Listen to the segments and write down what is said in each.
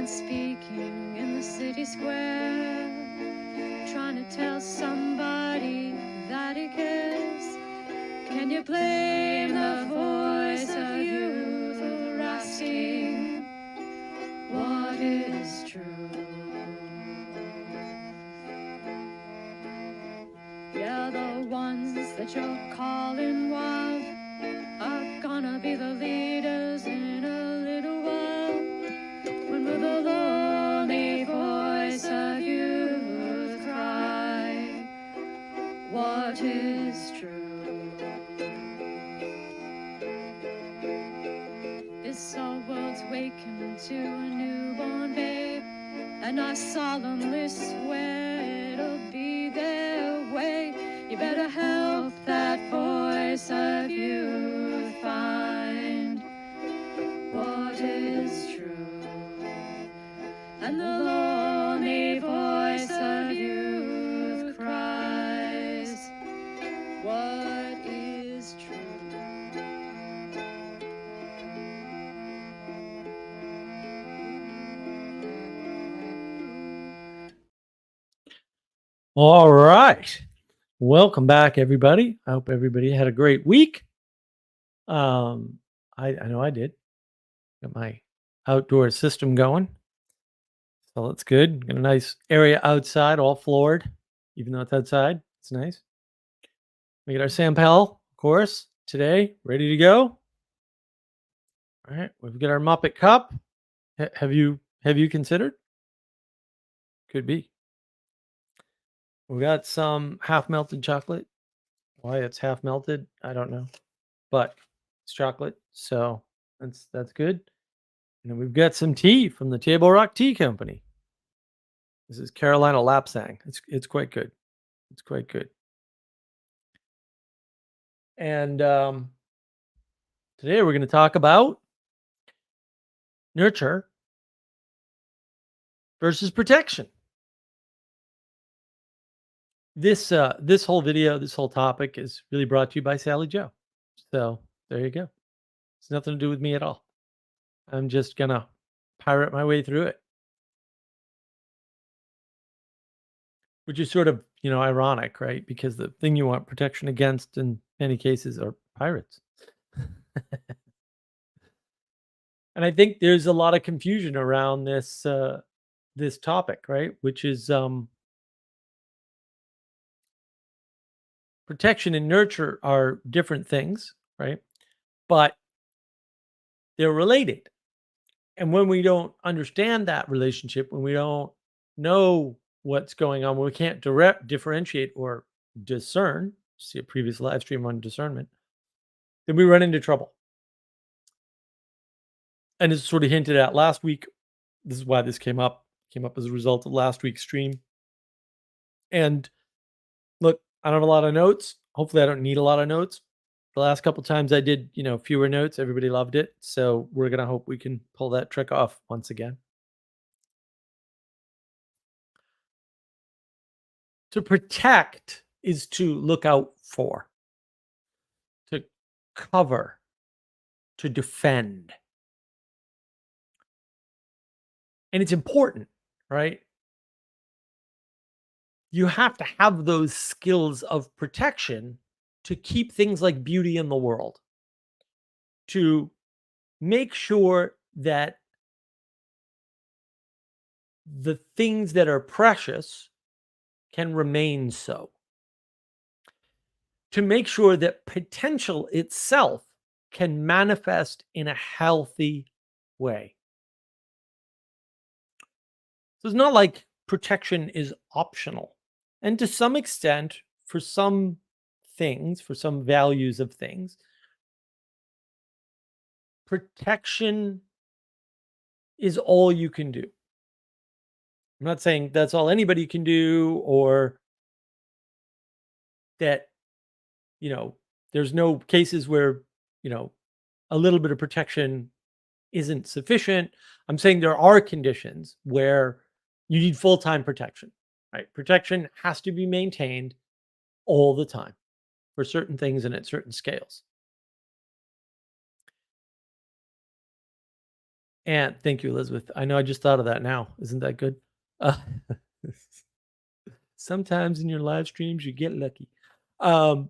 man speaking in the city square, trying to tell somebody that he cares. Can you blame the voice of youth for asking what is true? Yeah, the ones that you're calling wild are gonna be the leaders in a little while, when will the lonely voice of youth cry what is true? This our world's waking to a newborn babe, and I solemnly swear it'll be their way. You better help that voice of youth find what is true. And the lonely voice of youth cries, what is true? All right. Welcome back, everybody. I hope everybody had a great week. I know I did. Got my outdoor system going. So that's good. Got a nice area outside, all floored, even though it's outside. It's nice. We got our Sam Powell, of course, today, ready to go. All right. We've got our Muppet Cup. Have you considered? Could be. We got some half melted chocolate. Why it's half melted, I don't know. But it's chocolate, so that's good. And then we've got some tea from the Table Rock Tea Company. This is Carolina Lapsang. It's quite good. It's quite good. And today we're going to talk about nurture versus protection. This whole video, this whole topic is really brought to you by Sally Joe. So there you go. It's nothing to do with me at all. I'm just gonna pirate my way through it. Which is sort of, ironic, right? Because the thing you want protection against in many cases are pirates. And I think there's a lot of confusion around this topic, right? Which is protection and nurture are different things, right? But they're related. And when we don't understand that relationship, when we don't know what's going on, when we can't differentiate or discern, see a previous live stream on discernment, then we run into trouble. And it's sort of hinted at last week. This is why this came up as a result of last week's stream. And look, I don't have a lot of notes. Hopefully I don't need a lot of notes. The last couple times I did, fewer notes, everybody loved it. So we're going to hope we can pull that trick off once again. To protect is to look out for, to cover, to defend. And it's important, right? You have to have those skills of protection to keep things like beauty in the world, to make sure that the things that are precious can remain so, to make sure that potential itself can manifest in a healthy way. So it's not like protection is optional. And to some extent, for some things, for some values of things, protection is all you can do. I'm not saying that's all anybody can do, or that, there's no cases where, a little bit of protection isn't sufficient. I'm saying there are conditions where you need full-time protection, right? Protection has to be maintained all the time for certain things and at certain scales. And thank you, Elizabeth. I know I just thought of that now. Isn't that good? Uh, sometimes in your live streams, you get lucky. Um,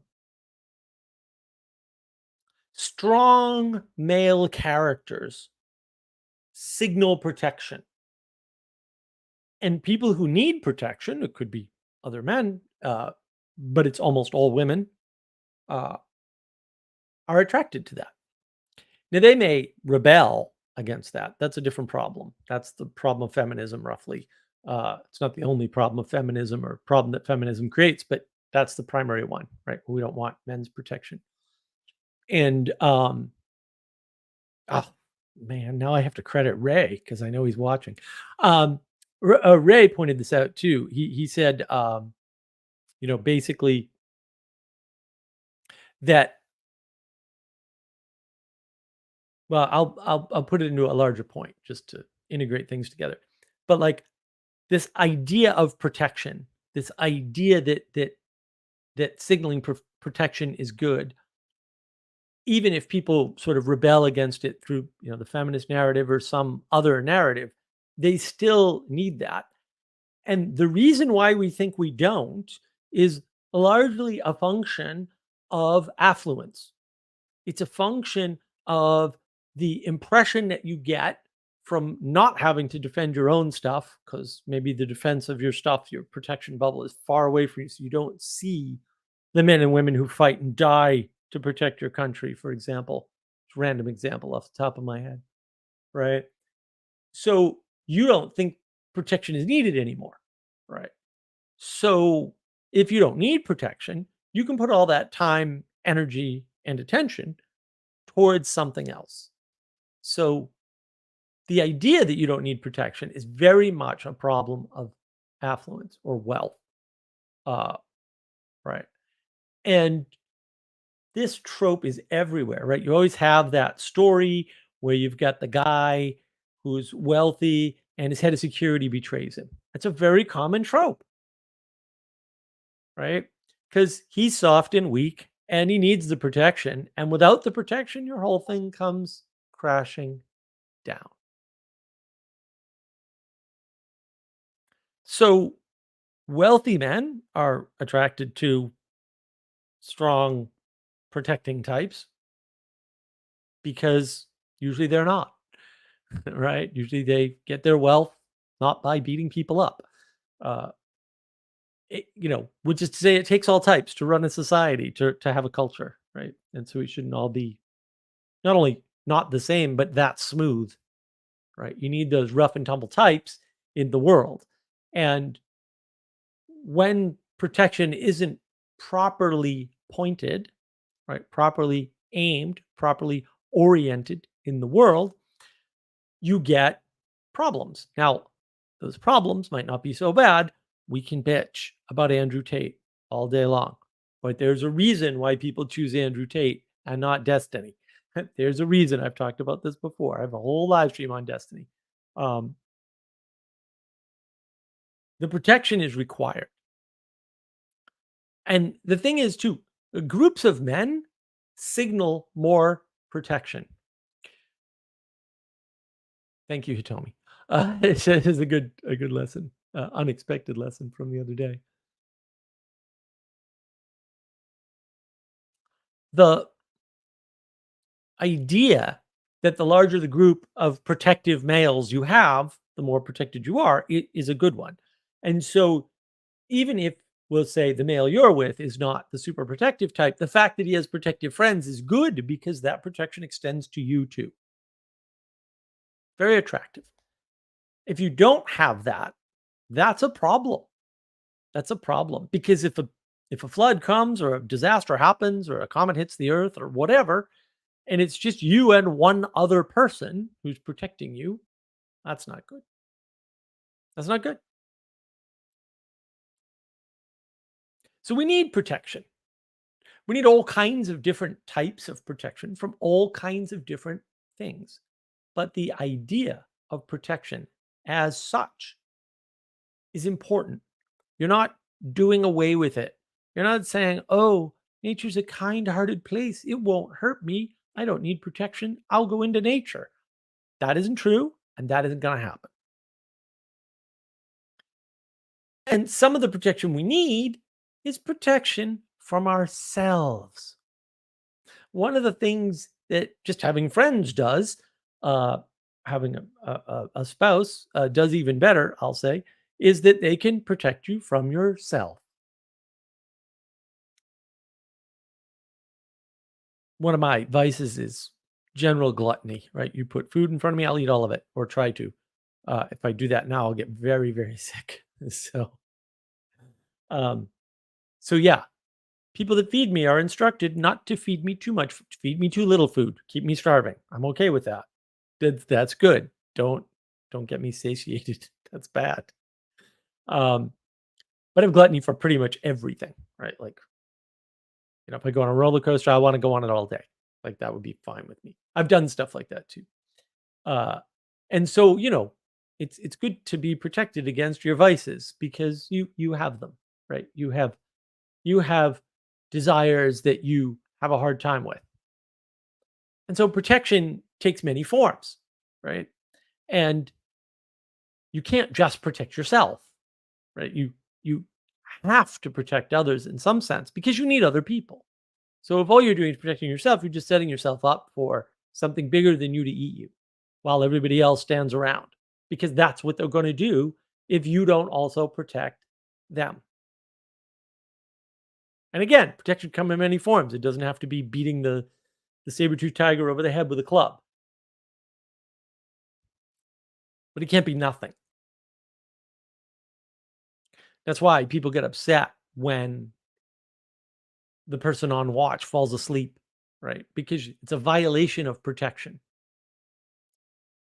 strong male characters signal protection. And people who need protection, it could be other men, but it's almost all women, uh, are attracted to that. Now, they may rebel against that. That's a different problem. That's the problem of feminism, roughly. It's not the only problem of feminism or problem that feminism creates, but that's the primary one, right? We don't want men's protection. And oh man, now I have to credit Ray because I know he's watching. Um, Ray pointed this out too. He said, basically that. Well, I'll put it into a larger point just to integrate things together. But like this idea of protection, this idea that signaling protection is good, even if people sort of rebel against it through the feminist narrative or some other narrative, they still need that. And the reason why we think we don't is largely a function of affluence. It's a function of the impression that you get from not having to defend your own stuff, because maybe the defense of your stuff, your protection bubble, is far away from you. So you don't see the men and women who fight and die to protect your country, for example. It's a random example off the top of my head, right? So you don't think protection is needed anymore, right? So if you don't need protection, you can put all that time, energy, and attention towards something else. So the idea that you don't need protection is very much a problem of affluence or wealth. Uh, right. And this trope is everywhere, right? You always have that story where you've got the guy who's wealthy and his head of security betrays him. That's a very common trope, right? Because he's soft and weak and he needs the protection. And without the protection, your whole thing comes crashing down. So wealthy men are attracted to strong protecting types because usually they're not, right? Usually they get their wealth not by beating people up. Uh, which is to say, it takes all types to run a society, to have a culture, right? And so we shouldn't all be not only not the same, but that smooth, right? You need those rough and tumble types in the world. And when protection isn't properly pointed, right, properly aimed, properly oriented in the world, you get problems. Now, those problems might not be so bad. We can bitch about Andrew Tate all day long, but there's a reason why people choose Andrew Tate and not Destiny. There's a reason. I've talked about this before. I have a whole live stream on Destiny. The protection is required. And the thing is, too, groups of men signal more protection. Thank you, Hitomi. It is a good lesson, unexpected lesson from the other day. The idea that the larger the group of protective males you have, the more protected you are, it is a good one. And so, even if we'll say the male you're with is not the super protective type, the fact that he has protective friends is good because that protection extends to you too. Very attractive. If you don't have that, that's a problem. That's a problem because if a flood comes or a disaster happens or a comet hits the earth or whatever, and it's just you and one other person who's protecting you, that's not good. That's not good. So we need protection. We need all kinds of different types of protection from all kinds of different things. But the idea of protection as such is important. You're not doing away with it. You're not saying, oh, nature's a kind hearted place. It won't hurt me. I don't need protection. I'll go into nature. That isn't true, and that isn't going to happen. And some of the protection we need is protection from ourselves. One of the things that just having friends does, uh, having a spouse does even better, I'll say, is that they can protect you from yourself. One of my vices is general gluttony, right? You put food in front of me, I'll eat all of it or try to. If I do that now, I'll get very, very sick. Um, so yeah, people that feed me are instructed not to feed me too much, feed me too little food, keep me starving. I'm okay with that. That's good. Don't get me satiated. That's bad. Um, but I have gluttony for pretty much everything, right? Like, if I go on a roller coaster, I want to go on it all day. Like that would be fine with me. I've done stuff like that too. Uh, and so, it's good to be protected against your vices because you have them, right? You have desires that you have a hard time with. And so protection takes many forms, right? And you can't just protect yourself, right? You have to protect others in some sense because you need other people. So if all you're doing is protecting yourself, you're just setting yourself up for something bigger than you to eat you while everybody else stands around because that's what they're going to do if you don't also protect them. And again, protection come in many forms. It doesn't have to be beating the saber-tooth tiger over the head with a club, but it can't be nothing. That's why people get upset when the person on watch falls asleep, right? Because it's a violation of protection.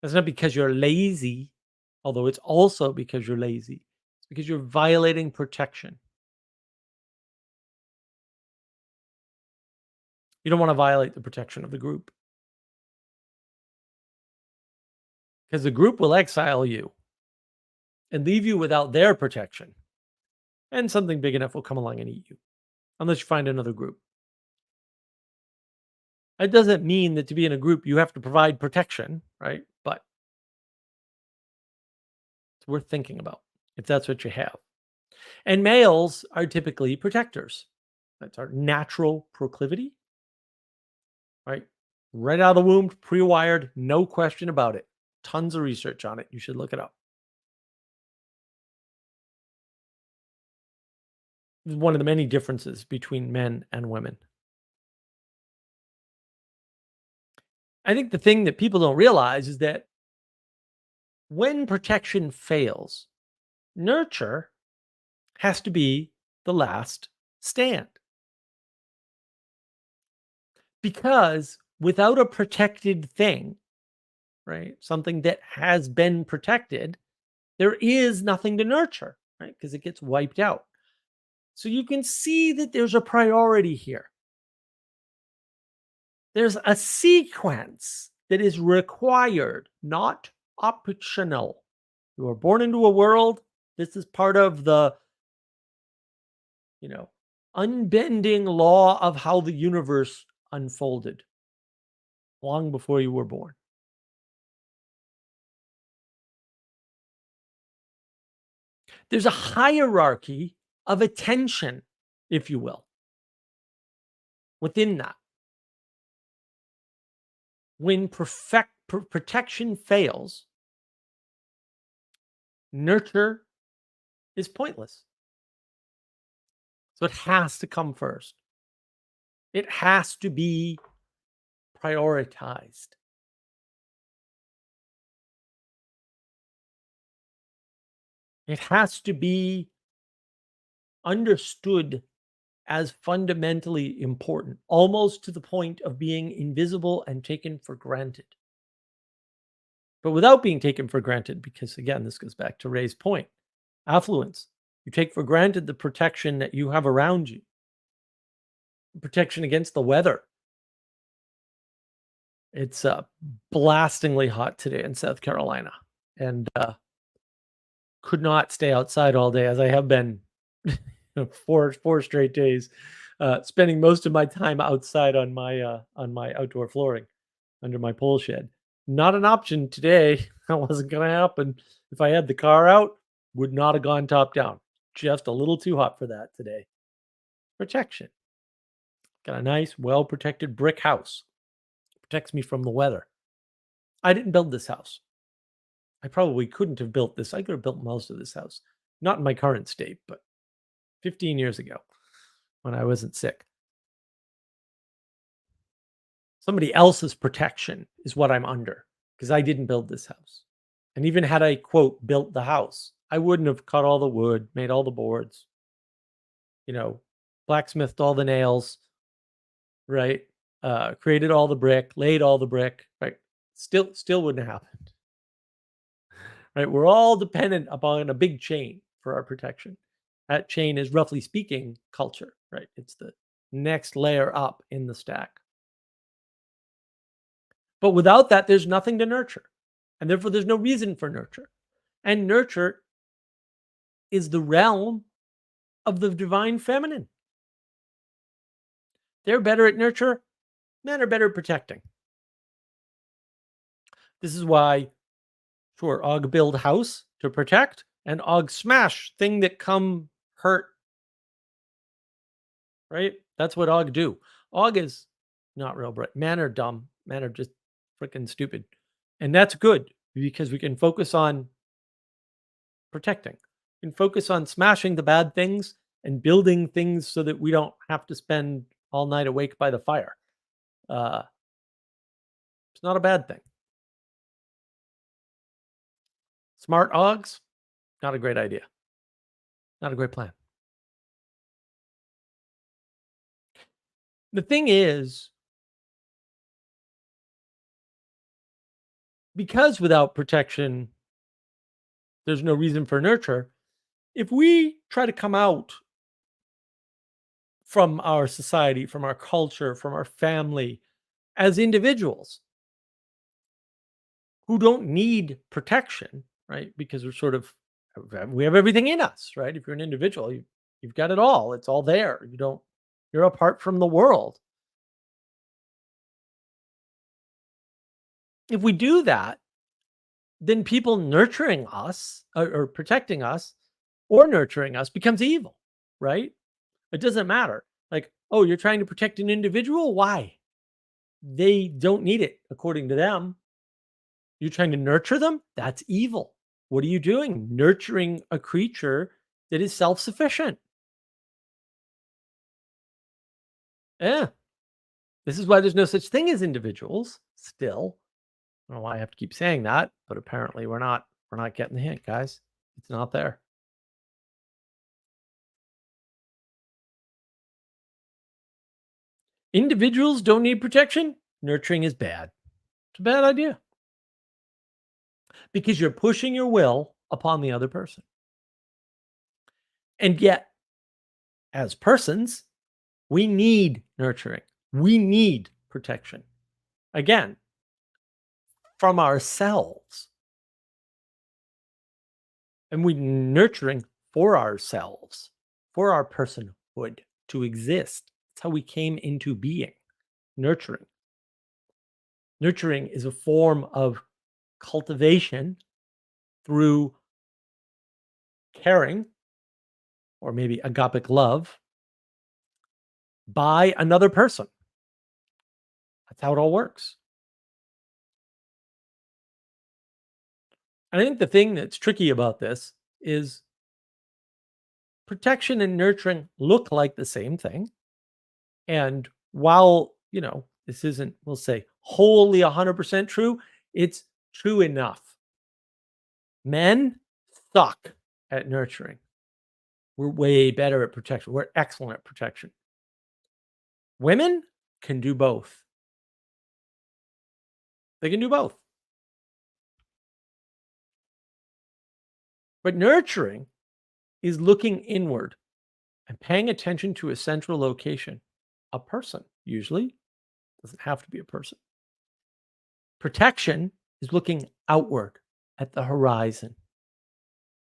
That's not because you're lazy, although it's also because you're lazy. It's because you're violating protection. You don't want to violate the protection of the group because the group will exile you and leave you without their protection. And something big enough will come along and eat you unless you find another group. That doesn't mean that to be in a group, you have to provide protection, right? But it's worth thinking about if that's what you have. And males are typically protectors. That's our natural proclivity, right? Right out of the womb, pre wired, no question about it. Tons of research on it. You should look it up. It's one of the many differences between men and women. I think the thing that people don't realize is that when protection fails, nurture has to be the last stand. Because without a protected thing, right, something that has been protected, there is nothing to nurture, right? Because it gets wiped out. So you can see that there's a priority here. There's a sequence that is required, not optional. You were born into a world. This is part of the, you know, unbending law of how the universe unfolded long before you were born. There's a hierarchy of attention, if you will, within that. When protection fails, nurture is pointless. So it has to come first. It has to be prioritized. It has to be understood as fundamentally important, almost to the point of being invisible and taken for granted. But without being taken for granted, because again, this goes back to Ray's point, affluence. You take for granted the protection that you have around you, protection against the weather. It's blastingly hot today in South Carolina, and could not stay outside all day as I have been four straight days, spending most of my time outside on my outdoor flooring under my pole shed. Not an option today. That wasn't going to happen. If I had the car out, would not have gone top down. Just a little too hot for that today. Protection. Got a nice, well protected brick house. Protects me from the weather. I didn't build this house. I probably couldn't have built this. I could have built most of this house. Not in my current state, but 15 years ago when I wasn't sick. Somebody else's protection is what I'm under because I didn't build this house. And even had I, quote, built the house, I wouldn't have cut all the wood, made all the boards, blacksmithed all the nails, right? Created all the brick, laid all the brick, right? Still wouldn't have happened, right? We're all dependent upon a big chain for our protection. That chain is, roughly speaking, culture, right? It's the next layer up in the stack. But without that, there's nothing to nurture. And therefore, there's no reason for nurture. And nurture is the realm of the divine feminine. They're better at nurture. Men are better at protecting. This is why, sure, Og build house to protect, and Og smash thing that come hurt. Right? That's what Og do. Og is not real bright. Men are dumb. Men are just freaking stupid. And that's good because we can focus on protecting. We can focus on smashing the bad things and building things so that we don't have to spend all night awake by the fire. It's not a bad thing. Smart Ogs, not a great idea. Not a great plan. The thing is, because without protection, there's no reason for nurture. If we try to come out from our society, from our culture, from our family as individuals who don't need protection, right? Because we have everything in us, right? If you're an individual, you've got it all. It's all there. You're apart from the world. If we do that, then people nurturing us or protecting us or nurturing us becomes evil, right? It doesn't matter. Like, oh, you're trying to protect an individual? Why? They don't need it, according to them. You're trying to nurture them? That's evil. What are you doing? Nurturing a creature that is self-sufficient. Yeah. This is why there's no such thing as individuals still. I don't know why I have to keep saying that, but apparently we're not getting the hint, guys. It's not there. Individuals don't need protection. Nurturing is bad. It's a bad idea. Because you're pushing your will upon the other person. And yet, as persons, we need nurturing. We need protection. Again, from ourselves. And we nurturing for ourselves, for our personhood to exist. That's how we came into being. Nurturing. Nurturing is a form of cultivation through caring, or maybe agapic love, by another person. That's how it all works. And I think the thing that's tricky about this is protection and nurturing look like the same thing. And while, this isn't, we'll say, wholly 100% true, it's true enough. Men suck at nurturing. We're way better at protection. We're excellent at protection. Women can do both. They can do both. But nurturing is looking inward and paying attention to a central location, a person, usually. Doesn't have to be a person. Protection is looking outward at the horizon.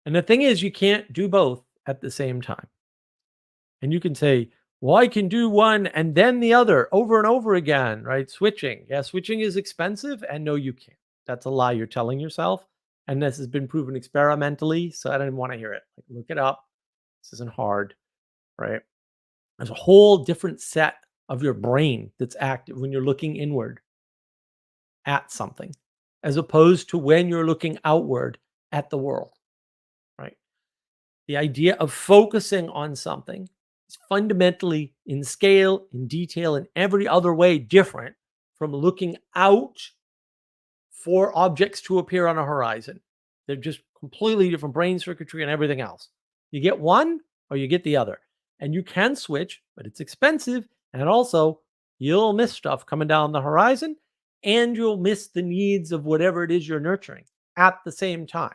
And the thing is, you can't do both at the same time. And you can say, well, I can do one and then the other over and over again, right? Switching. Yeah, switching is expensive. And no, you can't. That's a lie you're telling yourself. And this has been proven experimentally. So I didn't want to hear it. Like, look it up. This isn't hard, right? There's a whole different set of your brain that's active when you're looking inward at something, as opposed to when you're looking outward at the world, right? The idea of focusing on something is fundamentally in scale, in detail, in every other way different from looking out for objects to appear on a horizon. They're just completely different brain circuitry and everything else. You get one or you get the other. And you can switch, but it's expensive. And also, you'll miss stuff coming down the horizon and you'll miss the needs of whatever it is you're nurturing at the same time.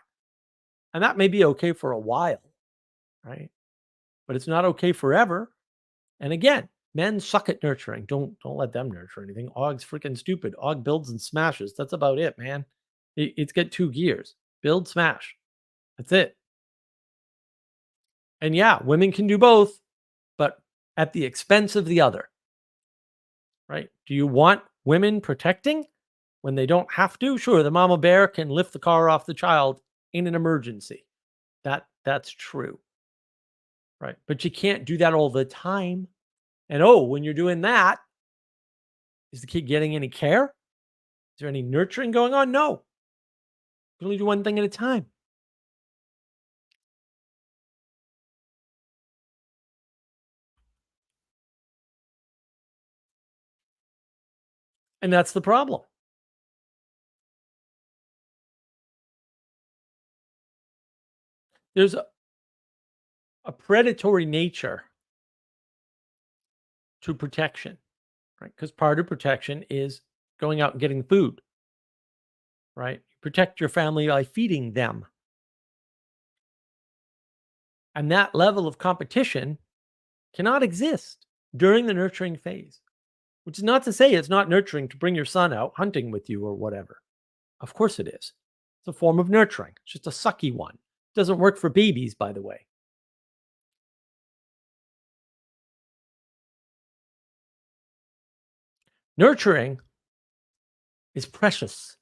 And that may be okay for a while, right? But it's not okay forever. And again, men suck at nurturing. Don't let them nurture anything. Og's freaking stupid. Og builds and smashes. That's about it, man. It's got 2 gears. Build, smash. That's it. And yeah, women can do both, but at the expense of the other. Right? Do you want women protecting when they don't have to? Sure, the mama bear can lift the car off the child in an emergency. That's true. Right? But you can't do that all the time. And when you're doing that, is the kid getting any care? Is there any nurturing going on? No. You can only do one thing at a time. And that's the problem. There's a predatory nature to protection, right? Because part of protection is going out and getting food, right? You protect your family by feeding them. And that level of competition cannot exist during the nurturing phase, which is not to say it's not nurturing to bring your son out hunting with you or whatever. Of course it is. It's a form of nurturing. It's just a sucky one. It doesn't work for babies, by the way. Nurturing is precious.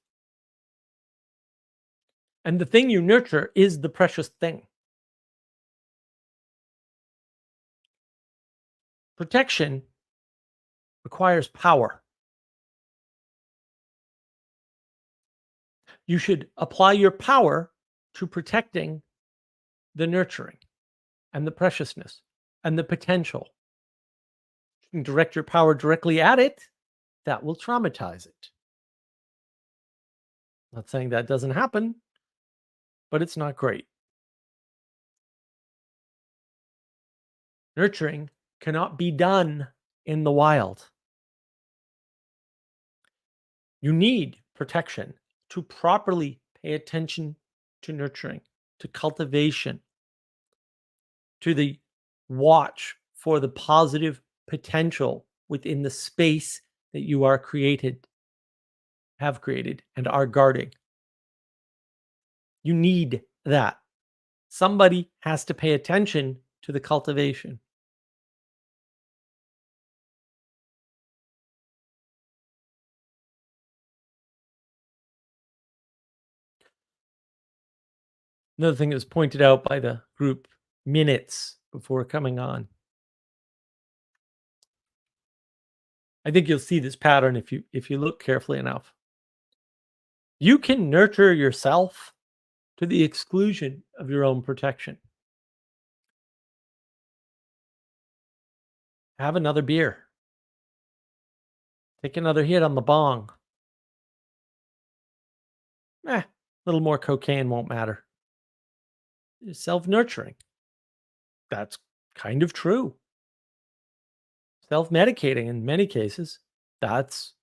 And the thing you nurture is the precious thing. Protection requires power. You should apply your power to protecting the nurturing and the preciousness and the potential. You can direct your power directly at it, that will traumatize it. Not saying that doesn't happen, but it's not great. Nurturing cannot be done in the wild. You need protection to properly pay attention to nurturing, to cultivation, to the watch for the positive potential within the space that you are created, have created, and are guarding. You need that. Somebody has to pay attention to the cultivation. Another thing that was pointed out by the group minutes before coming on. I think you'll see this pattern if you look carefully enough. You can nurture yourself to the exclusion of your own protection. Have another beer. Take another hit on the bong. A little more cocaine won't matter. Self-nurturing. That's kind of true. Self-medicating in many cases. That's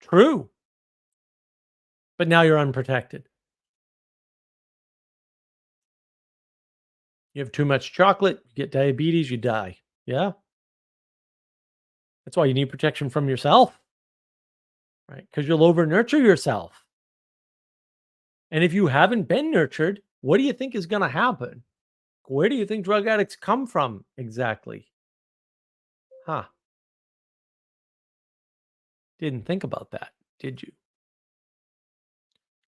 true. But now you're unprotected. You have too much chocolate, you get diabetes, you die. Yeah. That's why you need protection from yourself, right? Because you'll over nurture yourself. And if you haven't been nurtured, what do you think is going to happen? Where do you think drug addicts come from exactly? Huh. Didn't think about that, did you?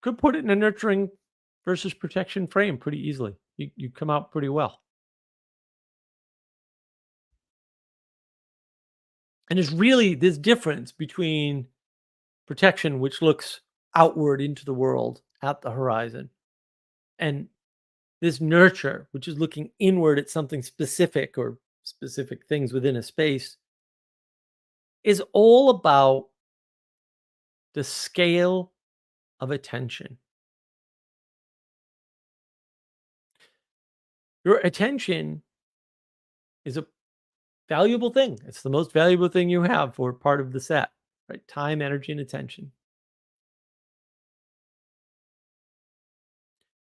could put it in a nurturing versus protection frame pretty easily. You come out pretty well. And there's really this difference between protection, which looks outward into the world at the horizon, and this nurture, which is looking inward at something specific or specific things within a space, is all about the scale of attention. Your attention is a valuable thing. It's the most valuable thing you have for part of the set, right? Time, energy, and attention.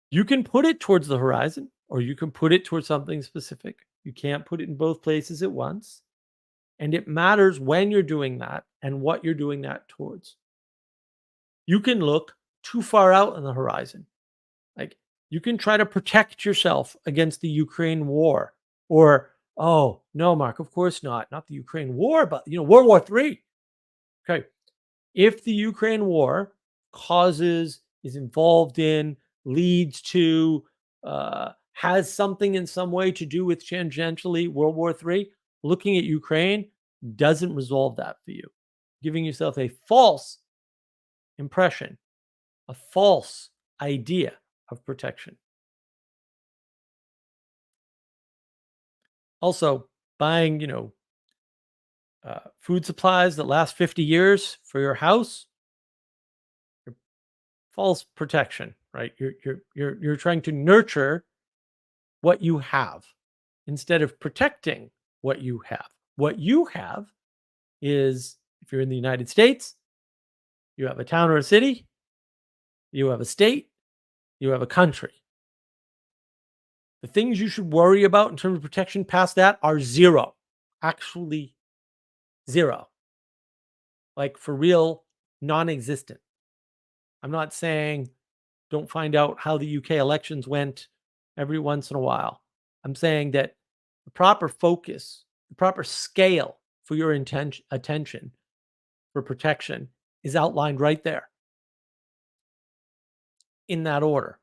You can put it towards the horizon or you can put it towards something specific. You can't put it in both places at once. And it matters when you're doing that and what you're doing that towards. You can look too far out on the horizon. Like you can try to protect yourself against the Ukraine war or, oh, no, Mark, of course not. Not the Ukraine war, but, World War III. Okay. If the Ukraine war is involved in, leads to, has something in some way to do with tangentially World War III, looking at Ukraine doesn't resolve that for you. Giving yourself a false impression, a false idea of protection. Also, buying, food supplies that last 50 years for your house, false protection, right? You're trying to nurture what you have instead of protecting what you have. What you have is, if you're in the United States, you have a town or a city, you have a state, you have a country. The things you should worry about in terms of protection past that are zero. Actually, zero. Like for real, non existent. I'm not saying don't find out how the UK elections went every once in a while. I'm saying that the proper focus, the proper scale for your attention for protection is outlined right there in that order.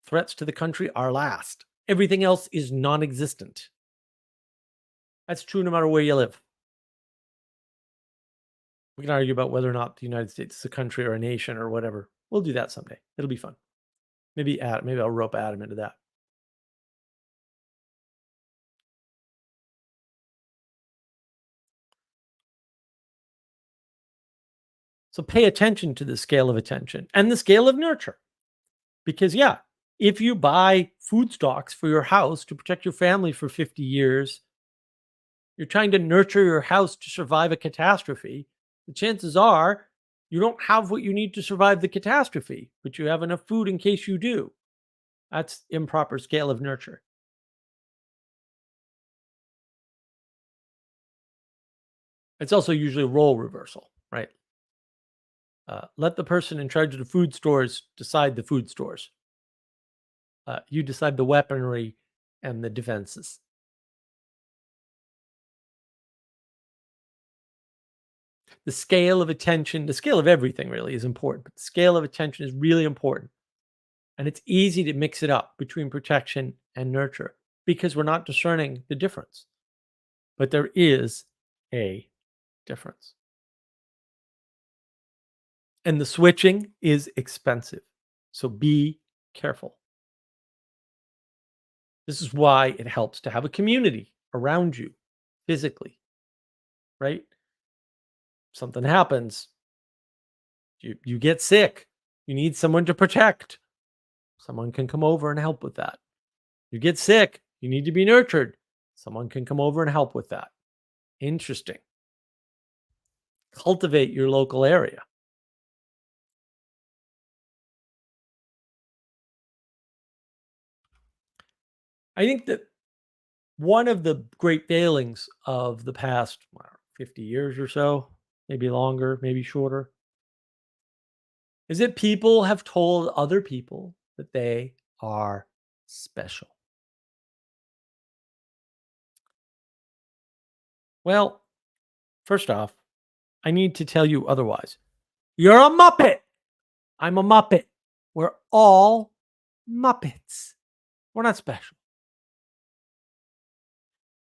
Threats to the country are last. Everything else is non-existent. That's true no matter where you live. We can argue about whether or not the United States is a country or a nation or whatever. We'll do that someday. It'll be fun. Maybe I'll rope Adam into that. So pay attention to the scale of attention and the scale of nurture. Because if you buy food stocks for your house to protect your family for 50 years, you're trying to nurture your house to survive a catastrophe. The chances are you don't have what you need to survive the catastrophe, but you have enough food in case you do. That's improper scale of nurture. It's also usually a role reversal, right? Let the person in charge of the food stores decide the food stores. You decide the weaponry and the defenses. The scale of attention, the scale of everything really is important, but the scale of attention is really important. And it's easy to mix it up between protection and nurture because we're not discerning the difference. But there is a difference. And the switching is expensive. So be careful. This is why it helps to have a community around you physically, right? Something happens, you get sick, you need someone to protect. Someone can come over and help with that. You get sick, you need to be nurtured. Someone can come over and help with that. Interesting. Cultivate your local area. I think that one of the great failings of the past 50 years or so, maybe longer, maybe shorter, is that people have told other people that they are special. Well, first off, I need to tell you otherwise. You're a Muppet. I'm a Muppet. We're all Muppets. We're not special.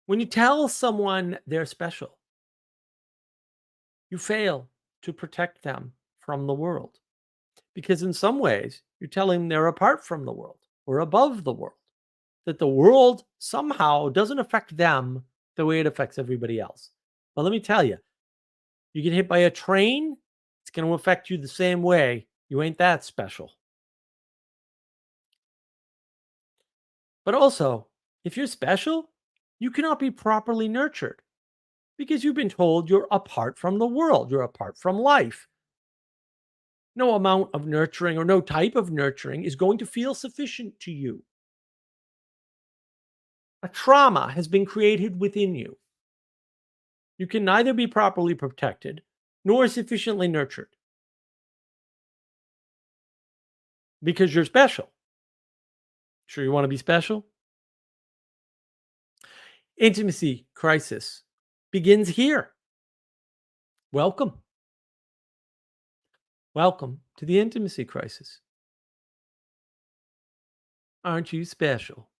When you tell someone they're special, you fail to protect them from the world. Because in some ways, you're telling them they're apart from the world or above the world, that the world somehow doesn't affect them the way it affects everybody else. But let me tell you, you get hit by a train, it's going to affect you the same way. You ain't that special. But also, if you're special, you cannot be properly nurtured because you've been told you're apart from the world, you're apart from life. No amount of nurturing or no type of nurturing is going to feel sufficient to you. A trauma has been created within you. You can neither be properly protected nor sufficiently nurtured because you're special. Sure, you want to be special? Intimacy crisis begins here. Welcome. Welcome to the intimacy crisis. Aren't you special?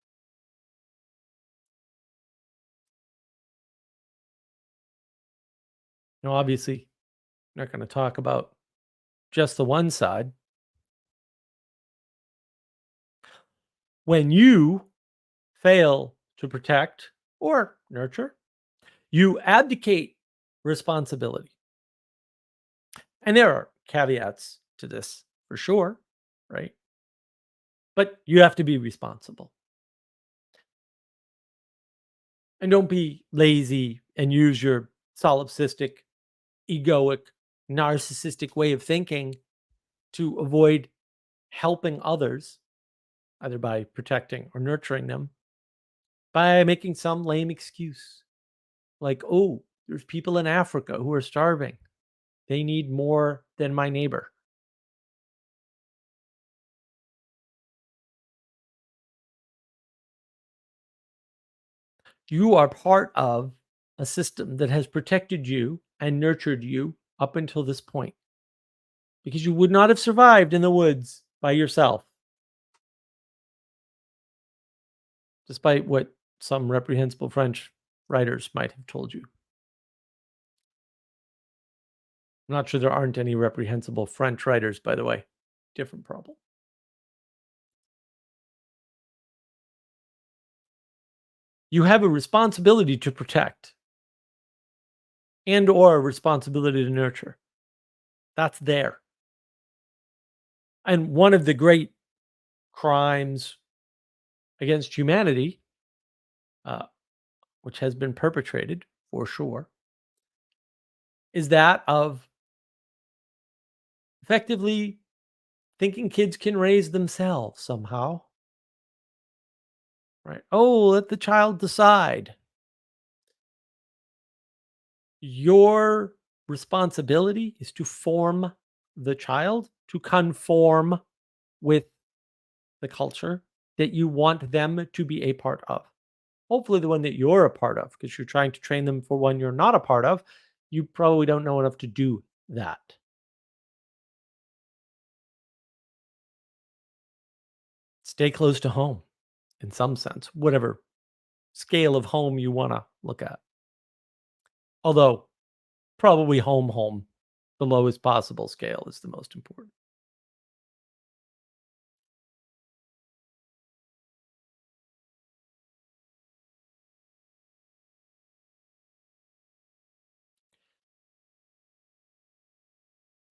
Now, obviously, I'm not going to talk about just the one side. When you fail to protect or nurture, you abdicate responsibility. And there are caveats to this for sure, right? But you have to be responsible. And don't be lazy and use your solipsistic, egoic, narcissistic way of thinking to avoid helping others, either by protecting or nurturing them, by making some lame excuse. Like, oh, there's people in Africa who are starving. They need more than my neighbor. You are part of a system that has protected you and nurtured you up until this point because you would not have survived in the woods by yourself, despite what some reprehensible French writers might have told you. I'm not sure there aren't any reprehensible French writers, by the way. Different problem. You have a responsibility to protect and or a responsibility to nurture. That's there. And one of the great crimes against humanity, uh, which has been perpetrated for sure, is that of effectively thinking kids can raise themselves somehow. Right? Oh, let the child decide. Your responsibility is to form the child to conform with the culture that you want them to be a part of. Hopefully, the one that you're a part of, because you're trying to train them for one you're not a part of. You probably don't know enough to do that. Stay close to home in some sense, whatever scale of home you want to look at. Although, probably home, the lowest possible scale is the most important.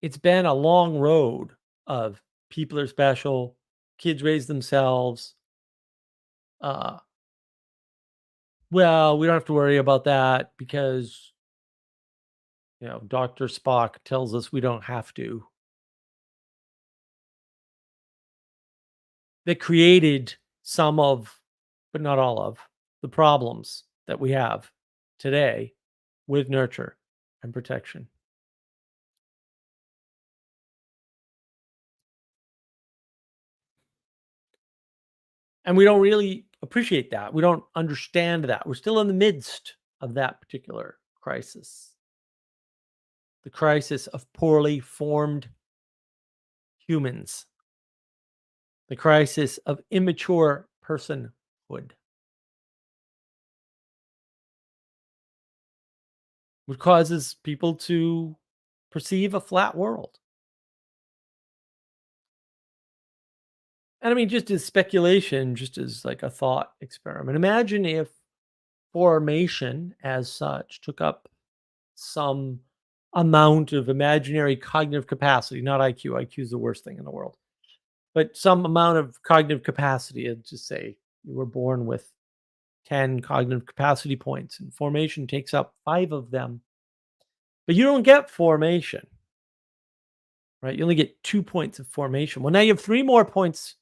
It's been a long road of people are special, kids raise themselves. Uh, well, we don't have to worry about that because Dr. Spock tells us we don't have to. That created some of, but not all of, the problems that we have today with nurture and protection. And we don't really appreciate that. We don't understand that. We're still in the midst of that particular crisis. The crisis of poorly formed humans. the crisis of immature personhood, which causes people to perceive a flat world. And I mean, just as speculation, just as like a thought experiment, imagine if formation as such took up some amount of imaginary cognitive capacity, not IQ. IQ is the worst thing in the world, but some amount of cognitive capacity. And just say you were born with 10 cognitive capacity points, and formation takes up 5 of them, but you don't get formation, right? You only get 2 points of formation. Well, now you have 3 more points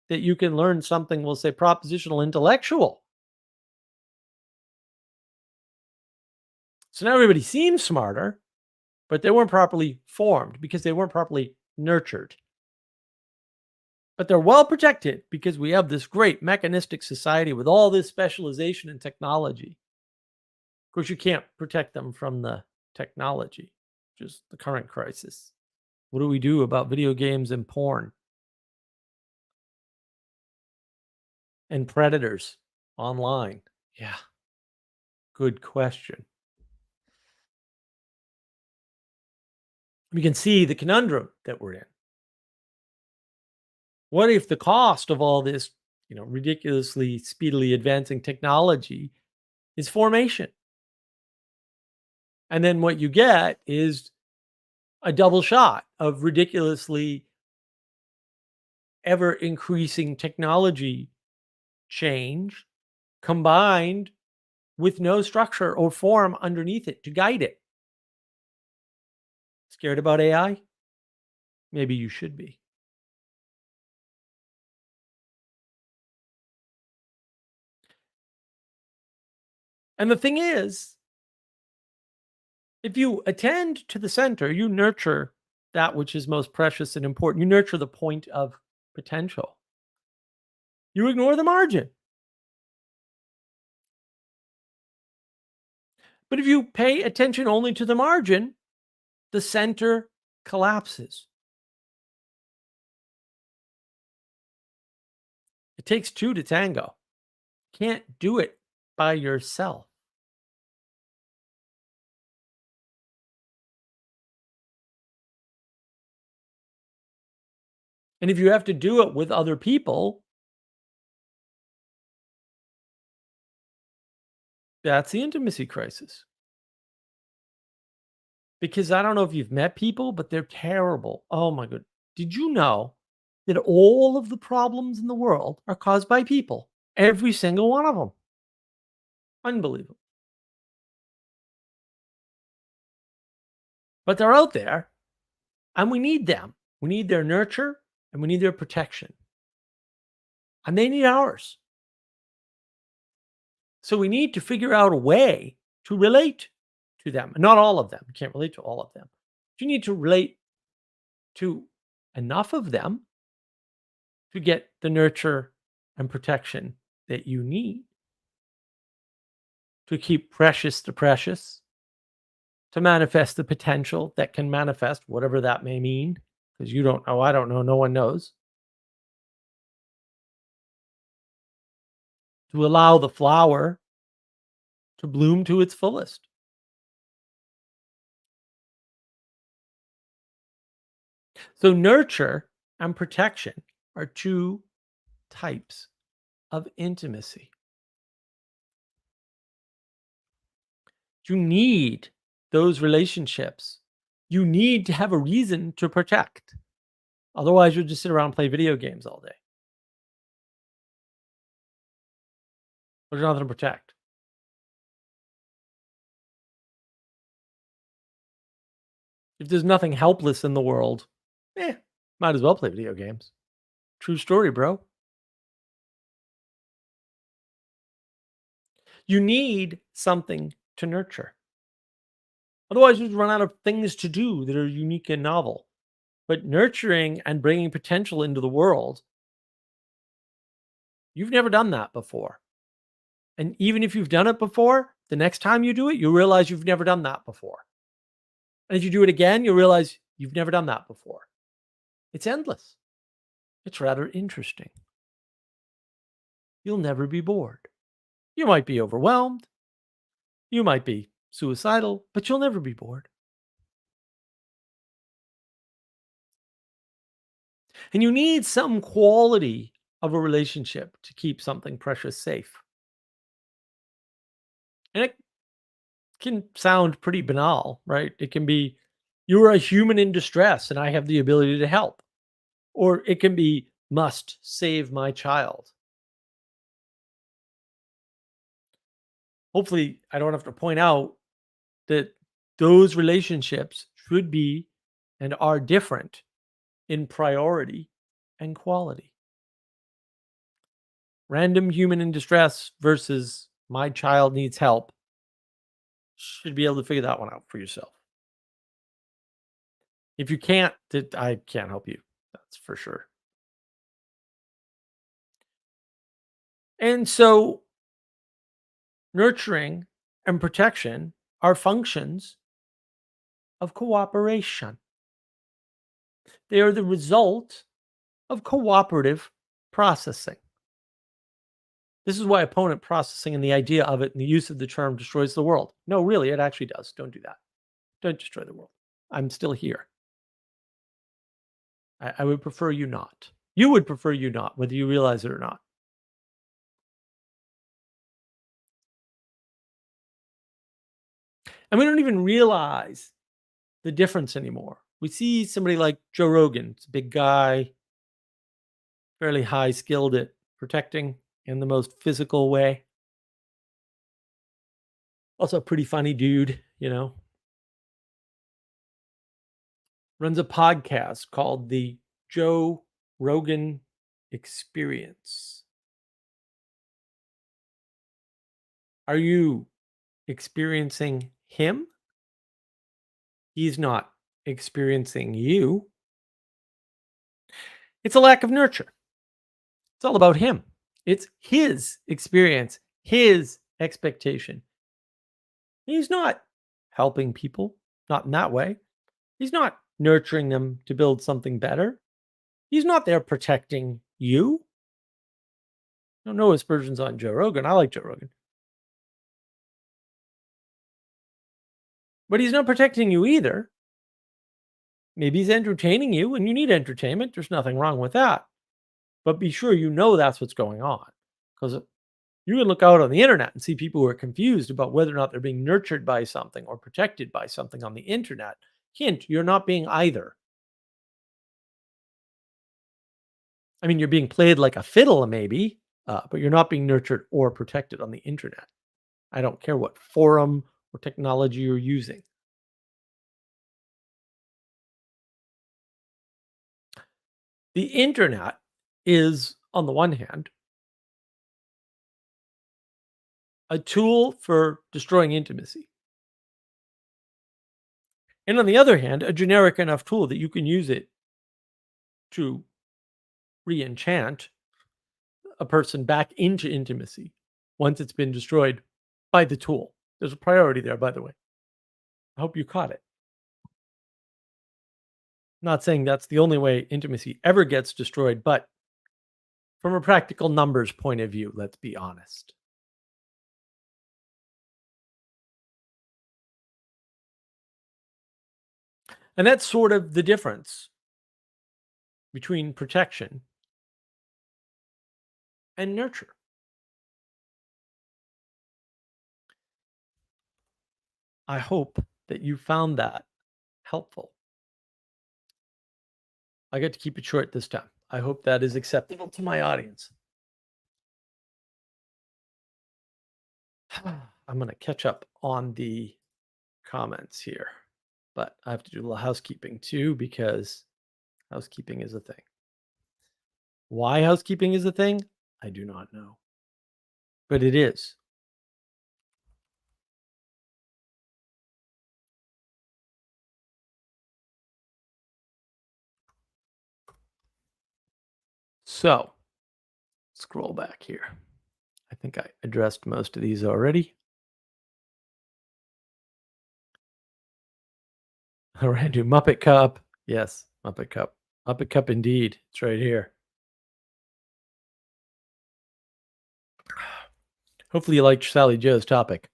that you can learn something, we'll say propositional intellectual. So now everybody seems smarter, but they weren't properly formed because they weren't properly nurtured. But they're well protected because we have this great mechanistic society with all this specialization in technology. Of course, you can't protect them from the technology, which is the current crisis. What do we do about video games and porn and predators online? Yeah, good question. We can see the conundrum that we're in. What if the cost of all this, ridiculously speedily advancing technology is formation? And then what you get is a double shot of ridiculously ever increasing technology change combined with no structure or form underneath it to guide it. Scared about AI? Maybe you should be. And the thing is, if you attend to the center, you nurture that which is most precious and important. You nurture the point of potential. You ignore the margin. But if you pay attention only to the margin, the center collapses. It takes 2 to tango. You can't do it by yourself. And if you have to do it with other people, that's the intimacy crisis. Because I don't know if you've met people, but they're terrible. Oh my god. Did you know that all of the problems in the world are caused by people? Every single one of them. Unbelievable. But they're out there and we need them. We need their nurture and we need their protection. And they need ours. So we need to figure out a way to relate to them. Not all of them. You can't relate to all of them. But you need to relate to enough of them to get the nurture and protection that you need to keep precious the precious, to manifest the potential that can manifest, whatever that may mean, because you don't know, I don't know, no one knows. To allow the flower to bloom to its fullest. So, nurture and protection are 2 types of intimacy. You need those relationships. You need to have a reason to protect. Otherwise, you'll just sit around and play video games all day. There's nothing to protect. If there's nothing helpless in the world, might as well play video games. True story, bro. You need something to nurture. Otherwise, you'd run out of things to do that are unique and novel. But nurturing and bringing potential into the world, you've never done that before. And even if you've done it before, the next time you do it, you'll realize you've never done that before. And if you do it again, you'll realize you've never done that before. It's endless. It's rather interesting. You'll never be bored. You might be overwhelmed, you might be suicidal, but you'll never be bored. And you need some quality of a relationship to keep something precious safe. And it can sound pretty banal, right? It can be, you're a human in distress and I have the ability to help. Or it can be, must save my child. Hopefully, I don't have to point out that those relationships should be and are different in priority and quality. Random human in distress versus my child needs help. Should be able to figure that one out for yourself. If you can't, I can't help you. That's for sure. And so, nurturing and protection are functions of cooperation. They are the result of cooperative processing. This is why opponent processing and the idea of it and the use of the term destroys the world. No, really, it actually does. Don't do that. Don't destroy the world. I'm still here. I would prefer you not. You would prefer you not, whether you realize it or not. And we don't even realize the difference anymore. We see somebody like Joe Rogan, it's a big guy, fairly high skilled at protecting in the most physical way. Also, a pretty funny dude, runs a podcast called the Joe Rogan Experience. Are you experiencing him? He's not experiencing you. It's a lack of nurture. It's all about him. It's his experience, his expectation. He's not helping people, not in that way. He's not nurturing them to build something better. He's not there protecting you. I don't know aspersions on Joe Rogan. I like Joe Rogan. But he's not protecting you either. Maybe he's entertaining you and you need entertainment. There's nothing wrong with that. But be sure you know that's what's going on. Because you can look out on the internet and see people who are confused about whether or not they're being nurtured by something or protected by something on the internet. Hint, you're not being either. I mean, you're being played like a fiddle, maybe, but you're not being nurtured or protected on the internet. I don't care what forum or technology you're using. The internet is, on the one hand, a tool for destroying intimacy. And on the other hand, a generic enough tool that you can use it to re-enchant a person back into intimacy once it's been destroyed by the tool. There's a priority there, by the way. I hope you caught it. Not saying that's the only way intimacy ever gets destroyed, but from a practical numbers point of view, let's be honest. And that's sort of the difference between protection and nurture. I hope that you found that helpful. I get to keep it short this time. I hope that is acceptable to my audience. I'm going to catch up on the comments here, but I have to do a little housekeeping too because housekeeping is a thing. Why housekeeping is a thing, I do not know, but it is. So, scroll back here. I think I addressed most of these already. All right, do Muppet Cup. Yes, Muppet Cup. Muppet Cup indeed. It's right here. Hopefully you liked Sally Joe's topic.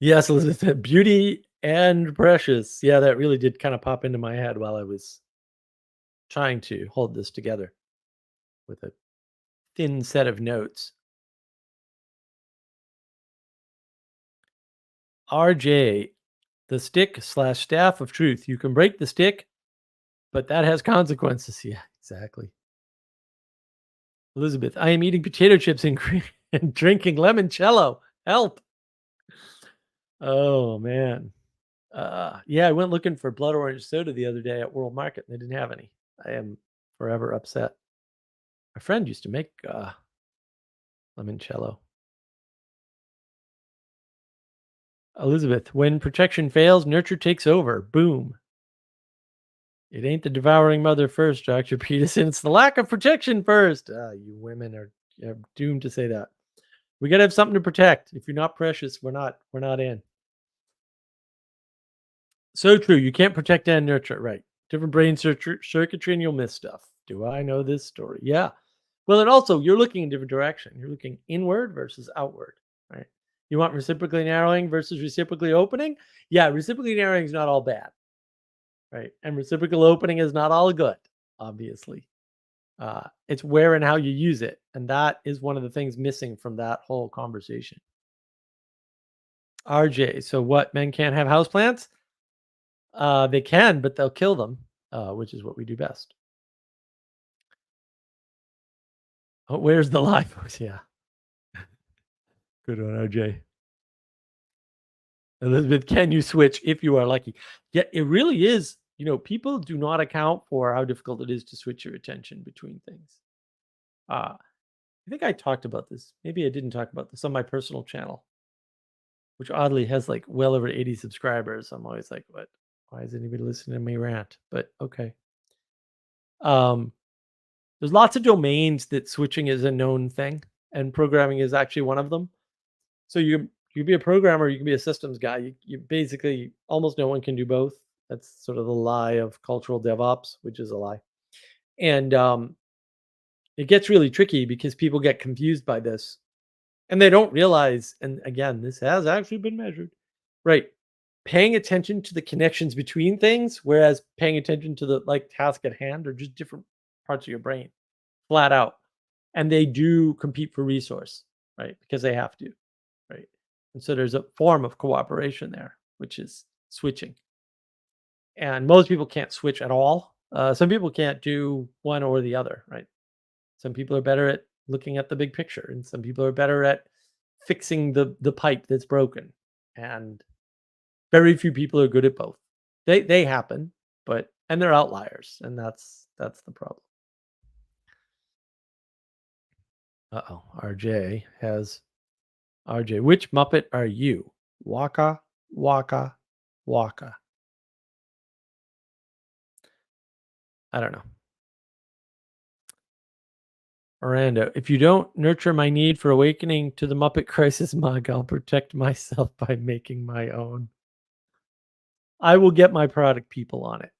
Yes, Elizabeth, Beauty and Precious. Yeah, that really did kind of pop into my head while I was trying to hold this together with a thin set of notes. RJ, the stick/staff of truth. You can break the stick, but that has consequences. Yeah, exactly. Elizabeth, I am eating potato chips and, and drinking limoncello. Help. Oh, man. Yeah, I went looking for blood orange soda the other day at World Market, and they didn't have any. I am forever upset. My friend used to make limoncello. Elizabeth, when protection fails, nurture takes over. Boom. It ain't the devouring mother first, Dr. Peterson. It's the lack of protection first. You women are doomed to say that. We gotta have something to protect. If you're not precious, we're not in. So true. You can't protect and nurture, right? Different brain circuitry, and you'll miss stuff. Do I know this story? Yeah. Well, and also you're looking in different direction. You're looking inward versus outward, right? You want reciprocally narrowing versus reciprocally opening? Yeah, reciprocally narrowing is not all bad, right? And reciprocal opening is not all good, obviously. It's where and how you use it, and that is one of the things missing from that whole conversation. RJ, so what? Men can't have houseplants? They can, but they'll kill them, which is what we do best. Oh, where's the live? Yeah. Good one, RJ. Elizabeth, can you switch if you are lucky? Yeah, it really is. You know, people do not account for how difficult it is to switch your attention between things. I think I talked about this. Maybe I didn't talk about this on my personal channel, which oddly has like well over 80 subscribers. I'm always like, what? Why is anybody listening to me rant? But okay. There's lots of domains that switching is a known thing, and programming is actually one of them. So you can be a programmer, you can be a systems guy. You basically almost no one can do both. That's sort of the lie of cultural DevOps, which is a lie. And it gets really tricky because people get confused by this, and they don't realize. And again, this has actually been measured, right? Paying attention to the connections between things, whereas paying attention to the like task at hand, are just different parts of your brain, flat out. And they do compete for resource, right? Because they have to. Right. And so there's a form of cooperation there, which is switching. And most people can't switch at all. Some people can't do one or the other, right? Some people are better at looking at the big picture, and some people are better at fixing the pipe that's broken. And very few people are good at both. They happen, and they're outliers, and that's the problem. Uh-oh. RJ, which Muppet are you? Waka, Waka, Waka. I don't know. Miranda, if you don't nurture my need for awakening to the Muppet Crisis mug, I'll protect myself by making my own. I will get my product people on it.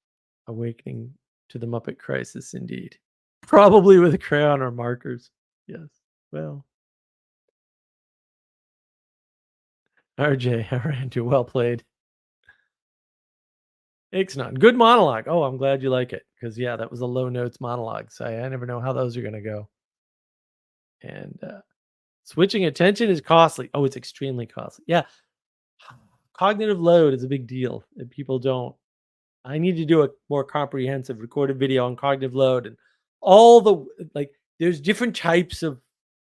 Awakening to the Muppet Crisis, indeed. Probably with a crayon or markers. Yes. Well. RJ, Miranda, well played. Ixnot, good monologue. Oh, I'm glad you like it. Because, yeah, that was a low notes monologue. So I never know how those are going to go. And switching attention is costly. Oh, it's extremely costly. Yeah. Cognitive load is a big deal. And people don't. I need to do a more comprehensive recorded video on cognitive load and all the there's different types of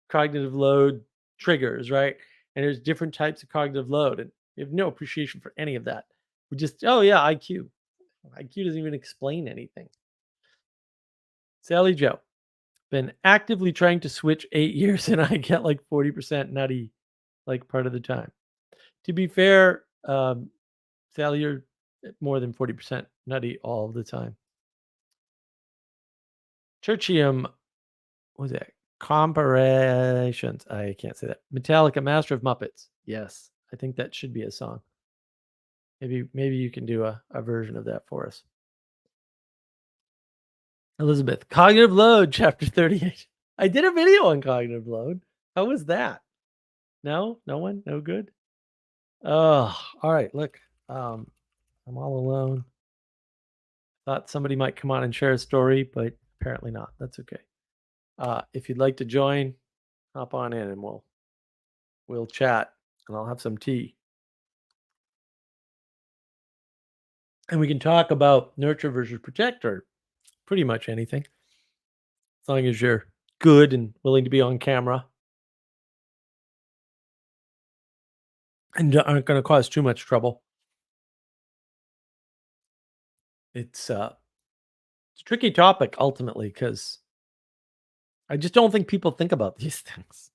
cognitive load triggers, right? And there's different types of cognitive load. And we have no appreciation for any of that. We just, oh yeah, IQ. IQ doesn't even explain anything. Sally Joe. Been actively trying to switch 8 years and I get like 40% nutty like part of the time. To be fair, Sally, you're more than 40% nutty all the time. Churchium, what was that? Comparations. I can't say that. Metallica, Master of Muppets. Yes, I think that should be a song. Maybe you can do a version of that for us. Elizabeth, Cognitive Load, chapter 38. I did a video on cognitive load. How was that? No? No one? No good? Oh, all right. Look, I'm all alone. Thought somebody might come on and share a story, but apparently not. That's okay. If you'd like to join, hop on in and we'll chat and I'll have some tea. And we can talk about nurture versus protect or pretty much anything. As long as you're good and willing to be on camera. And aren't going to cause too much trouble. It's a tricky topic ultimately because I just don't think people think about these things.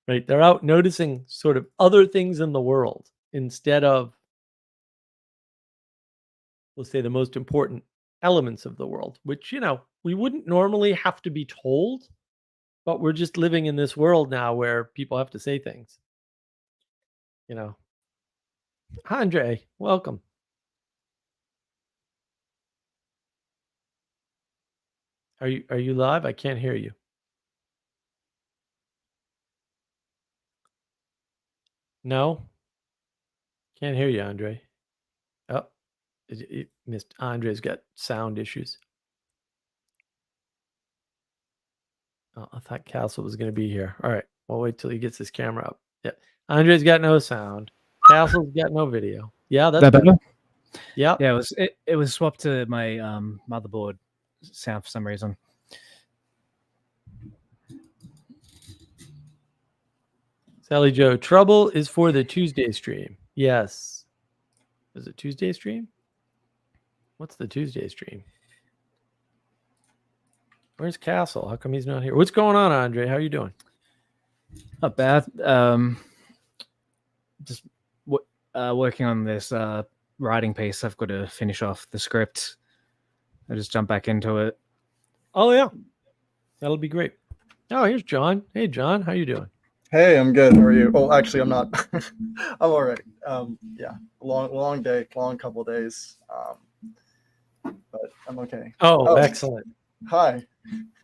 Right? They're out noticing sort of other things in the world instead of, we'll say, the most important elements of the world, which, we wouldn't normally have to be told, but we're just living in this world now where people have to say things. Andre, welcome. Are you live? I can't hear you. No? Can't hear you, Andre. Oh, it missed. Andre's got sound issues. Oh, I thought Castle was going to be here. All right. We'll wait till he gets his camera up. Yeah. Andre's got no sound. Castle's got no video. Yeah, that's better. Yeah. Yeah, it was swapped to my motherboard sound for some reason. Sally Joe, trouble is for the Tuesday stream. Yes. Is it Tuesday stream? What's the Tuesday stream? Where's Castle? How come he's not here? What's going on, Andre? How are you doing? Not bad. Just working on this writing piece. I've got to finish off the script. I just jump back into it. Oh, yeah. That'll be great. Oh, here's John. Hey, John. How you doing? Hey, I'm good. How are you? Oh, actually, I'm not. I'm all right. Yeah, long day, long couple of days. But I'm okay. Oh, excellent. Hi.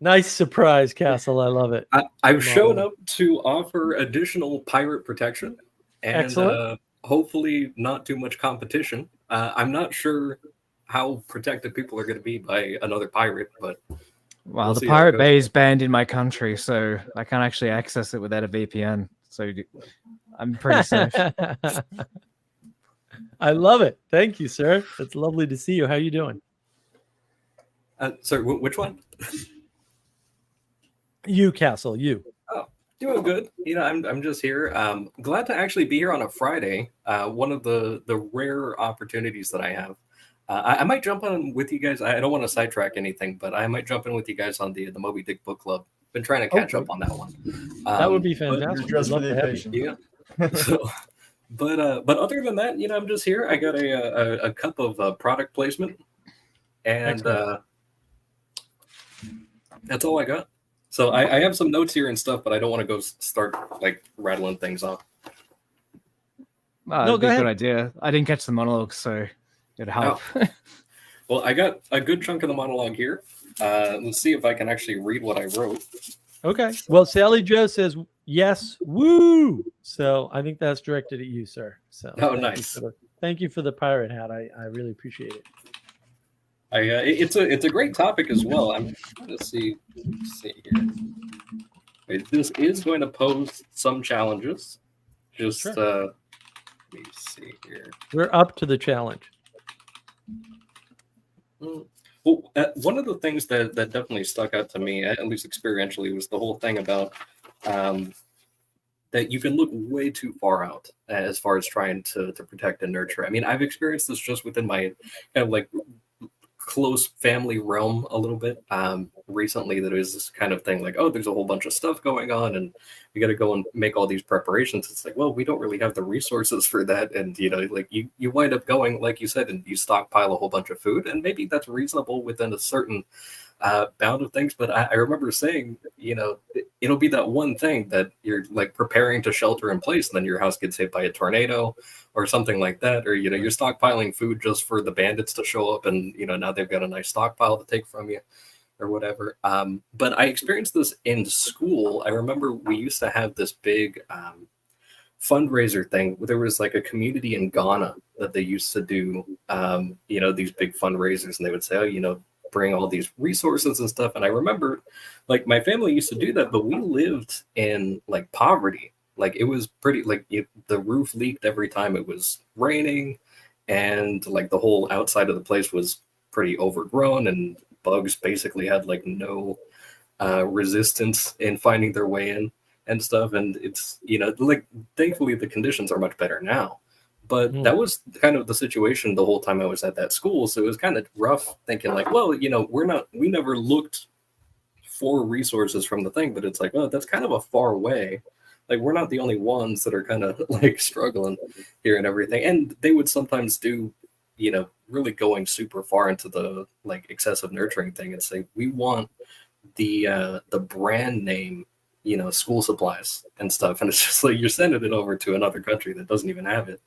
Nice surprise, Castle. I love it. I've shown up to offer additional pirate protection and hopefully not too much competition. I'm not sure how protected people are going to be by another pirate, but well, the Pirate Bay is banned in my country, so I can't actually access it without a VPN. So I'm pretty safe. I love it. Thank you, sir. It's lovely to see you. How you doing? Sorry, which one? You, Castle. You. Oh, doing good. I'm just here. Glad to actually be here on a Friday. One of the rare opportunities that I have. I might jump on with you guys. I don't want to sidetrack anything, but I might jump in with you guys on the Moby Dick book club. Been trying to catch up on that one. That would be fantastic. Dressed for the occasion. Yeah. So, but other than that, I'm just here. I got a cup of product placement, and that's all I got. So I have some notes here and stuff, but I don't want to go start like rattling things off. No, good idea. I didn't catch the monologue, so it'd help. Oh. Well, I got a good chunk of the monologue here. Let's see if I can actually read what I wrote. Okay. Well, Sally Joe says yes, woo. So I think that's directed at you, sir. So nice. Thank you for the pirate hat. I really appreciate it. It's a great topic as well. I'm trying to see here. Wait, this is going to pose some challenges. Just sure. Let me see here. We're up to the challenge. Well, one of the things that definitely stuck out to me, at least experientially, was the whole thing about that you can look way too far out as far as trying to protect and nurture. I mean, I've experienced this just within my kind of like close family realm a little bit recently. That is this kind of thing like, oh, there's a whole bunch of stuff going on and we got to go and make all these preparations. It's like, well, we don't really have the resources for that. And like you wind up going, like you said, and you stockpile a whole bunch of food, and maybe that's reasonable within a certain bound of things. But I remember saying, it'll be that one thing that you're like preparing to shelter in place, and then your house gets hit by a tornado or something like that, or you're stockpiling food just for the bandits to show up, and now they've got a nice stockpile to take from you, or whatever. But I experienced this in school. I remember we used to have this big fundraiser thing. There was like a community in Ghana that they used to do, these big fundraisers, and they would say, oh, bring all these resources and stuff. And I remember, like, my family used to do that, but we lived in like poverty. Like, it was pretty, like, the roof leaked every time it was raining, and like the whole outside of the place was pretty overgrown, and bugs basically had like no resistance in finding their way in and stuff. And it's, like, thankfully the conditions are much better now, but that was kind of the situation the whole time I was at that school. So it was kind of rough thinking like, well, we never looked for resources from the thing, but it's like, oh, that's kind of a far away. Like, we're not the only ones that are kind of like struggling here and everything. And they would sometimes do, really going super far into the like excessive nurturing thing and say, we want the brand name, school supplies and stuff. And it's just like, you're sending it over to another country that doesn't even have it.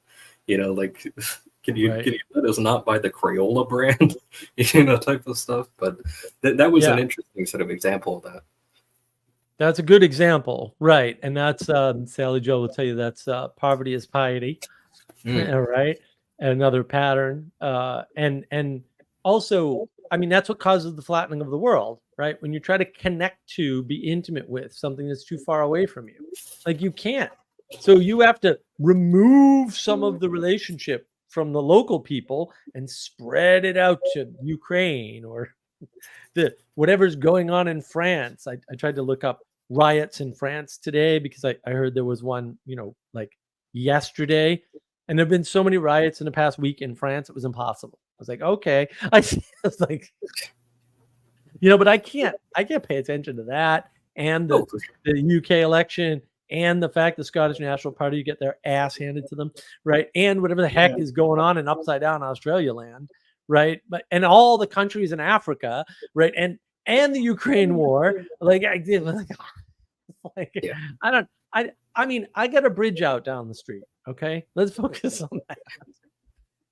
Like, can you let us not buy the Crayola brand, type of stuff. But that was an interesting sort of example of that. That's a good example, right? And that's Sally Jo will tell you that's poverty is piety, right? Another pattern, and also, I mean, that's what causes the flattening of the world, right? When you try to connect to, be intimate with something that's too far away from you, like you can't. So you have to remove some of the relationship from the local people and spread it out to Ukraine or whatever's going on in France. I tried to look up riots in France today because I heard there was one, like yesterday, and there've been so many riots in the past week in France, it was impossible. I was like, okay, I was like, but I can't pay attention to that and the UK election and the fact the Scottish National Party get their ass handed to them, right? And whatever the heck is going on in upside down Australia land, right? But and all the countries in Africa, right? And the Ukraine war, I mean, I got a bridge out down the street. Okay, let's focus on that.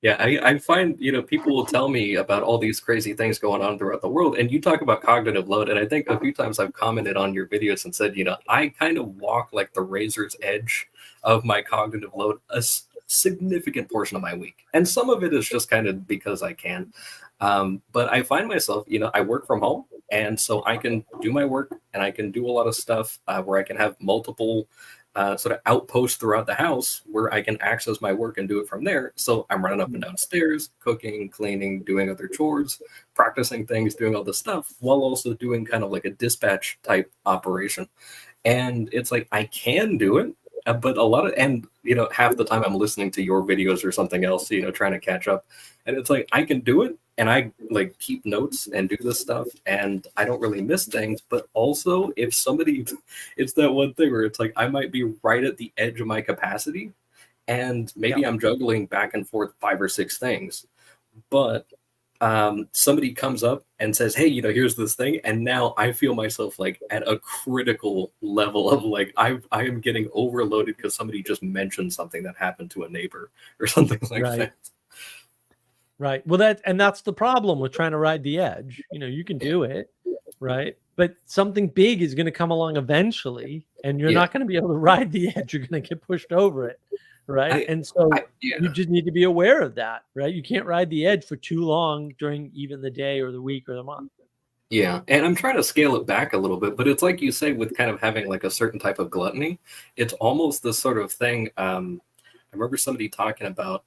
Yeah, I find, people will tell me about all these crazy things going on throughout the world. And you talk about cognitive load. And I think a few times I've commented on your videos and said, I kind of walk like the razor's edge of my cognitive load a significant portion of my week. And some of it is just kind of because I can. But I find myself, I work from home. And so I can do my work and I can do a lot of stuff where I can have multiple sort of outposts throughout the house where I can access my work and do it from there. So I'm running up and down stairs, cooking, cleaning, doing other chores, practicing things, doing all this stuff while also doing kind of like a dispatch type operation. And it's like, I can do it, but half the time I'm listening to your videos or something else, trying to catch up. And it's like, I can do it. And I like keep notes and do this stuff, and I don't really miss things. But also, if somebody, it's that one thing where it's like I might be right at the edge of my capacity, and maybe I'm juggling back and forth 5 or 6 things. But somebody comes up and says, "Hey, here's this thing," and now I feel myself like at a critical level of like I am getting overloaded because somebody just mentioned something that happened to a neighbor or something like that. Right. Well, that's the problem with trying to ride the edge. You can do it, right? But something big is going to come along eventually, and you're not going to be able to ride the edge. You're going to get pushed over it, right? And so you just need to be aware of that, right? You can't ride the edge for too long during even the day or the week or the month. Yeah, and I'm trying to scale it back a little bit, but it's like you say with kind of having like a certain type of gluttony. It's almost this sort of thing. I remember somebody talking about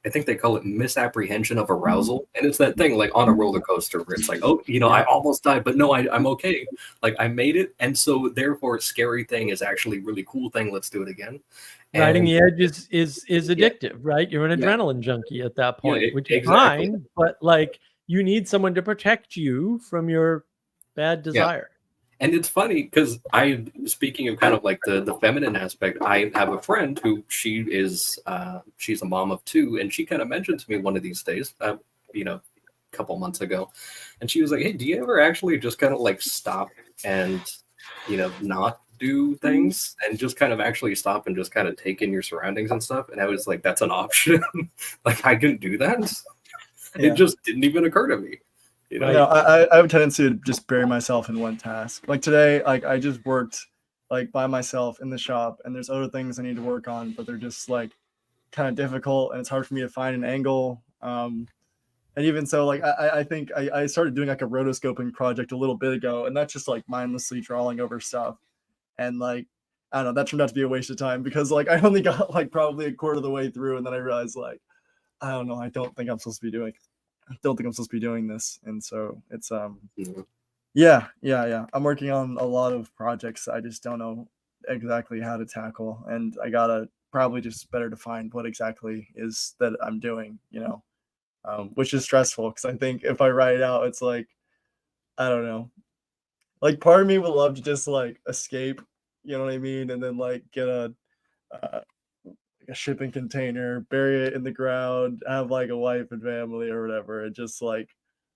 I think they call it misapprehension of arousal. And it's that thing like on a roller coaster where it's like, oh, I almost died, but no, I'm okay. Like I made it. And so therefore scary thing is actually really cool thing. Let's do it again. Riding the edge is addictive, right? You're an adrenaline junkie at that point, which is fine, but like you need someone to protect you from your bad desire. And it's funny because speaking of kind of like the feminine aspect, I have a friend who she's a mom of 2, and she kind of mentioned to me one of these days, a couple months ago, and she was like, "Hey, do you ever actually just kind of like stop and not do things and just kind of actually stop and just kind of take in your surroundings and stuff?" And I was like, "That's an option." Like I can do that. It just didn't even occur to me. You Right. know? I have a tendency to just bury myself in one task. Like today, like I just worked like by myself in the shop, and there's other things I need to work on, but they're just like kind of difficult, and it's hard for me to find an angle. And even so, like I think I started doing like a rotoscoping project a little bit ago, and that's just like mindlessly drawing over stuff. And like I don't know, that turned out to be a waste of time because like I only got like probably a quarter of the way through, and then I realized like I don't know, I don't think I'm supposed to be doing this. And so it's yeah. I'm working on a lot of projects. I just don't know exactly how to tackle, and I gotta probably just better define what exactly is that I'm doing, which is stressful because I think if I write it out, it's like I don't know, like part of me would love to just like escape, you know what I mean, and then like get uh, a shipping container, bury it in the ground, have like a wife and family or whatever, and just like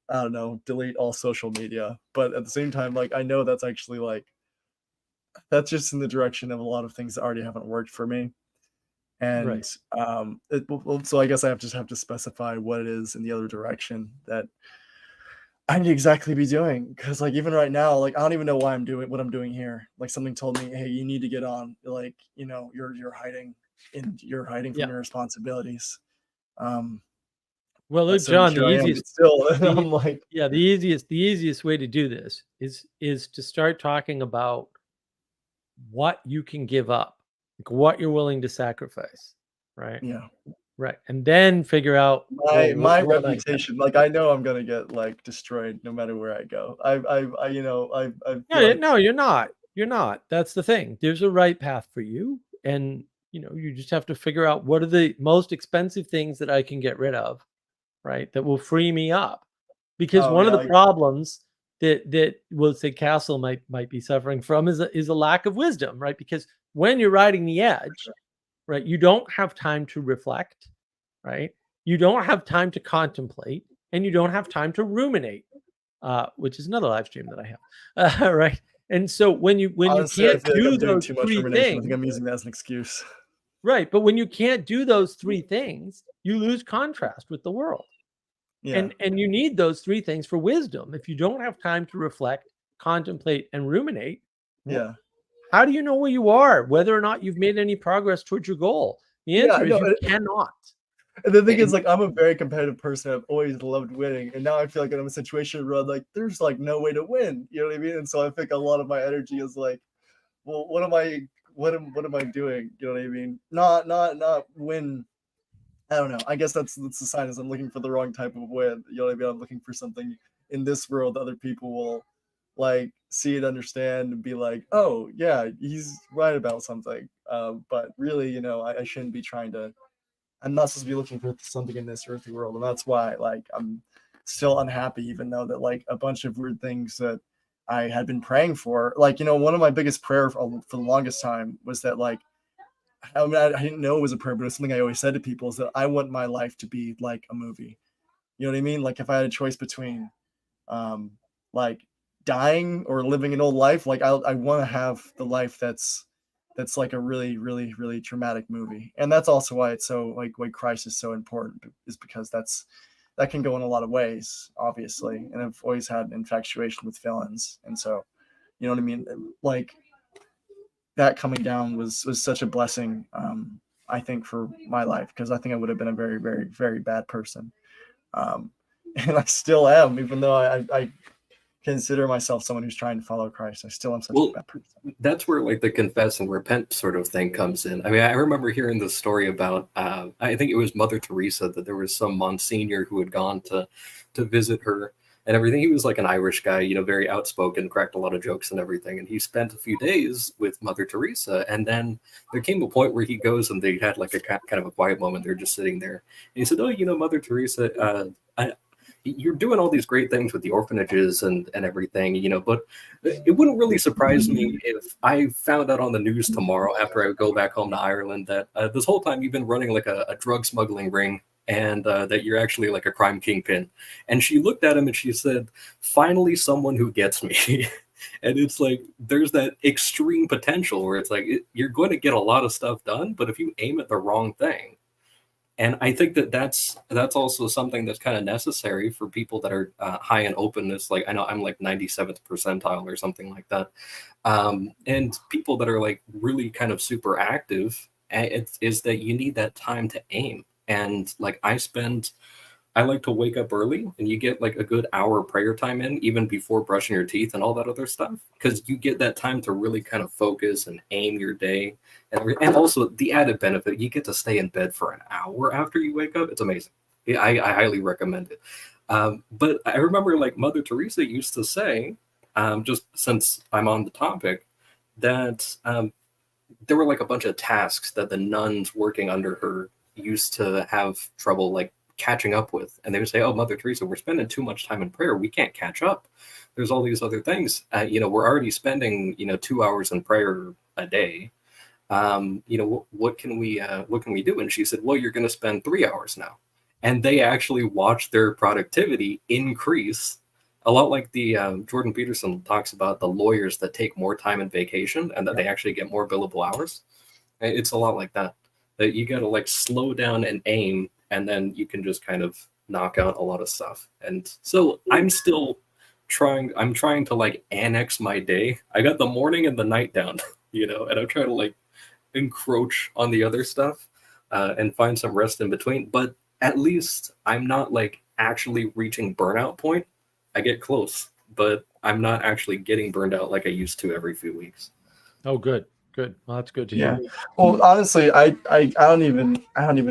I don't know, delete all social media. But at the same time, like I know that's actually like that's just in the direction of a lot of things that already haven't worked for me. And so I guess I just have to specify what it is in the other direction that I need to exactly be doing. Because like even right now, like I don't even know why I'm doing what I'm doing here. Like something told me, hey, you need to get on. Like you're hiding from Yeah. your responsibilities. Well, look, So John, here the I am, easiest still, I'm like, the easiest way to do this is to start talking about what you can give up, like what you're willing to sacrifice, right? yeah. Right. And then figure out My well, what am I- reputation, like I know I'm gonna get like destroyed no matter where I go. I've No, you're not. You're not. That's the thing. There's a right path for you. And you just have to figure out what are the most expensive things that I can get rid of, right? That will free me up. Because Oh, one of yeah, the problems that we'll say Castle might be suffering from is a lack of wisdom, right? Because when you're riding the edge, right, you don't have time to reflect, right? You don't have time to contemplate, and you don't have time to ruminate, which is another live stream that I have, right? And so when you honestly, I can't feel like do I'm doing those too much three rumination. I think things, I'm using that as an excuse. right? But when you can't do those three things, you lose contrast with the world. Yeah. And you need those three things for wisdom. If you don't have time to reflect, contemplate, and ruminate, Yeah. how do you know where you are, whether or not you've made any progress towards your goal? The answer is you cannot. And the thing is, like, I'm a very competitive person. I've always loved winning, and now I feel like I'm in a situation where like there's like no way to win. You know what I mean? And so I think a lot of my energy is like, well, what am I doing? You know what I mean? Not win. I don't know. I guess that's the sign is I'm looking for the wrong type of win. You know what I mean? I'm looking for something in this world that other people will like see it, understand, and be like, oh yeah, he's right about something. But really, I shouldn't be trying to. I'm not supposed to be looking for something in this earthly world, and that's why like I'm still unhappy, even though that like a bunch of weird things that I had been praying for, like one of my biggest prayer for the longest time was that like I mean, I didn't know it was a prayer, but it's something I always said to people is that I want my life to be like a movie. You know what I mean? Like if I had a choice between, like dying or living an old life, like I want to have the life that's like a really, really, really traumatic movie. And that's also why it's so like why Christ is so important is because that can go in a lot of ways, obviously. And I've always had an infatuation with villains, and so you know what I mean, like. That coming down was such a blessing, I think, for my life, because I think I would have been a very, very, very bad person, and I still am, even though I consider myself someone who's trying to follow Christ. I still am such a bad person. That's where like the confess and repent sort of thing comes in. I mean, I remember hearing the story about I think it was Mother Teresa, that there was some Monsignor who had gone to visit her and everything. He was like an Irish guy, very outspoken, cracked a lot of jokes and everything. And he spent a few days with Mother Teresa. And then there came a point where he goes and they had like a kind of a quiet moment. They're just sitting there. And he said, oh, Mother Teresa, you're doing all these great things with the orphanages and everything, but it wouldn't really surprise me if I found out on the news tomorrow after I go back home to Ireland that this whole time you've been running like a drug smuggling ring, and that you're actually like a crime kingpin. And she looked at him and she said, finally, someone who gets me. And it's like, there's that extreme potential where it's like, you're going to get a lot of stuff done, but if you aim at the wrong thing, And I think that that's also something that's kind of necessary for people that are high in openness. Like I know I'm like 97th percentile or something like that, and people that are like really kind of super active. Is that you need that time to aim. And like I like to wake up early, and you get like a good hour prayer time in even before brushing your teeth and all that other stuff, because you get that time to really kind of focus and aim your day. And also the added benefit, you get to stay in bed for an hour after you wake up. It's amazing. Yeah, I highly recommend it. But I remember like Mother Teresa used to say, just since I'm on the topic, that there were like a bunch of tasks that the nuns working under her used to have trouble like catching up with. And they would say, oh, Mother Teresa, we're spending too much time in prayer, we can't catch up. There's all these other things. We're already spending 2 hours in prayer a day. What can we do? And she said, well, you're going to spend 3 hours now. And they actually watched their productivity increase, a lot like the Jordan Peterson talks about the lawyers that take more time in vacation and that they actually get more billable hours. It's a lot like that you got to like slow down and aim, and then you can just kind of knock out a lot of stuff. And so I'm trying to like annex my day. I got the morning and the night down, and I'm trying to like encroach on the other stuff and find some rest in between. But at least I'm not like actually reaching burnout point. I get close, but I'm not actually getting burned out like I used to every few weeks. Oh, good. Well, that's good to Yeah. hear. Well, honestly, I don't even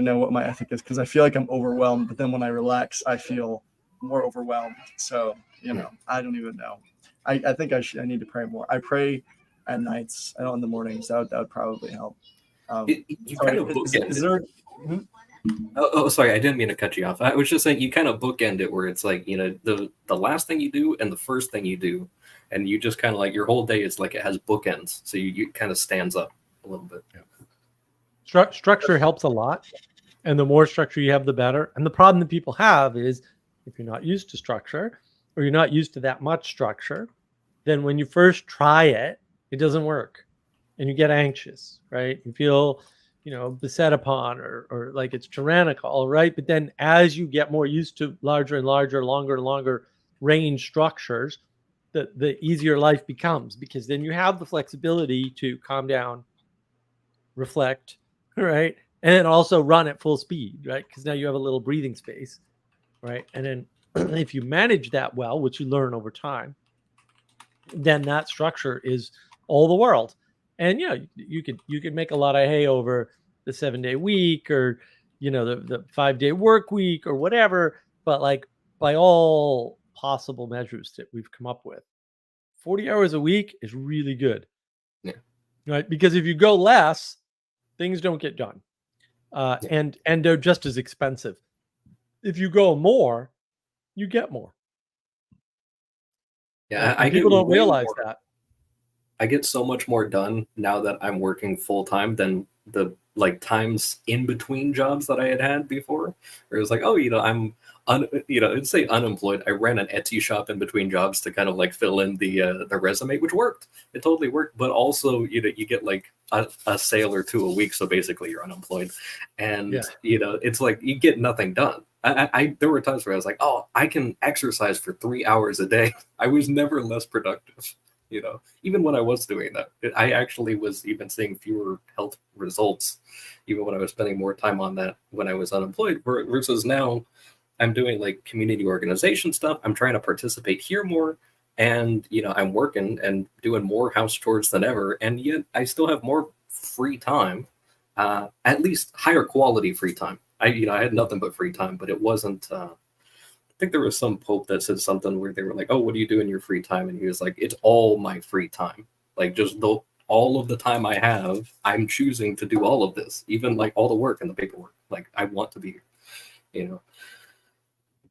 know what my ethic is, because I feel like I'm overwhelmed, but then when I relax, I feel more overwhelmed. So, I don't even know. I think I need to pray more. I pray at nights. I don't in the mornings. That would probably help. Is there? Oh, sorry, I didn't mean to cut you off. I was just saying you kind of bookend it where it's like, the last thing you do and the first thing you do, and you just kind of like your whole day is like it has bookends, so you kind of stands up a little bit. Yeah. Structure helps a lot, and the more structure you have, the better. And the problem that people have is if you're not used to structure, or you're not used to that much structure, then when you first try it, it doesn't work, and you get anxious, right? You feel beset upon or like it's tyrannical, right? But then as you get more used to larger and larger, longer and longer range structures, the easier life becomes, because then you have the flexibility to calm down, reflect, right? And then also run at full speed, right? Because now you have a little breathing space, right? And then if you manage that well, which you learn over time, then that structure is all the world. And you could make a lot of hay over the 7-day week, or the 5-day work week, or whatever. But like by all possible measures that we've come up with, 40 hours a week is really good. Yeah. Right? Because if you go less, things don't get done. And they're just as expensive. If you go more, you get more. Yeah, people don't realize that. I get so much more done now that I'm working full time than the like times in between jobs that I had before. Where it was like, I'm I'd say unemployed. I ran an Etsy shop in between jobs to kind of like fill in the resume, which worked. It totally worked. But also, you get like a sale or two a week, so basically you're unemployed, and it's like you get nothing done. There were times where I was like, oh, I can exercise for 3 hours a day. I was never less productive. Even when I was doing that, I actually was even seeing fewer health results, even when I was spending more time on that when I was unemployed, versus now I'm doing like community organization stuff. I'm trying to participate here more, and I'm working and doing more house chores than ever, and yet I still have more free time, at least higher quality free time. I had nothing but free time, but it wasn't. I think there was some pope that said something where they were like, oh, what do you do in your free time? And he was like, it's all my free time. Like just all of the time I have, I'm choosing to do all of this, even like all the work and the paperwork. Like I want to be here,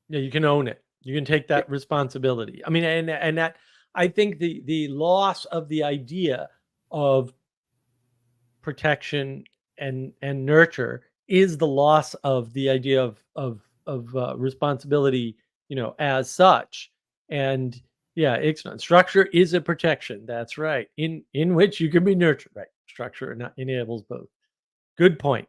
Yeah, you can own it. You can take that responsibility. I mean, and that, I think the loss of the idea of protection and nurture is the loss of the idea of responsibility, as such. And structure is a protection. That's right. In which you can be nurtured. Right. Structure enables both. Good point.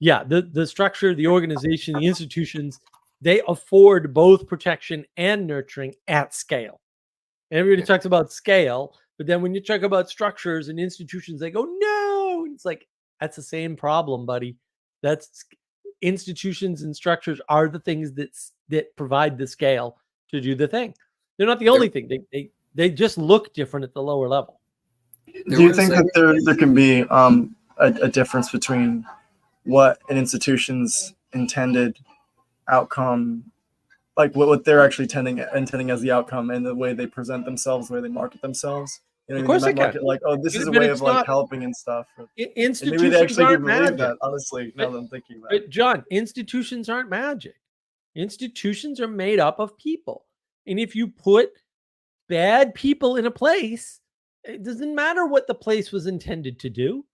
yeah, the structure, the organization, the institutions, they afford both protection and nurturing at scale. And everybody Yeah. talks about scale, but then when you talk about structures and institutions, they go, no. It's like, that's the same problem, buddy. That's institutions and structures are the things that provide the scale to do the thing. They're not the only thing. They just look different at the lower level. Do you think that there can be a difference between what an institution's intended outcome, like what they're actually intending as the outcome, and the way they present themselves, the way they market themselves? You know, Of course they they might market can. like, oh, this is a But way it's of like not- helping and stuff. And maybe they Institutions actually do aren't believe magic. that. Honestly, now that I'm thinking about it. But John, institutions aren't magic. Institutions are made up of people. And if you put bad people in a place, it doesn't matter what the place was intended to do.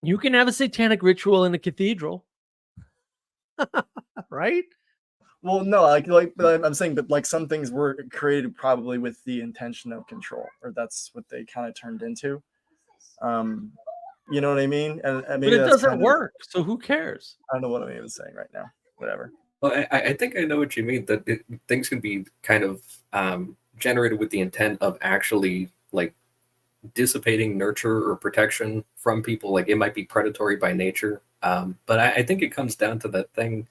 You can have a satanic ritual in a cathedral, right? Well, no, but I'm saying, but like some things were created probably with the intention of control, or that's what they kind of turned into. You know what I mean? And But maybe it that's doesn't kind of- work. So who cares? I don't know what I'm even saying right now. Whatever. Well, I think I know what you mean. That things can be kind of generated with the intent of actually like dissipating nurture or protection from people. Like it might be predatory by nature. But I think it comes down to that thing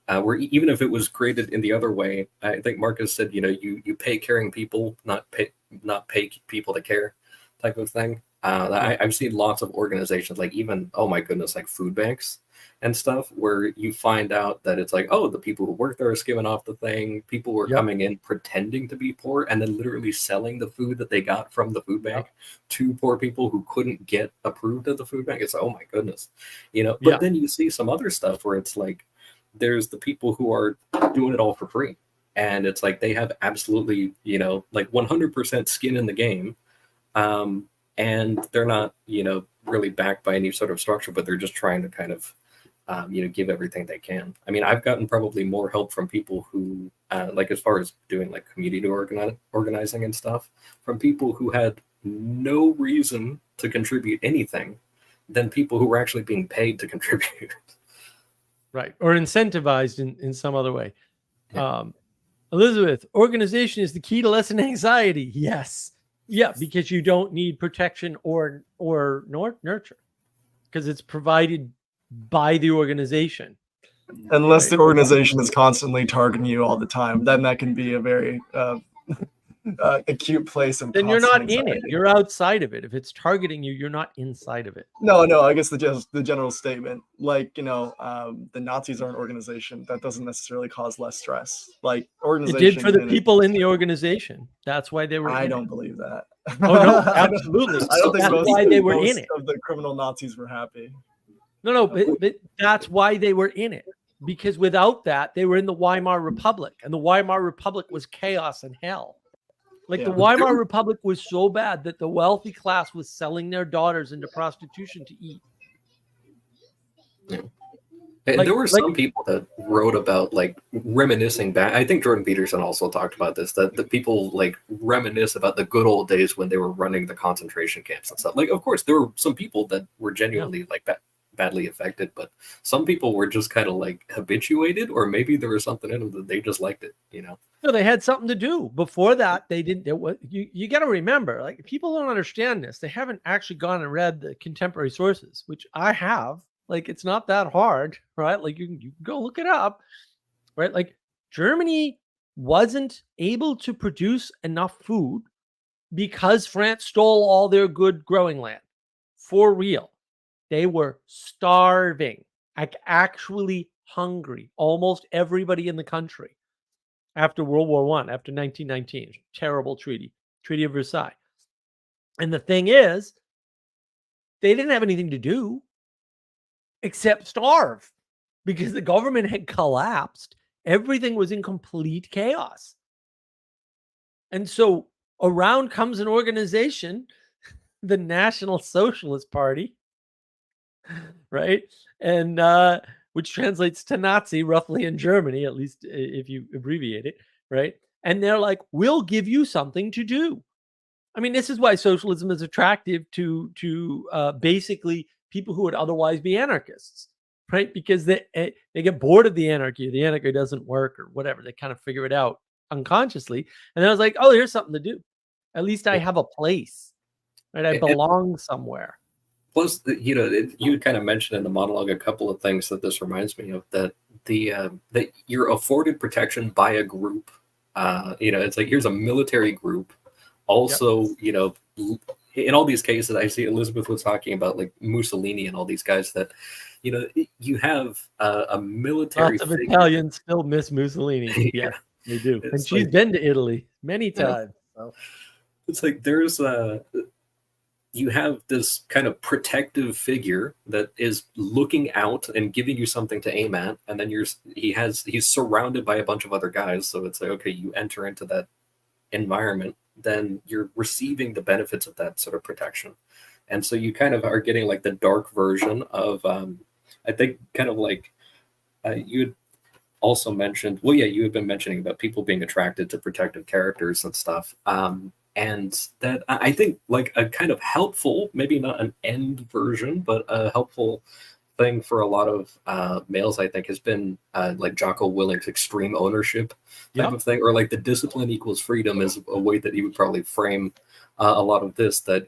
where even if it was created in the other way, I think Marcus said, you know, you pay caring people, not pay people to care, type of thing. I've seen lots of organizations, like even, oh my goodness, like food banks and stuff, where you find out that it's like, oh, the people who work there are skimming off the thing. People were coming in pretending to be poor and then literally selling the food that they got from the food bank to poor people who couldn't get approved at the food bank. It's like, oh my goodness, you know. But then you see some other stuff where it's like, there's the people who are doing it all for free. And it's like they have absolutely, you know, like 100% skin in the game. And they're not, you know, really backed by any sort of structure, but they're just trying to kind of, you know, give everything they can. I mean, I've gotten probably more help from people who, like as far as doing like community organizing and stuff, from people who had no reason to contribute anything than people who were actually being paid to contribute. Right. Or incentivized in some other way. Elizabeth, organization is the key to lessen anxiety. Yes. Yeah, because you don't need protection or nurture, because it's provided by the organization. Unless the organization is constantly targeting you all the time, then that can be a very acute place of. Then you're not constant in it. anxiety. You're outside of it. If it's targeting you, you're not inside of it. No, I guess the general statement, like, you know, the Nazis are an organization that doesn't necessarily cause less stress. Like It organization. did for the people in the organization. That's why they were. I in don't it. believe that. Oh no, absolutely. I don't think That's most, why they were most in it. of the criminal Nazis were happy. No, but that's why they were in it. Because without that, they were in the Weimar Republic, and the Weimar Republic was chaos and hell. Like the Weimar Republic was so bad that the wealthy class was selling their daughters into prostitution to eat. Yeah. And there were some people that wrote about like reminiscing back. I think Jordan Peterson also talked about this, that the people like reminisce about the good old days when they were running the concentration camps and stuff. Like, of course, there were some people that were genuinely like badly affected, but some people were just kind of like habituated, or maybe there was something in them that they just liked it, you know? No, they had something to do. Before that, they didn't. You got to remember, like, people don't understand this. They haven't actually gone and read the contemporary sources, which I have. Like, it's not that hard, right? Like, you can go look it up, right? Like, Germany wasn't able to produce enough food because France stole all their good growing land. For real. They were starving, like actually hungry. Almost everybody in the country after World War I, after 1919, terrible Treaty of Versailles. And the thing is, they didn't have anything to do except starve, because the government had collapsed. Everything was in complete chaos. And so around comes an organization, the National Socialist Party, right? And which translates to Nazi roughly in Germany, at least if you abbreviate it, right? And they're like, we'll give you something to do. I mean, this is why socialism is attractive to basically people who would otherwise be anarchists, right? Because they get bored of the anarchy. The anarchy doesn't work or whatever. They kind of figure it out unconsciously. And then I was like, oh, here's something to do. At least I have a place, right? I belong somewhere. Plus, you kind of mentioned in the monologue a couple of things that this reminds me of, that that you're afforded protection by a group. It's like, here's a military group. Also, in all these cases, I see Elizabeth was talking about like Mussolini and all these guys that, you have a military. Lots of Italians still miss Mussolini. Yeah, they do. And she's been to Italy many times. So. It's like you have this kind of protective figure that is looking out and giving you something to aim at, and then he's surrounded by a bunch of other guys. So it's like, okay, you enter into that environment, then you're receiving the benefits of that sort of protection. And so you kind of are getting like the dark version of, I think, kind of like you had also mentioned, you had been mentioning about people being attracted to protective characters and stuff. And that, I think, like a kind of helpful, maybe not an end version, but a helpful thing for a lot of males, I think, has been like Jocko Willink's extreme ownership type of thing, or like the discipline equals freedom is a way that he would probably frame a lot of this. That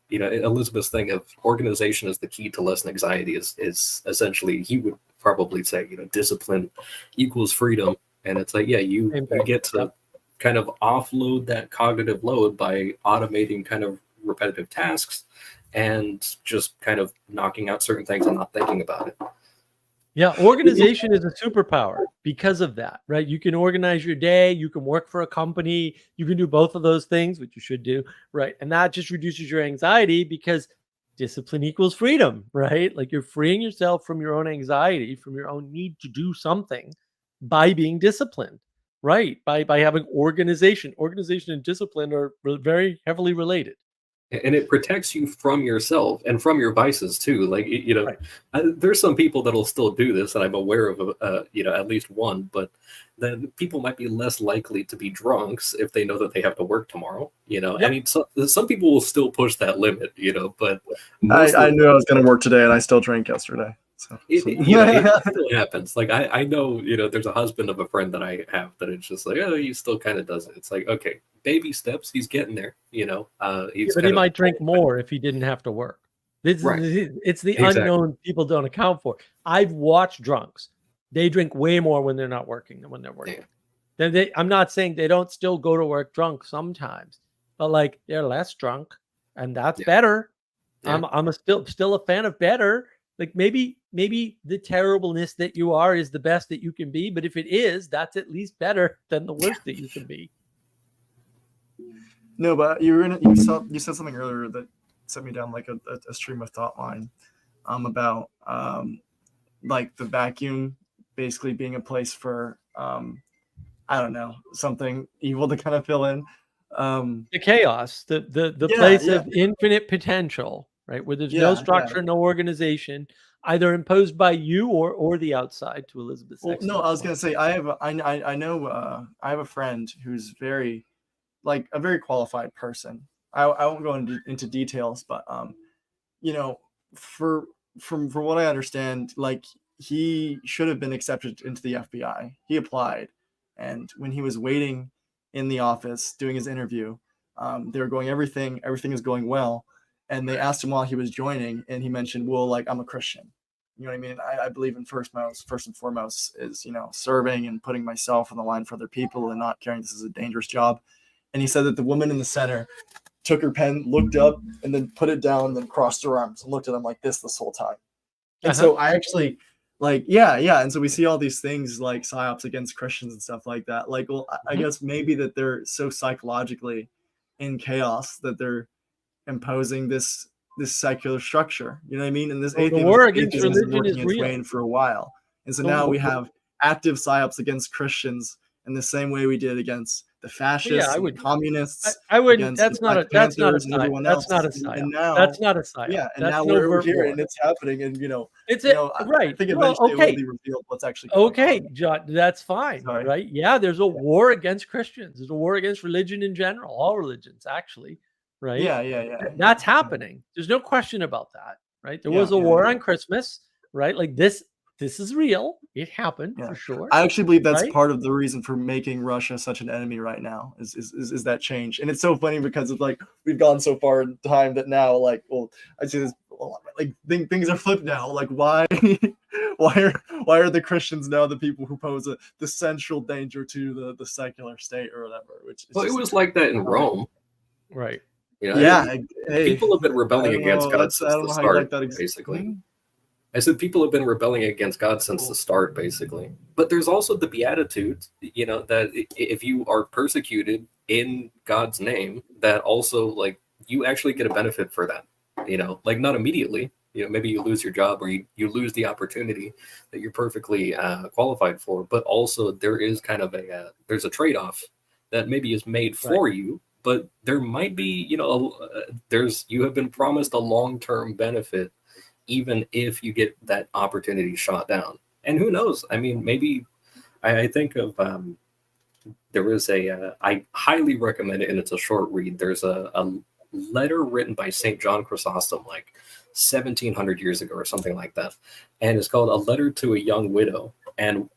Elizabeth's thing of organization is the key to less anxiety is essentially, he would probably say, discipline equals freedom, and it's like, you get to kind of offload that cognitive load by automating kind of repetitive tasks and just kind of knocking out certain things and not thinking about it. Yeah, organization is a superpower because of that, right? You can organize your day, you can work for a company, you can do both of those things, which you should do, right? And that just reduces your anxiety because discipline equals freedom, right? Like, you're freeing yourself from your own anxiety, from your own need to do something by being disciplined, right? By having organization. Organization and discipline are very heavily related. And it protects you from yourself and from your vices too. Like, Right. There's some people that'll still do this, and I'm aware of, at least one, but then people might be less likely to be drunks if they know that they have to work tomorrow. I mean, some people will still push that limit, but I knew I was going to work today and I still drank yesterday. So. It still happens. Like, I know, there's a husband of a friend that I have that it's just like, oh, he still kind of does it. It's like, okay, baby steps, he's getting there, but he might drink more if he didn't have to work. It's the unknown people don't account for. I've watched drunks. They drink way more when they're not working than when they're working. Yeah. I'm not saying they don't still go to work drunk sometimes, but like, they're less drunk, and that's better. Yeah. I'm still a fan of better. Like, maybe the terribleness that you are is the best that you can be, but if it is, that's at least better than the worst that you can be. No, but you said something earlier that set me down like a stream of thought line, about like the vacuum basically being a place for I don't know, something evil to kind of fill in. The chaos, the place of infinite potential. Right, where there's no structure, no organization, either imposed by you or the outside. To Elizabeth's. Well, no, I was gonna say I have a friend who's very, like, a very qualified person. I won't go into details, but from what I understand, like, he should have been accepted into the FBI. He applied, and when he was waiting in the office doing his interview, they were going, everything is going well. And they asked him while he was joining, and he mentioned, well, like, I'm a Christian. You know what I mean? I believe in first and foremost is, serving and putting myself on the line for other people and not carrying this as a dangerous job. And he said that the woman in the center took her pen, looked up, and then put it down, and then crossed her arms and looked at him like this whole time. And so I actually, like, and so we see all these things like psyops against Christians and stuff like that. Like, well, I guess maybe that they're so psychologically in chaos that they're imposing this secular structure, you know what I mean? And this the war against religion is real for a while, and so now we have active psyops against Christians in the same way we did against the fascists, and communists. I would. That's not a side. That's not a psyop. And now, that's not a psyop. Yeah, and now we're here, and it's happening, and it's right. I think eventually it will be revealed what's actually going on. John, that's fine. Sorry. Right? Yeah, there's a war against Christians. There's a war against religion in general, all religions actually. Right. Yeah. That's happening. There's no question about that. Right. There was a war on Christmas. right? Like this is real. It happened Yeah. for sure. I actually believe that's Right? part of the reason for making Russia such an enemy right now is that change. And it's so funny because of like we've gone so far in time that now like I see this like things are flipped now. Like why why are the Christians now the people who pose the central danger to the secular state or whatever? Which is Well, it just, was like that in Rome. Right. You know, yeah. Hey, people have been I rebelling don't against know, God I since don't the know how you like start, that basically. I said people have been rebelling against God since the start, basically. But there's also the Beatitudes, you know, that if you are persecuted in God's name, that also, like, you actually get a benefit for that, you know, like not immediately. You know, maybe you lose your job or you lose the opportunity that you're perfectly qualified for. But also there is kind of there's a trade-off that maybe is made for you, but there might be, you know, you have been promised a long-term benefit even if you get that opportunity shot down. And who knows? I mean, maybe I think of there was I highly recommend it, and it's a short read. There's a letter written by St. John Chrysostom like 1700 years ago or something like that, and it's called A Letter to a Young Widow. And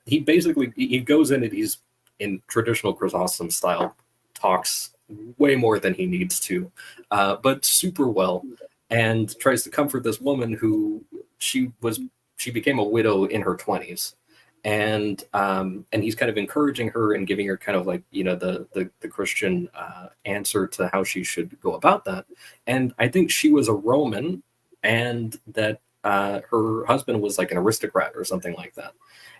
he basically he goes in and he's in traditional Chrysostom style, talks way more than he needs to, but super well, and tries to comfort this woman who she became a widow in her 20s, and he's kind of encouraging her and giving her kind of like, you know, the Christian answer to how she should go about that. And I think she was a Roman, and that her husband was like an aristocrat or something like that.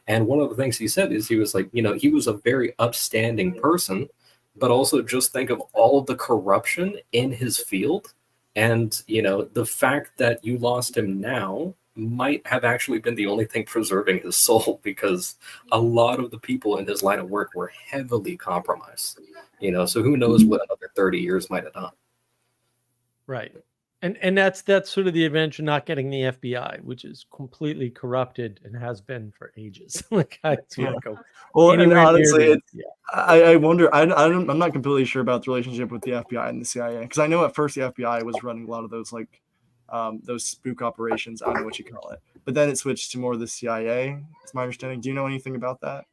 And one of the things he said is he was like, you know, he was a very upstanding person, but also just think of all of the corruption in his field. And, you know, the fact that you lost him now might have actually been the only thing preserving his soul, because a lot of the people in his line of work were heavily compromised, you know, so who knows what another 30 years might have done. Right. And that's sort of the advantage of not getting the FBI, which is completely corrupted and has been for ages. Like I can't go. Well, and anywhere near honestly, the- I wonder. I'm not completely sure about the relationship with the FBI and the CIA, because I know at first the FBI was running a lot of those like those spook operations. I don't know what you call it, but then it switched to more of the CIA. It's my understanding. Do you know anything about that?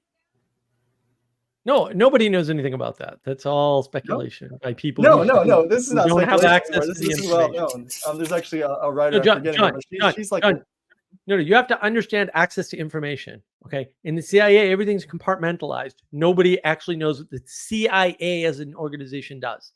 No, nobody knows anything about that. That's all speculation by people. No. This is who not don't have speculation access anymore. to the This is well information. known. There's actually a writer. No, John, I'm forgetting John, her, but she's like. John, no, you have to understand access to information. Okay. In the CIA, everything's compartmentalized. Nobody actually knows what the CIA as an organization does.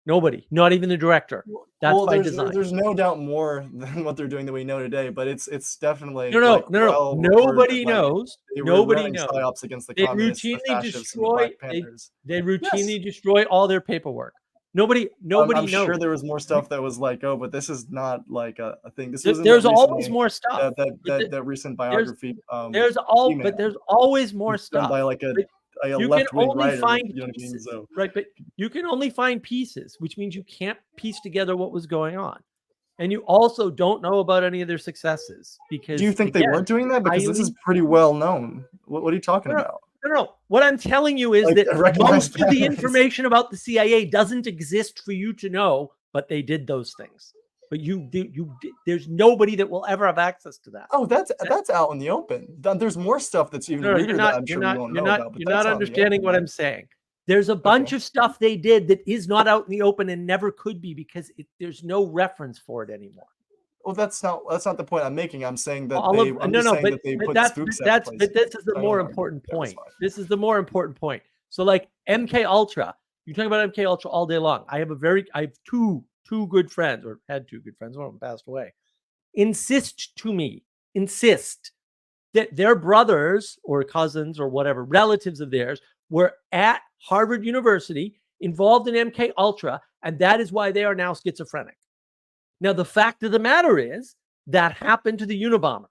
Nobody, not even the director. That's by design. There's no doubt more than what they're doing that we know today, but it's definitely No. Nobody like, knows. they were Nobody running knows. psyops against the They communists, the routinely fascists, and the Black Panthers. they routinely destroy all their paperwork. Nobody I'm knows. sure there was more stuff that was like, oh, but this is not like a thing. This was There's always more stuff. that recent biography. There's always more done stuff by like a you left can wing only writer. find You know what I mean? pieces, So right? But you can only find pieces, which means you can't piece together what was going on, and you also don't know about any of their successes. Because do you think they weren't doing that? Because this is pretty well known. What are you talking about? No. What I'm telling you is Like, that recognized most of the patterns. information about the CIA doesn't exist for you to know, but they did those things. But there's nobody that will ever have access to that. Oh, that's out in the open. There's more stuff that's even weirder that I'm sure we won't know about. But You're not understanding what I'm saying. There's a bunch of stuff they did that is not out in the open and never could be, because there's no reference for it anymore. Well, that's not the point I'm making. I'm saying that but this is the more important point. This is the more important point. So like MK Ultra, you talk about MK Ultra all day long. I have two good friends, or had two good friends, one of them passed away, insist that their brothers or cousins or whatever, relatives of theirs, were at Harvard University involved in MK Ultra, and that is why they are now schizophrenic. Now, the fact of the matter is that happened to the Unabomber.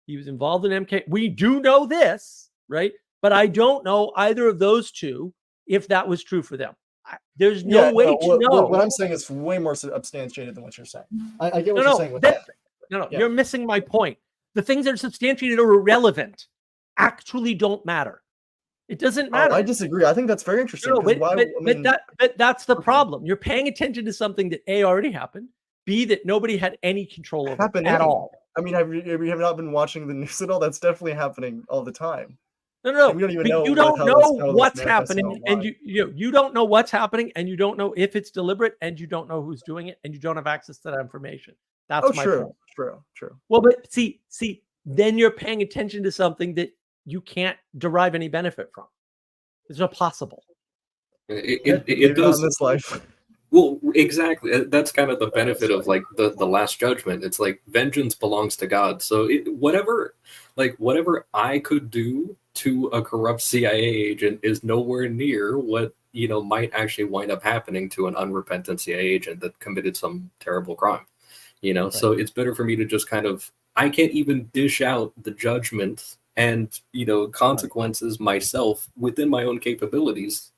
He was involved in MK. We do know this, right? But I don't know either of those two if that was true for them. There's no way to know. What I'm saying is way more substantiated than what you're saying. I get what you're saying with that. You're missing my point. The things that are substantiated or irrelevant actually don't matter. It doesn't matter. I disagree. I think that's very interesting. But that's the problem. You're paying attention to something that A, already happened, B, that nobody had any control over at all. I mean, have you not been watching the news at all? That's definitely happening all the time. No, And we don't even but know you what- don't how know this- how this what's manifests happening, and online. you don't know what's happening, and you don't know if it's deliberate, and you don't know who's doing it, and you don't have access to that information. That's Oh, my true, point. true. Well, but see, then you're paying attention to something that you can't derive any benefit from. It's not possible. It Maybe not does. in this life. Well, exactly. That's kind of the benefit of like the last judgment. It's like vengeance belongs to God. So whatever I could do to a corrupt CIA agent is nowhere near what might actually wind up happening to an unrepentant CIA agent that committed some terrible crime. So it's better for me to just I can't even dish out the judgment and consequences myself within my own capabilities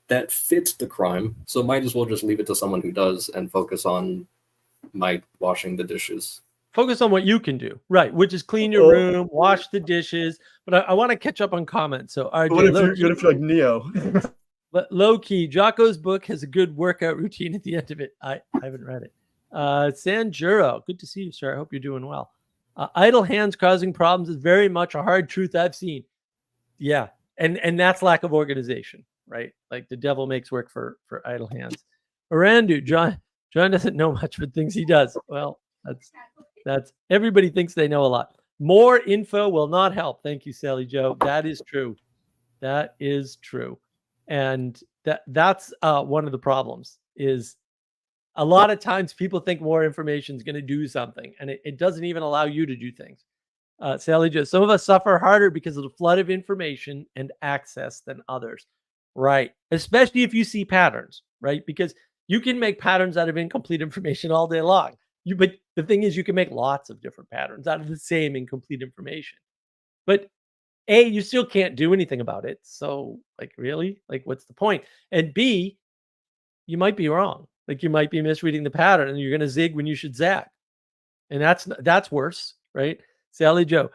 that fits the crime, so might as well just leave it to someone who does and focus on my washing the dishes. Focus on what you can do, right? Which is clean your room, wash the dishes. But I want to catch up on comments. So, RJ, What if you're like Neo? But low key, Jocko's book has a good workout routine at the end of it. I haven't read it. Sanjuro, good to see you, sir. I hope you're doing well. Idle hands causing problems is very much a hard truth I've seen. Yeah, and that's lack of organization, right? Like the devil makes work for idle hands. Arandu, John doesn't know much, but thinks he does. Well, that's everybody thinks they know a lot. More info will not help. Thank you, Sally Joe. That is true. That is true. And that's one of the problems is a lot of times people think more information is going to do something, and it doesn't even allow you to do things. Sally Joe, some of us suffer harder because of the flood of information and access than others. Right. Especially if you see patterns, right? Because you can make patterns out of incomplete information all day long. But the thing is, you can make lots of different patterns out of the same incomplete information. But A, you still can't do anything about it. So, like, really? Like, what's the point? And B, you might be wrong. Like, you might be misreading the pattern and you're going to zig when you should zag. And that's worse, right? Sally Joe,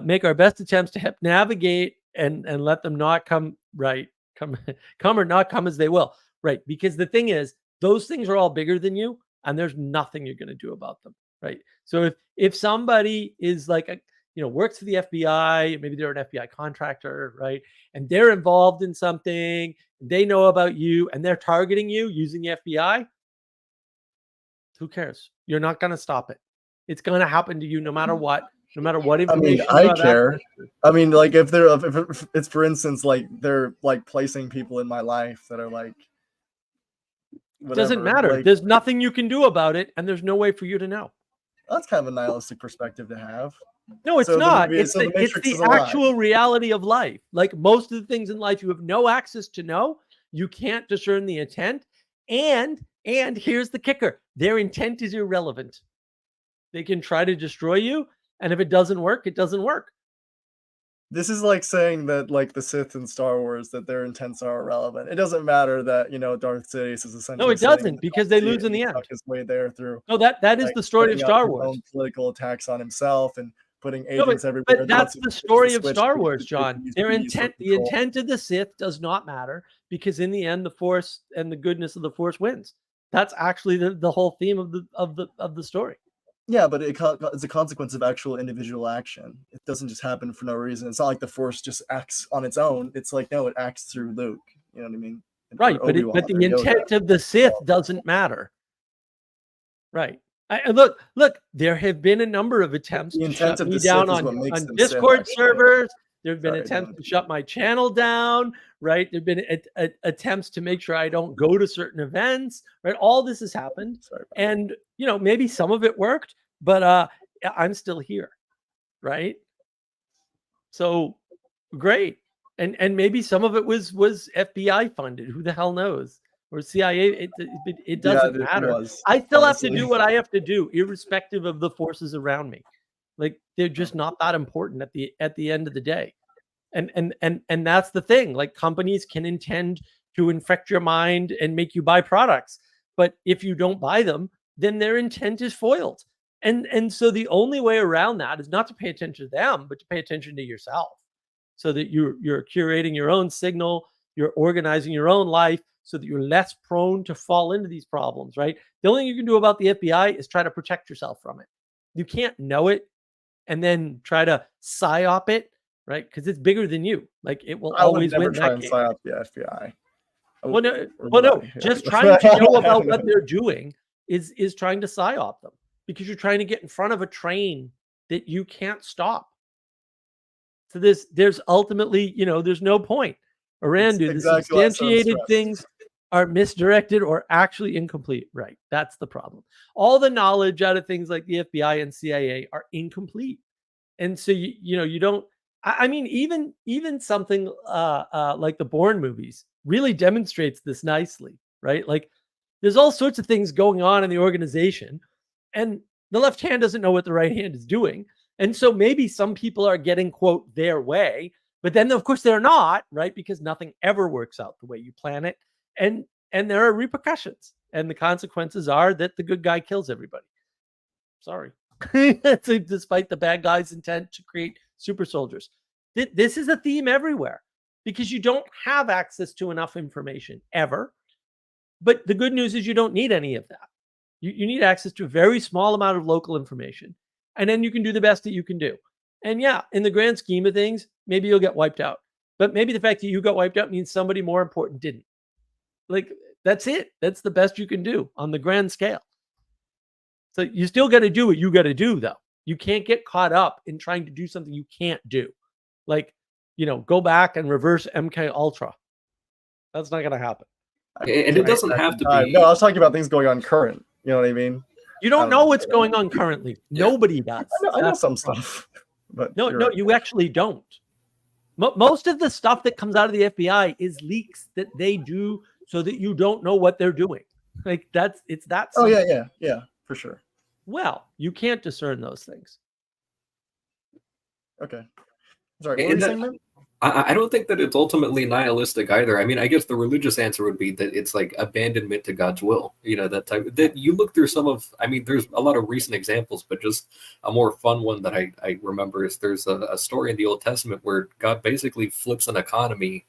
make our best attempts to help navigate and let them not come right. Come or not come as they will. Right. Because the thing is, those things are all bigger than you, and there's nothing you're going to do about them. Right. So if somebody is like works for the FBI, maybe they're an FBI contractor, right? And they're involved in something, they know about you, and they're targeting you using the FBI, who cares? You're not going to stop it. It's going to happen to you no matter what. No matter what information. I mean, I care. I mean, like if it's for instance, like they're like placing people in my life that are like, whatever. Doesn't matter. Like, there's nothing you can do about it, and there's no way for you to know. That's kind of a nihilistic perspective to have. No, it's not. It's the actual reality of life. Like most of the things in life, you have no access to know. You can't discern the intent, and here's the kicker: their intent is irrelevant. They can try to destroy you. And if it doesn't work, it doesn't work. This is like saying that like the Sith in Star Wars, that their intents are irrelevant. It doesn't matter that, Darth Sidious is essentially. No, it doesn't, because they lose in the end. His way there through. No, that is the story of Star Wars. Own political attacks on himself and putting agents everywhere. But that's the story of Star Wars, John. Their intent, the intent of the Sith does not matter, because in the end, the Force and the goodness of the Force wins. That's actually the whole theme of the story. Yeah, but it's a consequence of actual individual action. It doesn't just happen for no reason. It's not like the Force just acts on its own. It's like, no, it acts through Luke. You know what I mean? Right, but the intent of the Sith doesn't matter. Right. Look, there have been a number of attempts to shut me down on Discord servers. There have been attempts to shut my channel down, right? There have been attempts to make sure I don't go to certain events, right? All this has happened. And, maybe some of it worked, but I'm still here, right? So great. And maybe some of it was FBI funded. Who the hell knows? Or CIA, it doesn't matter. I still have to do what I have to do, irrespective of the forces around me. Like they're just not that important at the end of the day. And that's the thing. Like companies can intend to infect your mind and make you buy products. But if you don't buy them, then their intent is foiled. And so the only way around that is not to pay attention to them, but to pay attention to yourself. So that you're curating your own signal, you're organizing your own life so that you're less prone to fall into these problems, right? The only thing you can do about the FBI is try to protect yourself from it. You can't know it. and then try to psyop it, right? Because it's bigger than you. Like it will I would always never win try that and game. sign up the FBI. Well, no. Just trying to know about what they're doing is trying to psyop them, because you're trying to get in front of a train that you can't stop. So there's ultimately, there's no point. Arandu, exactly the why I said I'm substantiated stressed. things are misdirected or actually incomplete. Right. That's the problem. All the knowledge out of things like the FBI and CIA are incomplete. And so you don't, I mean, even something like the Bourne movies really demonstrates this nicely, right? Like there's all sorts of things going on in the organization, and the left hand doesn't know what the right hand is doing. And so maybe some people are getting, quote, their way, but then of course they're not, right? Because nothing ever works out the way you plan it. And there are repercussions, and the consequences are that the good guy kills everybody. Sorry. Despite the bad guy's intent to create super soldiers. This is a theme everywhere, because you don't have access to enough information ever. But the good news is you don't need any of that. You need access to a very small amount of local information, and then you can do the best that you can do. And yeah, in the grand scheme of things, maybe you'll get wiped out. But maybe the fact that you got wiped out means somebody more important didn't. Like, that's it. That's the best you can do on the grand scale. So you still got to do what you got to do, though. You can't get caught up in trying to do something you can't do. Like, go back and reverse MK Ultra. That's not going to happen. And it doesn't have to be. No, I was talking about things going on current. You know what I mean? You don't know what's going on currently. Yeah. Nobody does. I know some stuff. But No, right. you actually don't. Most of the stuff that comes out of the FBI is leaks that they do so that you don't know what they're doing. Like it's that. Oh simple. yeah, for sure. Well, you can't discern those things. Okay. Sorry, what were you saying, man? I don't think that it's ultimately nihilistic either. I mean, I guess the religious answer would be that it's like abandonment to God's will. That type. That you look through some of. I mean, there's a lot of recent examples, but just a more fun one that I remember is there's a story in the Old Testament where God basically flips an economy,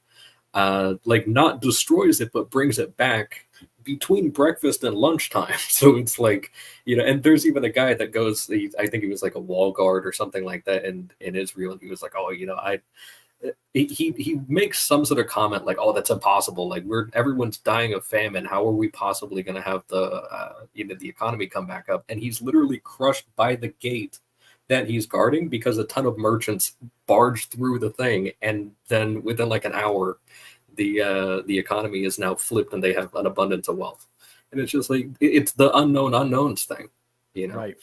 like not destroys it, but brings it back between breakfast and lunchtime. So it's like, and there's even a guy that goes, I think he was like a wall guard or something like that in Israel, and he was like, oh, he makes some sort of comment like, oh, that's impossible. Like everyone's dying of famine. How are we possibly going to have the economy come back up? And he's literally crushed by the gate that he's guarding because a ton of merchants barged through the thing. And then within like an hour, the economy is now flipped and they have an abundance of wealth. And it's just like, it's the unknown unknowns thing, Right.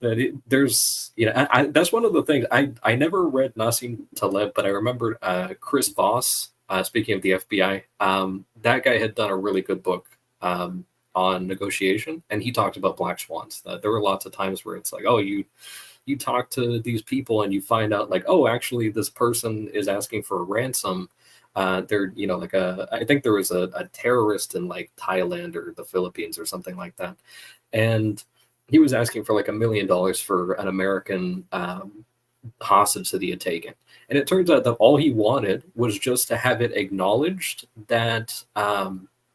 That there's, that's one of the things. I never read Nassim Taleb, but I remember Chris Voss, speaking of the FBI, that guy had done a really good book on negotiation, and he talked about black swans. There were lots of times where it's like, oh, you talk to these people and you find out like, oh, actually this person is asking for a ransom. They're, I think there was a terrorist in like Thailand or the Philippines or something like that. And he was asking for like $1 million for an American hostage that he had taken. And it turns out that all he wanted was just to have it acknowledged that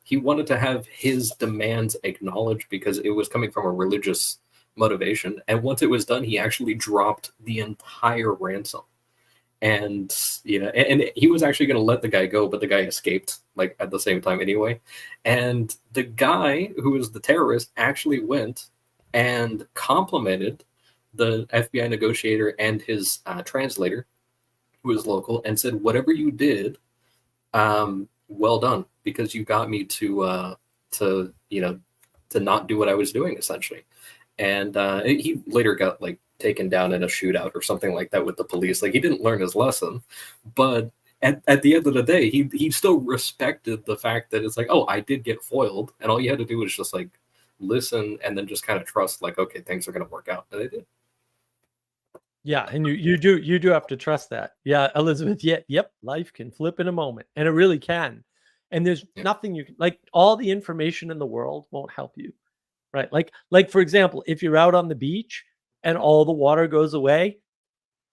he wanted to have his demands acknowledged because it was coming from a religious motivation. And once it was done, he actually dropped the entire ransom. And and he was actually going to let the guy go, but the guy escaped like at the same time anyway. And the guy who was the terrorist actually went and complimented the FBI negotiator and his translator, who was local, and said, "Whatever you did, well done, because you got me to not do what I was doing, essentially." And he later got like taken down in a shootout or something like that with the police. Like he didn't learn his lesson, but at the end of the day, he still respected the fact that it's like, oh, I did get foiled, and all you had to do was just like listen and then just kind of trust, like, okay, things are going to work out, and they did. Yeah, and you do have to trust that. Yeah, Elizabeth. Yeah, yep. Life can flip in a moment, and it really can. And there's nothing you can, like, all the information in the world won't help you, right? Like for example, if you're out on the beach and all the water goes away,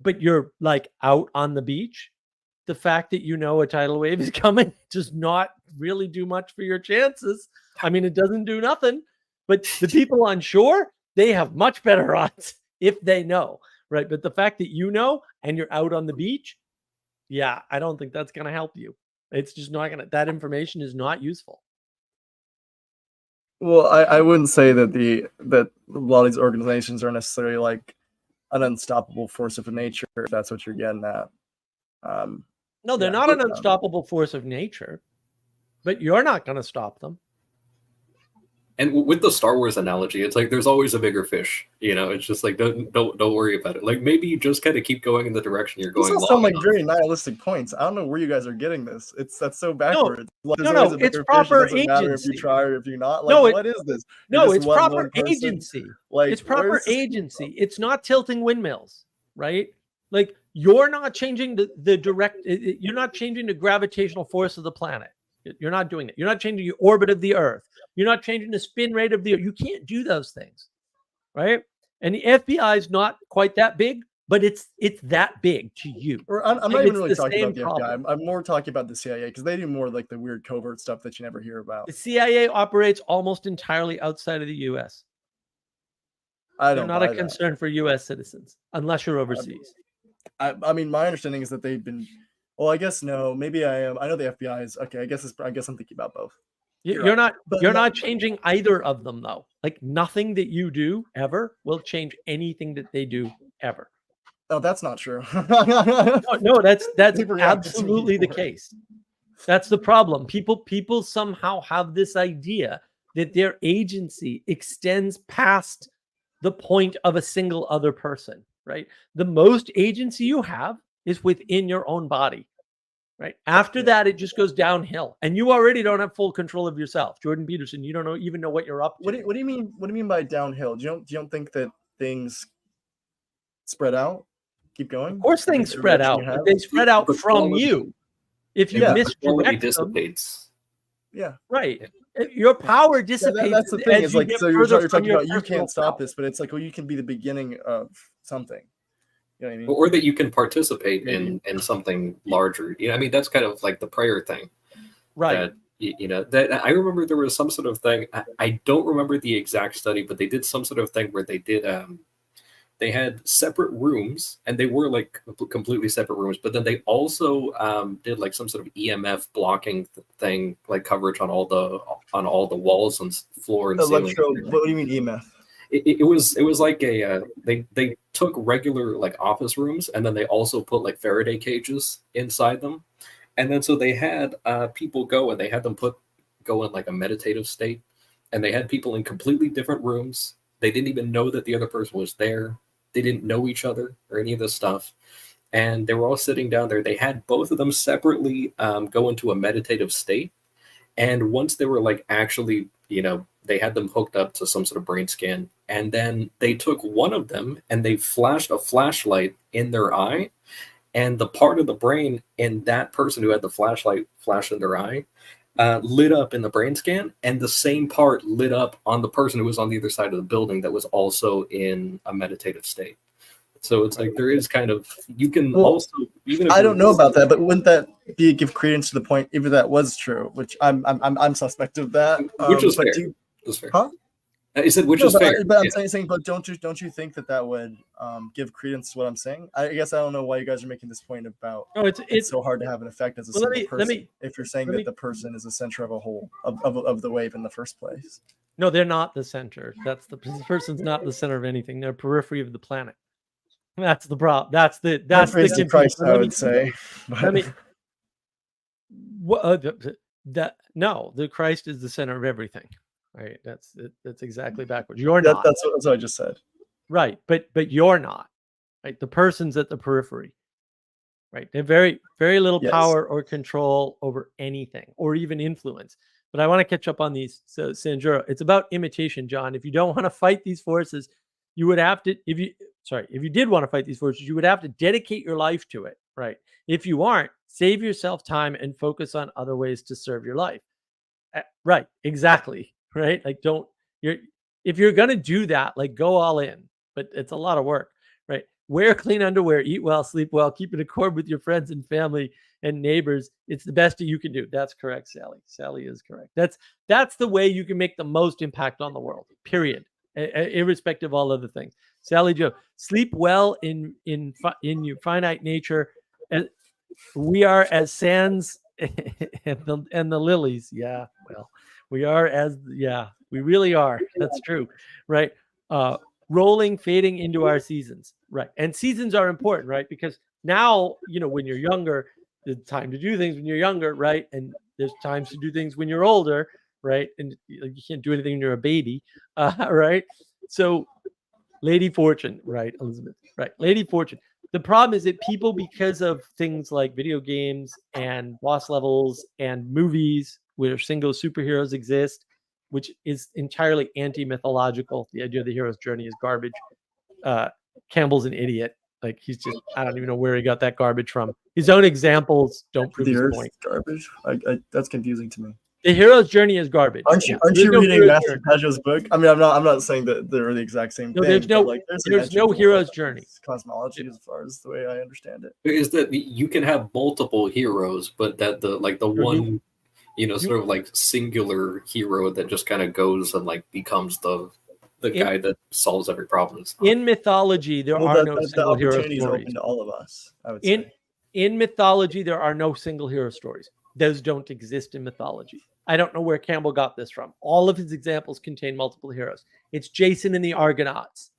but you're like out on the beach, the fact that a tidal wave is coming does not really do much for your chances. I mean, it doesn't do nothing, but the people on shore, they have much better odds if they know, right? But the fact that you know and you're out on the beach, yeah, I don't think that's going to help you. It's just not going to, that information is not useful. Well, I wouldn't say that that a lot of these organizations are necessarily like an unstoppable force of nature, if that's what you're getting at. No, they're Yeah, not an but, unstoppable force of nature, but you're not going to stop them. And with the Star Wars analogy, it's like there's always a bigger fish. You know, it's just like don't worry about it. Like maybe you just kind of keep going in the direction you're These going. all sound like very nihilistic points. I don't know where you guys are getting this. That's so backwards. Like, there's no, always a it's bigger proper fish. It doesn't matter if you agency. try or if you're not. Like, No, what is this? You're No, just it's one proper lone person? agency. Like, It's proper where's this- agency. It's not tilting windmills, right? Like you're not changing the direct. You're not changing the gravitational force of the planet. You're not doing it. You're not changing the orbit of the Earth. You're not changing the spin rate of the Earth. You can't do those things, right? And the FBI is not quite that big, but it's that big to you. Or I'm Like, not even it's really the talking about same the FBI. problem. I'm more talking about the CIA because they do more like the weird covert stuff that you never hear about. The CIA operates almost entirely outside of the U.S. I They're don't not buy a that. concern for U.S. citizens unless you're overseas. I mean, my understanding is that they've been. Well, I guess no. Maybe I am. I know the FBI is okay. I guess I'm thinking about both. You're right. not. But You're no- not changing either of them, though. Like nothing that you do ever will change anything that they do ever. Oh, that's not true. No, that's They've reacted to me absolutely the before. case. That's the problem. People somehow have this idea that their agency extends past the point of a single other person, right? The most agency you have is within your own body, right? After that, it just goes downhill, and you already don't have full control of yourself. Jordan Peterson, you don't even know what you're up to. What do you mean? What do you mean by downhill? Do you don't think that things spread out, keep going? Of course, things The spread direction out. you But have? they spread out The from quality- you. If you Yeah. The quality misdirect them, dissipates. Yeah, right? Your power yeah dissipates. that's the thing. as Is you like get so you're further from talking your about you personal can't stop self. this, but it's like well you can be the beginning of something. You know what I mean? Or that you can participate in something larger. You know, I mean, that's kind of like the prayer thing. Right. That, you know, that I remember there was some sort of thing. I don't remember the exact study, but they did some sort of thing where they did. They had separate rooms, and they were like completely separate rooms. But then they also did like some sort of EMF blocking thing, like coverage on all the walls and floor and ceiling. What do you mean EMF? It was like a they took regular like office rooms, and then they also put like Faraday cages inside them, and then so they had people go and they had them go in like a meditative state, and they had people in completely different rooms. They didn't even know that the other person was there. They didn't know each other or any of this stuff, and they were all sitting down there. They had both of them separately go into a meditative state, and once they were like actually, you know, they had them hooked up to some sort of brain scan, and then they took one of them and they flashed a flashlight in their eye, and the part of the brain in that person who had the flashlight flash in their eye lit up in the brain scan, and the same part lit up on the person who was on the other side of the building that was also in a meditative state. So it's like there is kind of you can Well, also even if I don't know you're- about that, but wouldn't that give credence to the point if that was true? Which I'm suspect of that. Which is but fair. do you- That's fair. Huh? I said which No, is but, fair. but I'm Yeah. saying, but don't you think that would give credence to what I'm saying? I guess I don't know why you guys are making this point about No, it's so hard to have an effect as a Well, let single me- let person me- if you're saying let that me- the person is the center of a whole of the wave in the first place. No, they're not the center. This person's not the center of anything. They're periphery of the planet. That's the problem. That's the Praise to confusion. Christ, Let I me- would say. Let me. No, the Christ is the center of everything. Right? That's exactly backwards. You're not. That's what I just said. Right, but you're not. Right, the person's at the periphery. Right, they have very little Yes. power or control over anything, or even influence. But I want to catch up on these. So, Sanjuro, it's about imitation, John. If you don't want to fight these forces, you would have to. If you did want to fight these forces, you would have to dedicate your life to it. Right. If you aren't, save yourself time and focus on other ways to serve your life. Right. Exactly. Right. Like if you're going to do that, like go all in, but it's a lot of work, right? Wear clean underwear, eat well, sleep well, keep in accord with your friends and family and neighbors. It's the best that you can do. That's correct, Sally. Sally is correct. That's the way you can make the most impact on the world, period, irrespective of all other things. Sally Joe, sleep well in your finite nature, and we are as sands and the lilies. Yeah, well, we are we really are. That's true, right? Rolling, fading into our seasons, right? And seasons are important, right? Because now, when you're younger, there's time to do things when you're younger, right? And there's times to do things when you're older, right? And you can't do anything when you're a baby, right? So, Lady Fortune, right, Elizabeth, right? Lady Fortune. The problem is that people, because of things like video games and boss levels and movies where single superheroes exist, which is entirely anti-mythological. The idea of the hero's journey is garbage. Campbell's an idiot. Like, he's just, I don't even know where he got that garbage from. His own examples don't prove his point. Garbage? That's confusing to me. The hero's journey is garbage. Aren't you reading Master Pajo's book? I mean, I'm not saying that they're the exact same thing. There's no hero's journey. Cosmology, as far as the way I understand it, is that you can have multiple heroes, but that the one, sort of like singular hero that just kind of goes and like becomes the guy that solves every problem. In mythology, there are no single hero stories. Open to all of us, I would say. In mythology, there are no single hero stories. Those don't exist in mythology. I don't know where Campbell got this from. All of his examples contain multiple heroes. It's Jason and the Argonauts.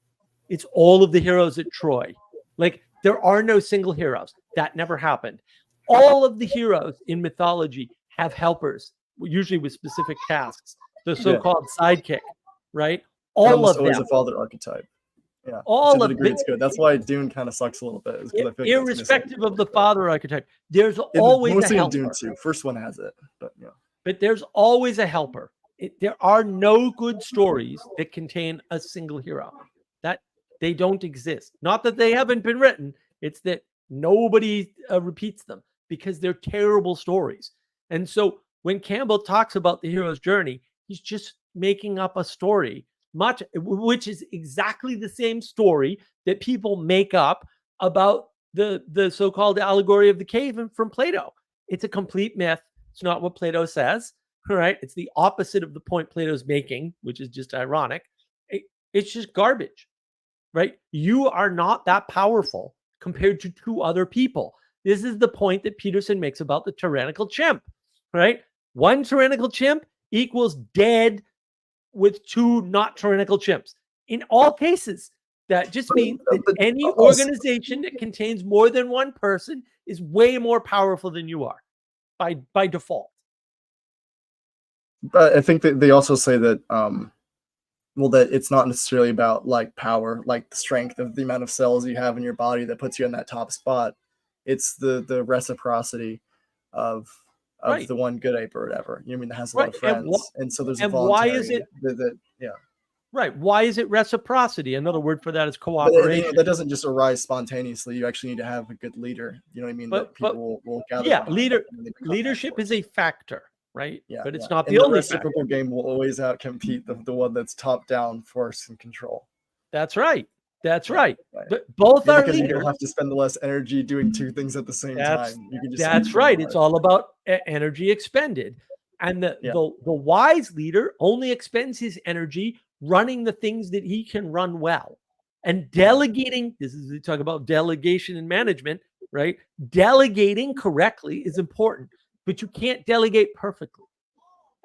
It's all of the heroes at Troy. Like, there are no single heroes. That never happened. All of the heroes in mythology have helpers, usually with specific tasks. The so-called sidekick, right? All of them. Always a father archetype. Yeah, all of it. It's good. That's why Dune kind of sucks a little bit. I feel like irrespective of the father archetype, there's always a helper. Dune 2. First one has it, but yeah. But there's always a helper. There are no good stories that contain a single hero. That they don't exist. Not that they haven't been written. It's that nobody repeats them because they're terrible stories. And so when Campbell talks about the hero's journey, he's just making up a story, which is exactly the same story that people make up about the so-called allegory of the cave from Plato. It's a complete myth. It's not what Plato says, right? It's the opposite of the point Plato's making, which is just ironic. It's just garbage, right? You are not that powerful compared to two other people. This is the point that Peterson makes about the tyrannical chimp, right? One tyrannical chimp equals dead with two not tyrannical chimps. In all cases, that just means that any organization that contains more than one person is way more powerful than you are by default. But I think that they also say that, that it's not necessarily about like power, like the strength of the amount of cells you have in your body that puts you in that top spot. It's the reciprocity of right. The one good ape or whatever. You know what I mean, that has a lot of friends. And so there's a voluntary, why is it yeah. Right. Why is it reciprocity? Another word for that is cooperation. That doesn't just arise spontaneously. You actually need to have a good leader. You know what I mean? That people will gather. Yeah, leadership is a factor, right? Yeah, but it's not the only reciprocal game will always outcompete the one that's top down force and control. That's right. That's right. But both are leaders. You don't have to spend the less energy doing two things at the same time. You can just that's right. It's all about energy expended. And the wise leader only expends his energy running the things that he can run well. And delegating, this is we talk about delegation and management, right? Delegating correctly is important, but you can't delegate perfectly.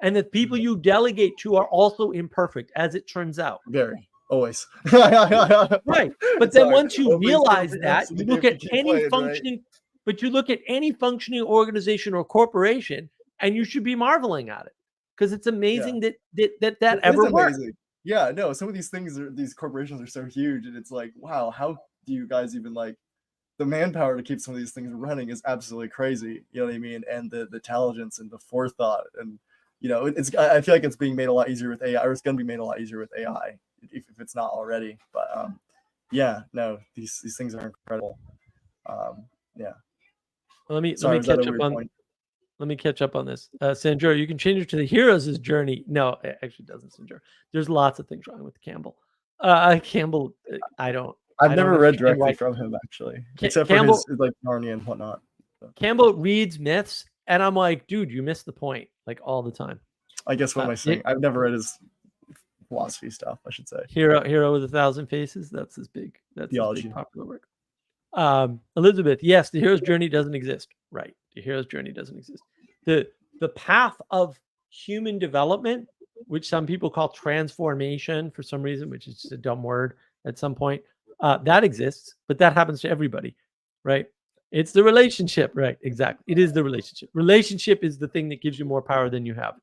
And the people you delegate to are also imperfect, as it turns out. Very. Always. Right. But then once you realize that, you look at any functioning, right? But you look at any functioning organization or corporation, and you should be marveling at it because it's amazing that ever works. Yeah, no, some of these things these corporations are so huge, and it's like, wow, how do you guys even like the manpower to keep some of these things running is absolutely crazy. You know what I mean? And the intelligence and the forethought, and I feel like it's being made a lot easier with AI, or it's going to be made a lot easier with AI if it's not already. But these things are incredible. Yeah. Well, let me catch up on. Let me catch up on this. Sanjuro, you can change it to the hero's journey. No, it actually doesn't, Sanjuro. There's lots of things wrong with Campbell. Campbell, I've never read directly from him, actually. Except Campbell, for his like Narnia and whatnot. Campbell reads myths, and I'm like, dude, you missed the point, like all the time. I guess what am I saying? I've never read his philosophy stuff, I should say. Hero with 1,000 Faces. That's his big Theology. popular work. Elizabeth, yes, the hero's journey doesn't exist. Right. The hero's journey doesn't exist. The path of human development, which some people call transformation for some reason, which is just a dumb word at some point, that exists, but that happens to everybody, right? It's the relationship, right? Exactly. It is the relationship. Relationship is the thing that gives you more power than you have.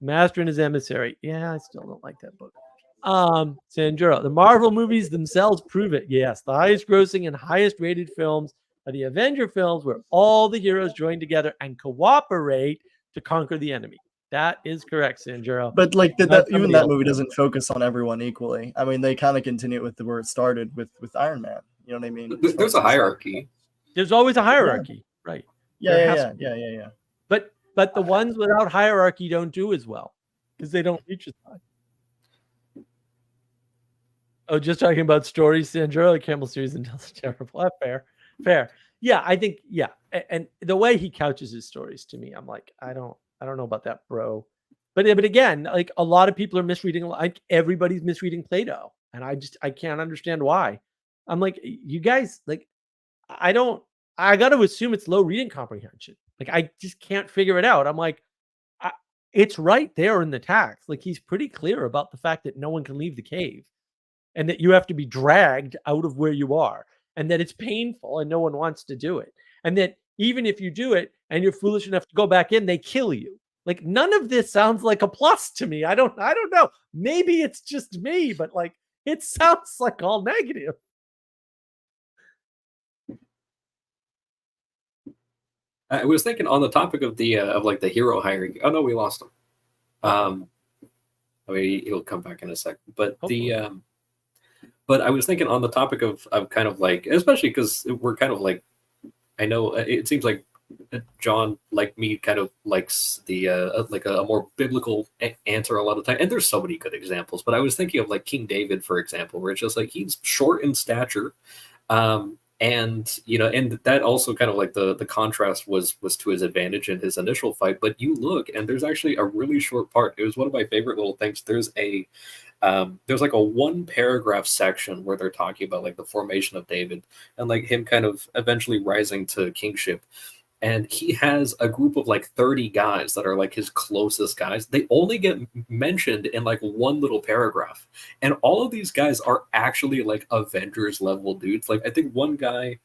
Master and his emissary. Yeah, I still don't like that book. Sanjuro, the Marvel movies themselves prove it. Yes, the highest grossing and highest rated films are the Avenger films where all the heroes join together and cooperate to conquer the enemy. That is correct, Sanjuro. But like Not even somebody that else. movie doesn't focus on everyone equally. I mean, they kind of continue with where it started with Iron Man. You know what I mean? As far There's as a his- hierarchy. There's always a hierarchy, right? Yeah, There yeah, has yeah, to be. yeah, yeah, yeah. But the ones without hierarchy don't do as well because they don't reach as high. Oh, just talking about stories, Sandra. The Campbell series and tells terrible. Fair. Yeah, I think and the way he couches his stories to me, I'm like, I don't know about that, bro. But again, like a lot of people are misreading. Like everybody's misreading Plato, and I can't understand why. I'm like, you guys, like, I got to assume it's low reading comprehension. Like I just can't figure it out. I'm like, it's right there in the text. Like he's pretty clear about the fact that no one can leave the cave. And that you have to be dragged out of where you are, and that it's painful and no one wants to do it. And that even if you do it and you're foolish enough to go back in, they kill you. Like none of this sounds like a plus to me. I don't know. Maybe it's just me, but like it sounds like all negative. I was thinking on the topic of the of like the hero hierarchy. Oh no, we lost him. I mean, he'll come back in a second. But Hopefully. But I was thinking on the topic of kind of like, especially because we're kind of like, I know it seems like John, like me, kind of likes the like a more biblical answer a lot of the time. And there's so many good examples. But I was thinking of like King David, for example, where it's just like he's short in stature. And you know, and that also kind of like the contrast was to his advantage in his initial fight. But you look, and there's actually a really short part. It was one of my favorite little things. There's like a 1 paragraph section where they're talking about like the formation of David and like him kind of eventually rising to kingship. And he has a group of like 30 guys that are like his closest guys. They only get mentioned in like 1 little paragraph. And all of these guys are actually like Avengers level dudes. Like I think one guy,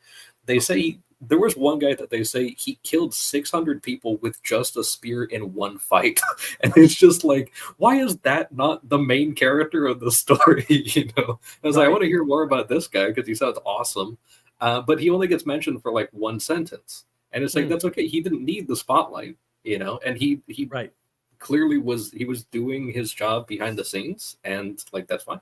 they say there was one guy that they say he killed 600 people with just a spear in 1 fight. And it's just like, why is that not the main character of the story? You know, I was like, I want to hear more about this guy because he sounds awesome. But he only gets mentioned for like 1 sentence. And it's like, that's okay. He didn't need the spotlight, you know, and he clearly was doing his job behind the scenes, and like, that's fine.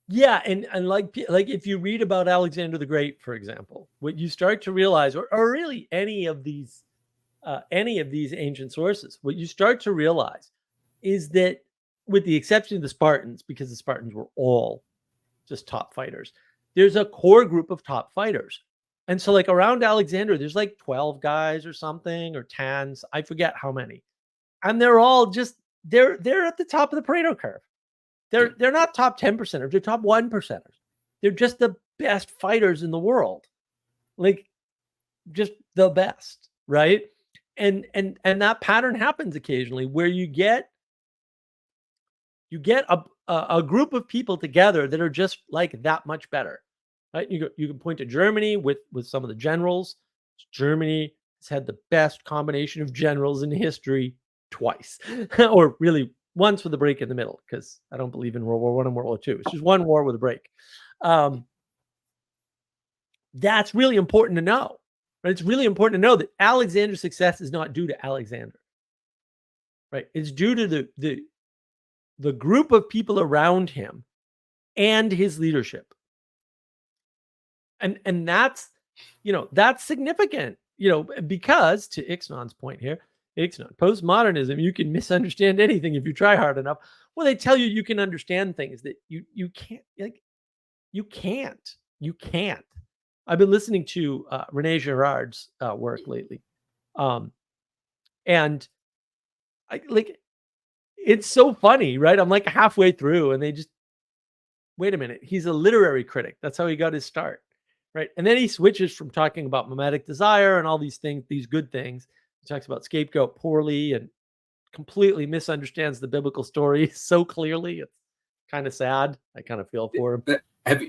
Yeah, and like if you read about Alexander the Great, for example, what you start to realize, or really any of these ancient sources, what you start to realize is that, with the exception of the Spartans, because the Spartans were all just top fighters, there's a core group of top fighters. And so like around Alexander, there's like 12 guys or something, or 10, I forget how many. And they're all just, they're at the top of the Pareto curve. They're not top 10%ers, they're top 1%ers. They're just the best fighters in the world. Like just the best, right? And that pattern happens occasionally where you get a group of people together that are just like that much better. Right? You can point to Germany with some of the generals. Germany has had the best combination of generals in history twice, or really once with a break in the middle, because I don't believe in World War I and World War II. It's just 1 war with a break. That's really important to know. Right? It's really important to know that Alexander's success is not due to Alexander. Right? It's due to the group of people around him and his leadership. And that's, that's significant, because to Ixnan's point here, postmodernism, you can misunderstand anything if you try hard enough. Well, they tell you can understand things that you can't, like, you can't. I've been listening to Rene Girard's work lately. And I like, it's so funny, right? I'm like halfway through and they just, wait a minute, he's a literary critic. That's how he got his start, right? And then he switches from talking about mimetic desire and all these things, these good things. He talks about scapegoat poorly and completely misunderstands the biblical story so clearly. It's kind of sad. I kind of feel for him.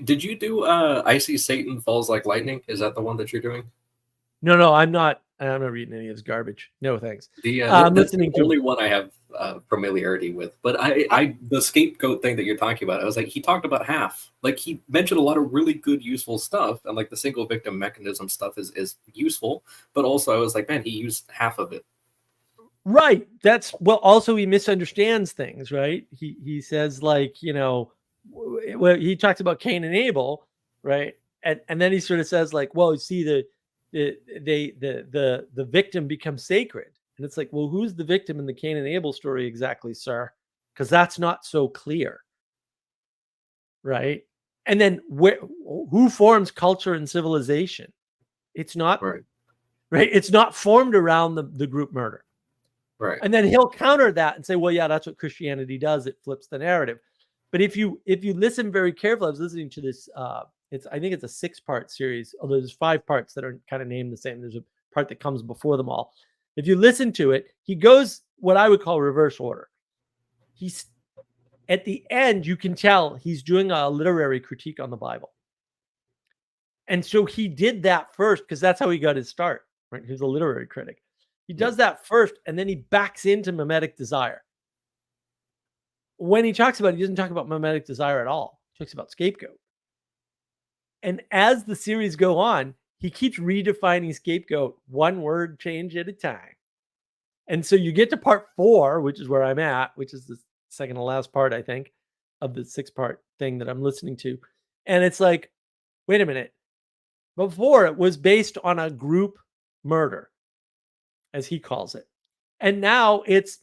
Did you do I See Satan Falls Like Lightning? Is that the one that you're doing? No, I'm not reading any of his garbage. No, thanks. I'm listening the only one I have familiarity with. But the scapegoat thing that you're talking about, I was like, he talked about half. Like, he mentioned a lot of really good, useful stuff, and like the single victim mechanism stuff is useful. But also, I was like, man, he used half of it. Right. That's also he misunderstands things, right? He says, like, well, he talks about Cain and Abel, right? And then he sort of says, like, well, you see, the victim becomes sacred. And it's like, well, who's the victim in the Cain and Abel story exactly, sir? Because that's not so clear. Right. And then who forms culture and civilization? It's not right. It's not formed around the group murder. Right. And then he'll counter that and say, well, yeah, that's what Christianity does. It flips the narrative. But if you listen very carefully, I was listening to this, I think it's a 6-part series, although there's 5 parts that are kind of named the same. There's a part that comes before them all. If you listen to it, he goes what I would call reverse order. He's at the end, you can tell he's doing a literary critique on the Bible. And so he did that first because that's how he got his start, right? He was a literary critic. He does that first, and then he backs into mimetic desire. When he talks about it, he doesn't talk about mimetic desire at all. He talks about scapegoat. And as the series go on, he keeps redefining scapegoat one word change at a time. And so you get to part 4, which is where I'm at, which is the second to last part, I think, of the 6-part thing that I'm listening to. And it's like, wait a minute. Before, it was based on a group murder, as he calls it. And now it's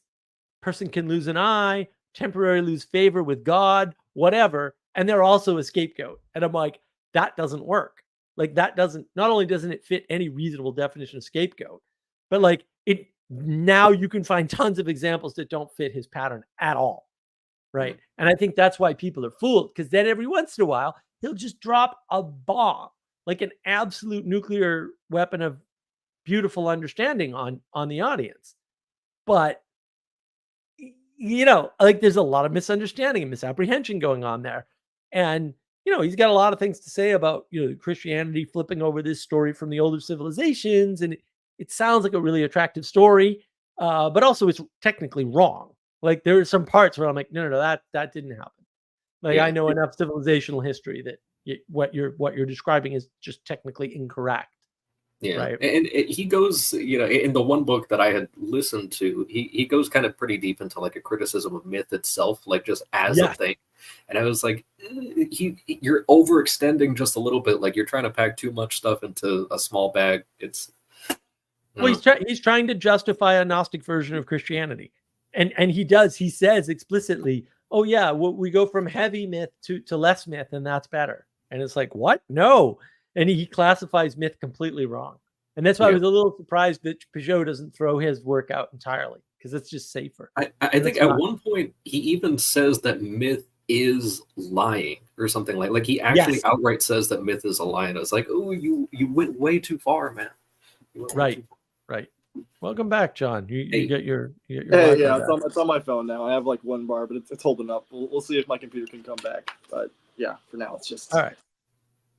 person can lose an eye, temporarily lose favor with God, whatever, and they're also a scapegoat. And I'm like, that doesn't work. Like, that doesn't, not only doesn't it fit any reasonable definition of scapegoat, but like it, now you can find tons of examples that don't fit his pattern at all. Right. Mm-hmm. And I think that's why people are fooled, because then every once in a while, he'll just drop a bomb, like an absolute nuclear weapon of beautiful understanding on the audience. But like, there's a lot of misunderstanding and misapprehension going on there. And he's got a lot of things to say about Christianity flipping over this story from the older civilizations, and it sounds like a really attractive story, but also it's technically wrong. Like, there are some parts where I'm like, no, that didn't happen. Like, yeah. I know enough civilizational history that what you're describing is just technically incorrect. Yeah, right. And he goes, in the one book that I had listened to, he goes kind of pretty deep into like a criticism of myth itself, like just as a thing. And I was like, you're overextending just a little bit. Like, you're trying to pack too much stuff into a small bag. It's well, he's trying to justify a Gnostic version of Christianity, and he says explicitly, oh yeah, we go from heavy myth to less myth, and that's better. And it's like, what? No. And he classifies myth completely wrong. And that's why I was a little surprised that Peugeot doesn't throw his work out entirely, because it's just safer. I think at one point he even says that myth is lying or something like he actually outright says that myth is a lie. And I was like, oh, you went way too far, man. Right. Welcome back, John. You get your yeah, it's on my phone now. I have like 1 bar, but it's holding up. We'll see if my computer can come back. But yeah, for now it's just all right.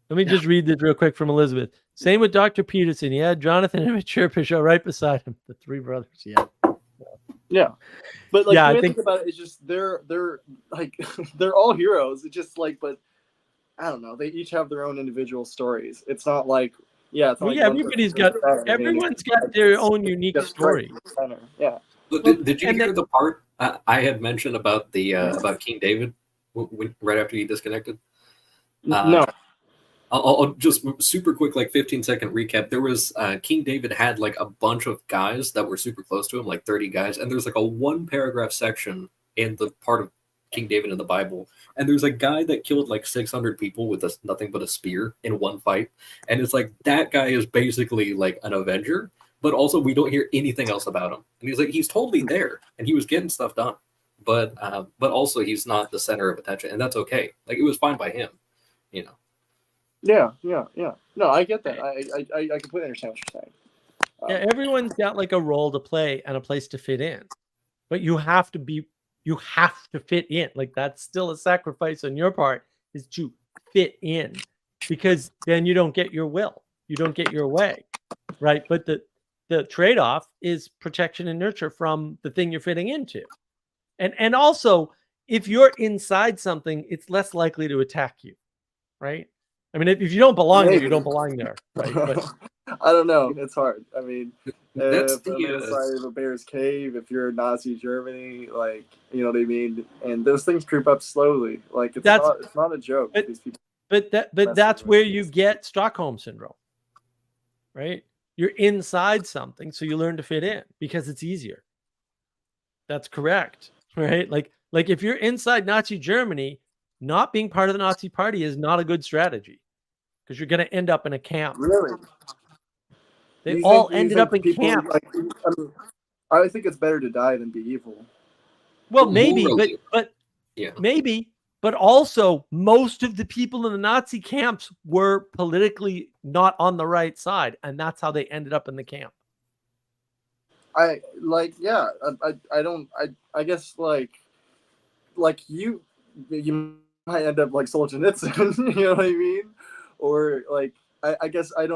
Let me just read this real quick from Elizabeth. Same with Dr. Peterson. Yeah, Jonathan and Mature Peugeot right beside him. The 3 brothers. Yeah. But like, the thing about it is just they're like they're all heroes. It's just like, but I don't know. They each have their own individual stories. It's not like everybody's got their own unique story. Yeah. Did you hear the part I had mentioned about the about King David right after he disconnected? No. I'll just super quick, like 15-second recap. There was King David had like a bunch of guys that were super close to him, like 30 guys. And there's like a 1-paragraph section in the part of King David in the Bible. And there's a guy that killed like 600 people with nothing but a spear in one fight. And it's like, that guy is basically like an Avenger, but also we don't hear anything else about him. And he's like, he's totally there and he was getting stuff done. but also he's not the center of attention, and that's okay. Like it was fine by him, you know. Yeah. No, I get that. I completely understand what you're saying. Yeah, everyone's got like a role to play and a place to fit in, but you have to fit in. Like that's still a sacrifice on your part, is to fit in, because then you don't get your will, you don't get your way, right? But the trade-off is protection and nurture from the thing you're fitting into, and also if you're inside something, it's less likely to attack you, right? I mean, if you don't belong there, you don't belong there, right? But I don't know. It's hard. I mean, That's if I'm inside of a bear's cave, if you're in Nazi Germany, like, you know what I mean? And those things creep up slowly. Like, it's not a joke. These people. But that's where you get Stockholm syndrome, right? You're inside something, so you learn to fit in because it's easier. That's correct, right? Like if you're inside Nazi Germany, not being part of the Nazi party is not a good strategy, because you're going to end up in a camp. Really? They all ended up in camp. Like, I think it's better to die than be evil. Well, maybe, Morally. but Yeah. maybe, but also most of the people in the Nazi camps were politically not on the right side, and that's how they ended up in the camp. I guess like you might end up like Solzhenitsyn, you know what I mean? Or like I guess I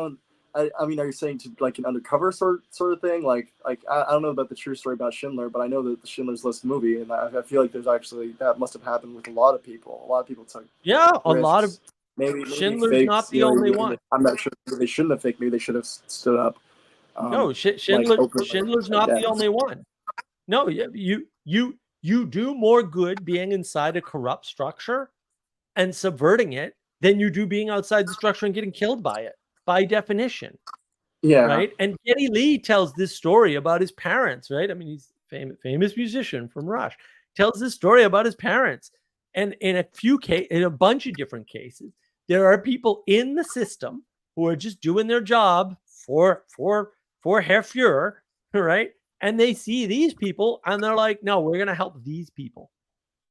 mean, are you saying to like an undercover sort of thing? Like I don't know about the true story about Schindler, but I know that the Schindler's List movie, and I feel like there's actually, that must have happened with a lot of people. A lot of people took a lot of maybe Schindler's fakes, not the only maybe, one. I'm not sure if they shouldn't have faked. Maybe they should have stood up. No, Schindler's not the only one. No, you do more good being inside a corrupt structure and subverting it than you do being outside the structure and getting killed by it, by definition. Yeah. Right. And Geddy Lee tells this story about his parents, right? I mean, he's a famous musician from Rush. Tells this story about his parents. And in a bunch of different cases, there are people in the system who are just doing their job for Herr Fuhrer, right? And they see these people and they're like, no, we're going to help these people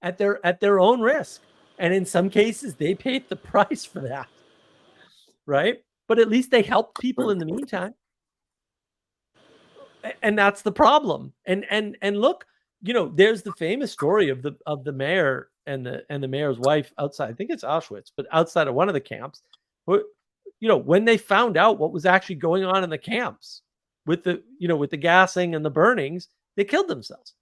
at their own risk. And in some cases, they paid the price for that, right? But at least they helped people in the meantime. And that's the problem. And look, you know, there's the famous story of the mayor and the mayor's wife outside, I think it's Auschwitz, but outside of one of the camps, who, you know, when they found out what was actually going on in the camps with the gassing and the burnings, they killed themselves.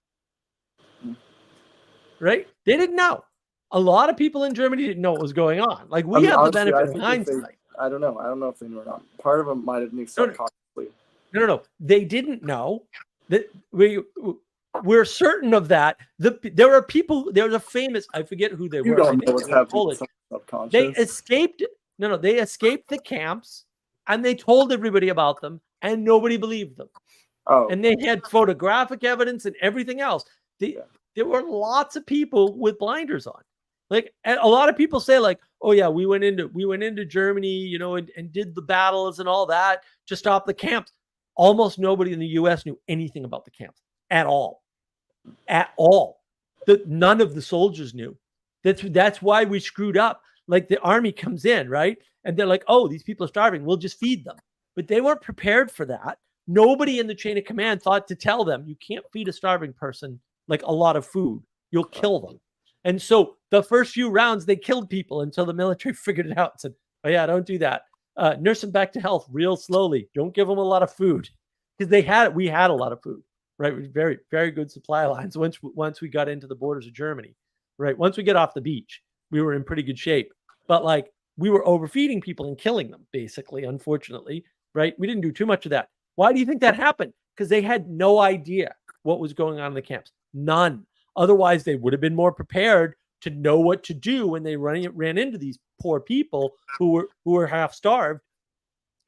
Right? They didn't know. A lot of people in Germany didn't know what was going on. Like we have the benefit of hindsight. I don't know. I don't know if they knew or not. Part of them might have knew subconsciously. No. They didn't know. That we're certain of that. There are people. There was a famous. I forget who they were. You don't know what's happening. Subconscious. They escaped. No. They escaped the camps, and they told everybody about them, and nobody believed them. Oh. And they had photographic evidence and everything else. There were lots of people with blinders on. Like, and a lot of people say, like, oh yeah, we went into Germany, you know, and did the battles and all that to stop the camps. Almost nobody in the U.S. knew anything about the camps at all. At all. None of the soldiers knew. That's why we screwed up. Like the army comes in, right? And they're like, oh, these people are starving. We'll just feed them. But they weren't prepared for that. Nobody in the chain of command thought to tell them, you can't feed a starving person like a lot of food. You'll kill them. And so the first few rounds, they killed people until the military figured it out and said, oh yeah, don't do that. Nurse them back to health real slowly. Don't give them a lot of food. Because we had a lot of food, right? Very, very good supply lines once we got into the borders of Germany, right? Once we get off the beach, we were in pretty good shape. But like we were overfeeding people and killing them, basically, unfortunately, right? We didn't do too much of that. Why do you think that happened? Because they had no idea what was going on in the camps. None. Otherwise, they would have been more prepared to know what to do when they ran into these poor people who were half starved,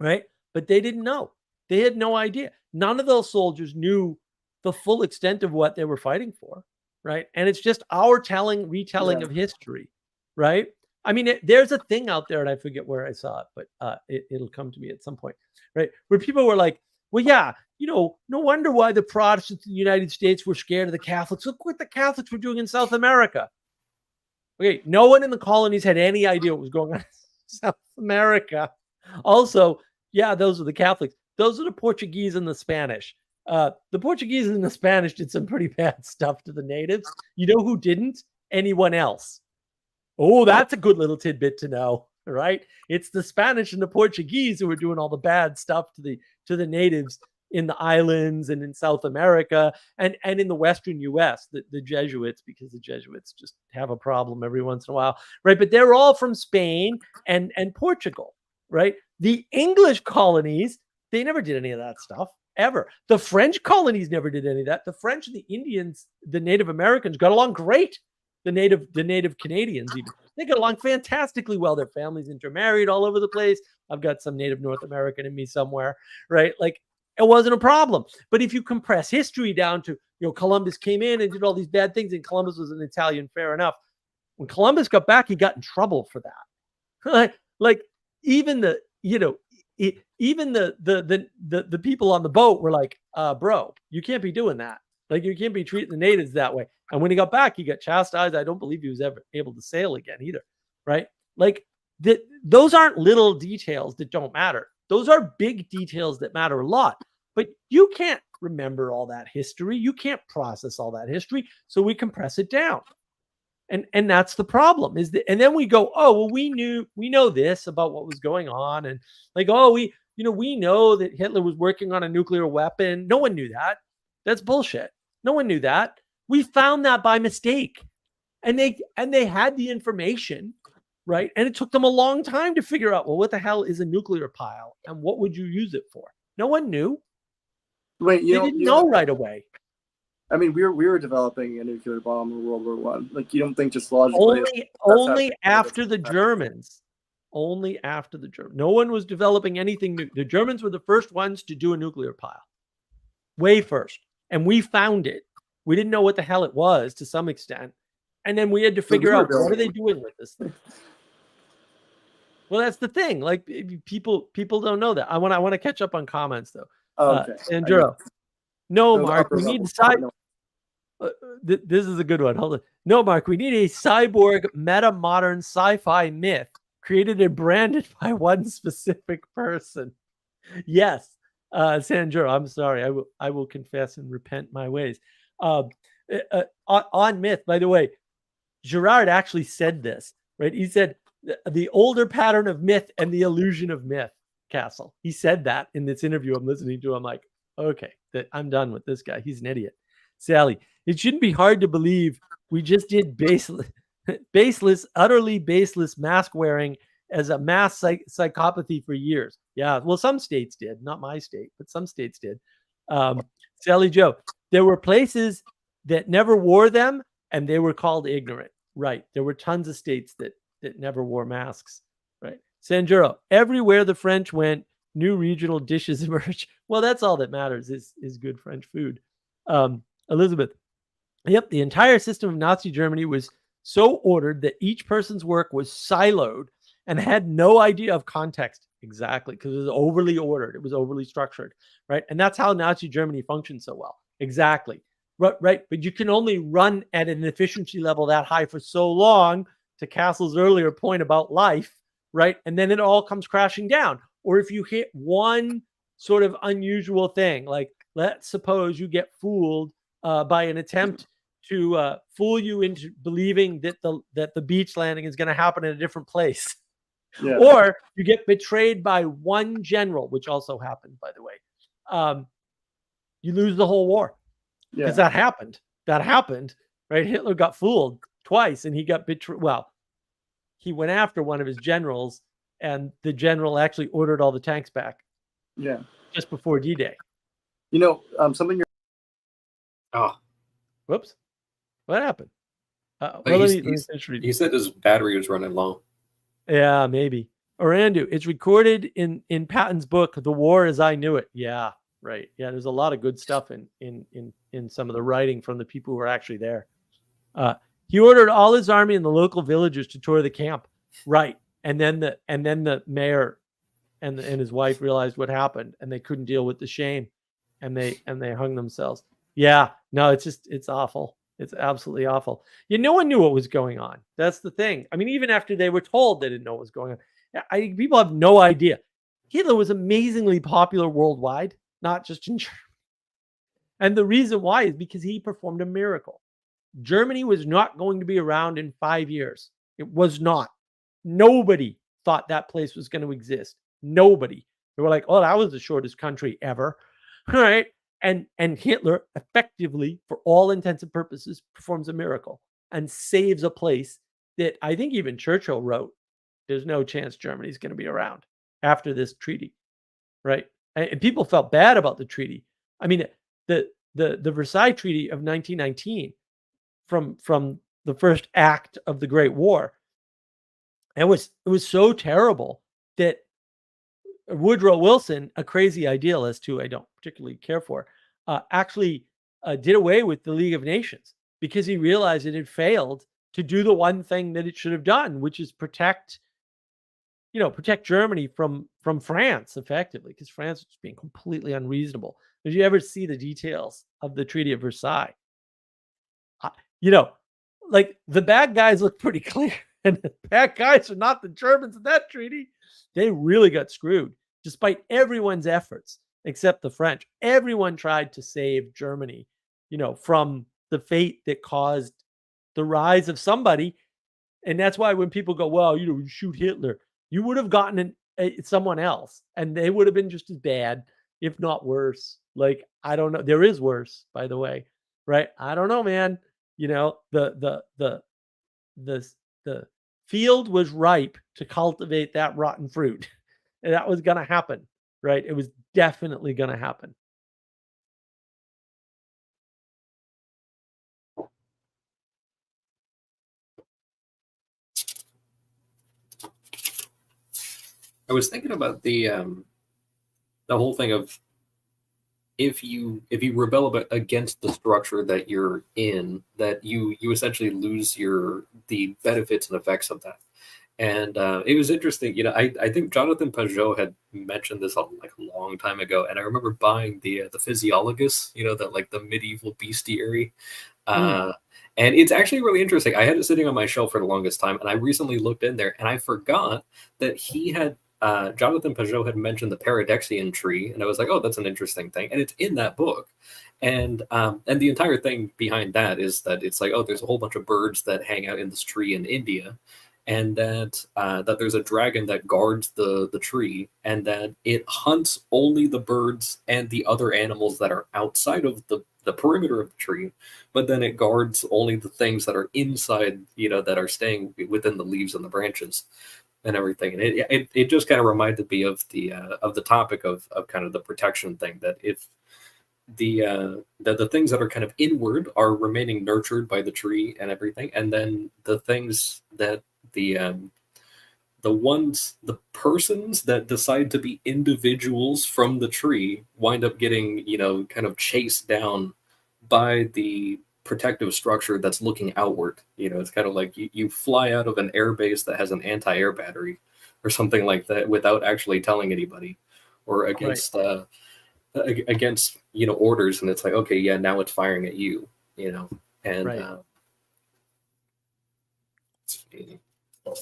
right? But they didn't know. They had no idea. None of those soldiers knew the full extent of what they were fighting for, right? And it's just our retelling of history, right? I mean, there's a thing out there, and I forget where I saw it, but it'll come to me at some point, right? Where people were like, well, yeah, no wonder why the Protestants in the United States were scared of the Catholics. Look what the Catholics were doing in South America. Okay, no one in the colonies had any idea what was going on in South America. Also, yeah, those are the Catholics. Those are the Portuguese and the Spanish. The Portuguese and the Spanish did some pretty bad stuff to the natives. You know who didn't? Anyone else. Oh, that's a good little tidbit to know, right? It's the Spanish and the Portuguese who were doing all the bad stuff to the natives in the islands and in South America and in the Western US, the Jesuits, because the Jesuits just have a problem every once in a while, right? But they're all from Spain and Portugal, right? The English colonies, they never did any of that stuff, ever. The French colonies never did any of that. The French and the Indians, the Native Americans got along great. The native Canadians, even, they got along fantastically well. Their families intermarried all over the place. I've got some Native North American in me somewhere, right? Like, it wasn't a problem. But if you compress history down to, Columbus came in and did all these bad things, and Columbus was an Italian, fair enough. When Columbus got back, he got in trouble for that. Like even the people on the boat were like, bro, you can't be doing that. Like, you can't be treating the natives that way. And when he got back, he got chastised. I don't believe he was ever able to sail again either, right? Like, those aren't little details that don't matter. Those are big details that matter a lot. But you can't remember all that history. You can't process all that history. So we compress it down. And that's the problem. And then we go, oh, well, we know this about what was going on. And like, oh, we know that Hitler was working on a nuclear weapon. No one knew that. That's bullshit. No one knew that. We found that by mistake. And they had the information, right? And it took them a long time to figure out, well, what the hell is a nuclear pile? And what would you use it for? No one knew. Wait, they didn't know right away. I mean, we were developing a nuclear bomb in World War I. Like, you don't think just logically only after the Germans. Only after the Germans. No one was developing anything new. The Germans were the first ones to do a nuclear pile. Way first. And we found it. We didn't know what the hell it was to some extent. And then we had to figure out, what are they doing with this thing? Well, that's the thing. Like, people don't know that. I want to catch up on comments though. Okay. Andrew. No, Mark, we need this is a good one. Hold on. No, Mark, we need a cyborg meta-modern sci-fi myth created and branded by one specific person. Yes, Sandro, I'm sorry. I will confess and repent my ways. On myth, by the way, Girard actually said this, right? He said the older pattern of myth and the illusion of myth, Castle. He said that in this interview I'm listening to. I'm like, okay, I'm done with this guy. He's an idiot. Sally, it shouldn't be hard to believe we just did utterly baseless mask wearing as a mass psychopathy for years. Yeah, well, some states did, not my state, but some states did. Sally Joe, there were places that never wore them and they were called ignorant. Right. There were tons of states that never wore masks. Right. Sanjuro, everywhere the French went, new regional dishes emerged. Well, that's all that matters is good French food. Elizabeth, yep, the entire system of Nazi Germany was so ordered that each person's work was siloed and had no idea of context. Exactly, because it was overly ordered. It was overly structured, right? And that's how Nazi Germany functioned so well. Exactly, right? But you can only run at an efficiency level that high for so long, to Castle's earlier point about life, right? And then it all comes crashing down. Or if you hit one sort of unusual thing, like let's suppose you get fooled by an attempt to fool you into believing that the beach landing is going to happen in a different place. Yeah. Or you get betrayed by one general, which also happened, by the way. You lose the whole war. Because that happened. That happened, right? Hitler got fooled twice and he got betrayed. Well, he went after one of his generals and the general actually ordered all the tanks back. Yeah. Just before D-Day. Something you're... Oh. Whoops. What happened? He said his battery was running low. Yeah, maybe. Orandu, it's recorded in Patton's book, The War as I Knew It. Yeah, right. Yeah, there's a lot of good stuff in some of the writing from the people who were actually there. He ordered all his army and the local villagers to tour the camp. Right. And then the mayor and his wife realized what happened, and they couldn't deal with the shame, and they hung themselves. Yeah, no, it's awful. It's absolutely awful. No one knew what was going on. That's the thing. I mean, even after they were told, they didn't know what was going on. People have no idea. Hitler was amazingly popular worldwide, not just in Germany. And the reason why is because he performed a miracle. Germany was not going to be around in 5 years. It was not. Nobody thought that place was going to exist. Nobody. They were like, oh, that was the shortest country ever. All right. And Hitler effectively, for all intents and purposes, performs a miracle and saves a place that I think even Churchill wrote, there's no chance Germany's going to be around after this treaty. Right. And people felt bad about the treaty. I mean, the Versailles Treaty of 1919, from the first act of the Great War, it was so terrible that Woodrow Wilson, a crazy idealist who I don't particularly care for, actually did away with the League of Nations because he realized it had failed to do the one thing that it should have done, which is protect Germany from France effectively, because France was being completely unreasonable. Did you ever see the details of the Treaty of Versailles? Like the bad guys look pretty clear, and the bad guys are not the Germans in that treaty. They really got screwed, despite everyone's efforts, except the French. Everyone tried to save Germany, from the fate that caused the rise of somebody. And that's why when people go, well, you shoot Hitler, you would have gotten someone else, and they would have been just as bad, if not worse. Like, I don't know. There is worse, by the way, right? I don't know, man. The field was ripe to cultivate that rotten fruit. And that was going to happen, right? It was definitely going to happen. I was thinking about the whole thing of if you rebel against the structure that you're in, that you essentially lose the benefits and effects of that. And it was interesting, I think Jonathan Pajot had mentioned this a long time ago, and I remember buying the Physiologus, that like the medieval bestiary. And it's actually really interesting. I had it sitting on my shelf for the longest time, and I recently looked in there, and I forgot that he had Jonathan Pajot had mentioned the Paradoxian tree, and I was like, oh, that's an interesting thing, and it's in that book. And the entire thing behind that is that it's like, oh, there's a whole bunch of birds that hang out in this tree in India, and that there's a dragon that guards the tree, and that it hunts only the birds and the other animals that are outside of the perimeter of the tree, but then it guards only the things that are inside, that are staying within the leaves and the branches and everything. And it just kind of reminded me of the topic of kind of the protection thing, that if the things that are kind of inward are remaining nurtured by the tree and everything, and then the things that the persons that decide to be individuals from the tree wind up getting, kind of chased down by the protective structure that's looking outward. It's kind of like you fly out of an airbase that has an anti-air battery or something like that without actually telling anybody, or against right. Against orders, and it's like, okay, yeah, now it's firing at you, and right.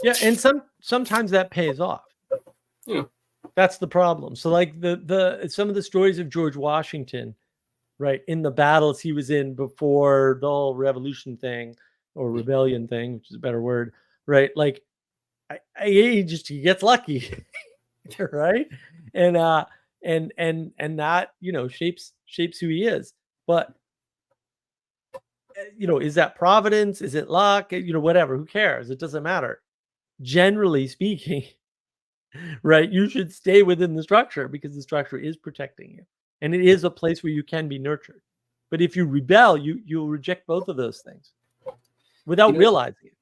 Yeah, and sometimes that pays off. Yeah, that's the problem. So like the some of the stories of George Washington, right, in the battles he was in before the whole revolution thing or rebellion thing, which is a better word, right? Like he gets lucky, right? And that shapes who he is. But is that providence? Is it luck? Whatever. Who cares? It doesn't matter. Generally speaking, right? You should stay within the structure because the structure is protecting you, and it is a place where you can be nurtured. But if you rebel, you'll reject both of those things without realizing it.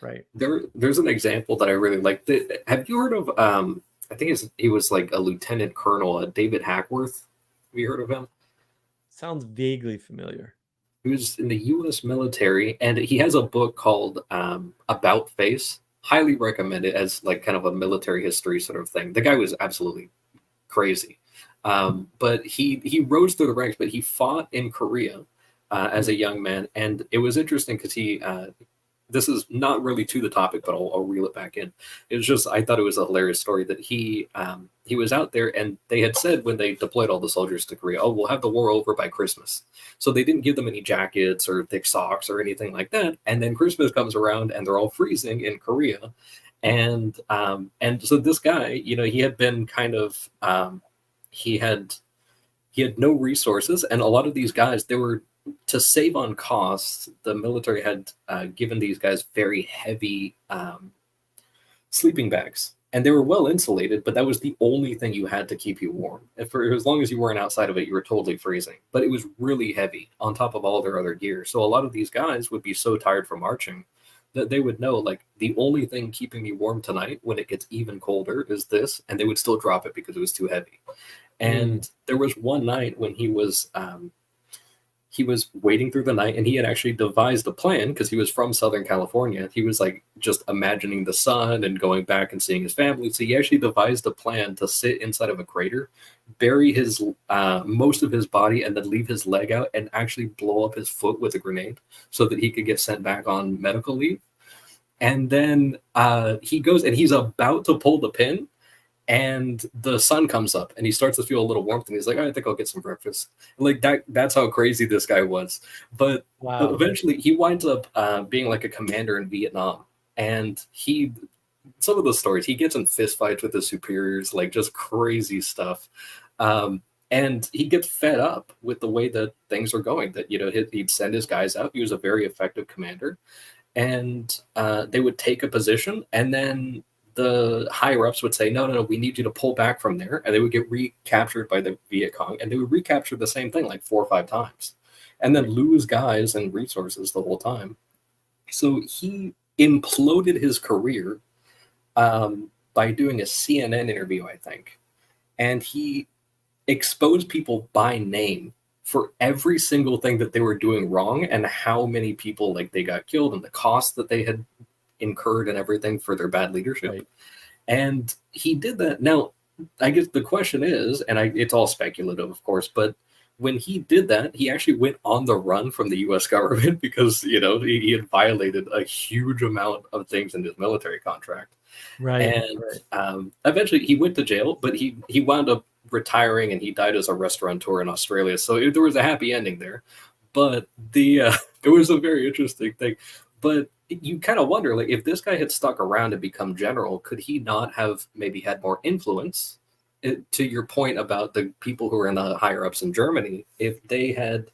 Right. There's an example that I really like. Have you heard of? I think he was like a lieutenant colonel, David Hackworth. Have you heard of him? Sounds vaguely familiar. He was in the U.S. military, and he has a book called About Face. highly recommend it as like kind of a military history sort of thing. The guy was absolutely crazy. But he rose through the ranks, but he fought in Korea as a young man. And it was interesting because this is not really to the topic, but I'll reel it back in. It was just, I thought it was a hilarious story that he was out there, and they had said when they deployed all the soldiers to Korea, oh, we'll have the war over by Christmas. So they didn't give them any jackets or thick socks or anything like that. And then Christmas comes around and they're all freezing in Korea. And so this guy, he had been kind of, he had no resources, and a lot of these guys, they were, to save on costs, the military had given these guys very heavy sleeping bags, and they were well insulated, but that was the only thing you had to keep you warm. And for as long as you weren't outside of it, you were totally freezing. But it was really heavy on top of all their other gear. So a lot of these guys would be so tired from marching that they would know, like, the only thing keeping me warm tonight when it gets even colder is this, and they would still drop it because it was too heavy. And there was one night when he was waiting through the night, and he had actually devised a plan because he was from Southern California. He was like just imagining the sun and going back and seeing his family. So he actually devised a plan to sit inside of a crater, bury his most of his body, and then leave his leg out and actually blow up his foot with a grenade so that he could get sent back on medical leave. And then he goes and he's about to pull the pin, and the sun comes up and he starts to feel a little warmth, and he's like, I think I'll get some breakfast. Like that's how crazy this guy was. But eventually he winds up being like a commander in Vietnam. And some of the stories, he gets in fist fights with his superiors, like just crazy stuff. And he gets fed up with the way that things are going, that, he'd send his guys out. He was a very effective commander, and they would take a position, and then the higher ups would say, no, we need you to pull back from there. And they would get recaptured by the Viet Cong, and they would recapture the same thing like 4 or 5 times and then lose guys and resources the whole time. So he imploded his career by doing a CNN interview, I think. And he exposed people by name for every single thing that they were doing wrong, and how many people like they got killed, and the cost that they had incurred and everything for their bad leadership. Right. And he did that. Now, I guess the question is, and it's all speculative, of course, but when he did that, he actually went on the run from the U.S. government because, he had violated a huge amount of things in his military contract. Right. And eventually he went to jail, but he wound up retiring, and he died as a restaurateur in Australia. So there was a happy ending there. But it was a very interesting thing. But you kind of wonder, like, if this guy had stuck around and become general, could he not have maybe had more influence? To your point about the people who were in the higher ups in Germany, if he had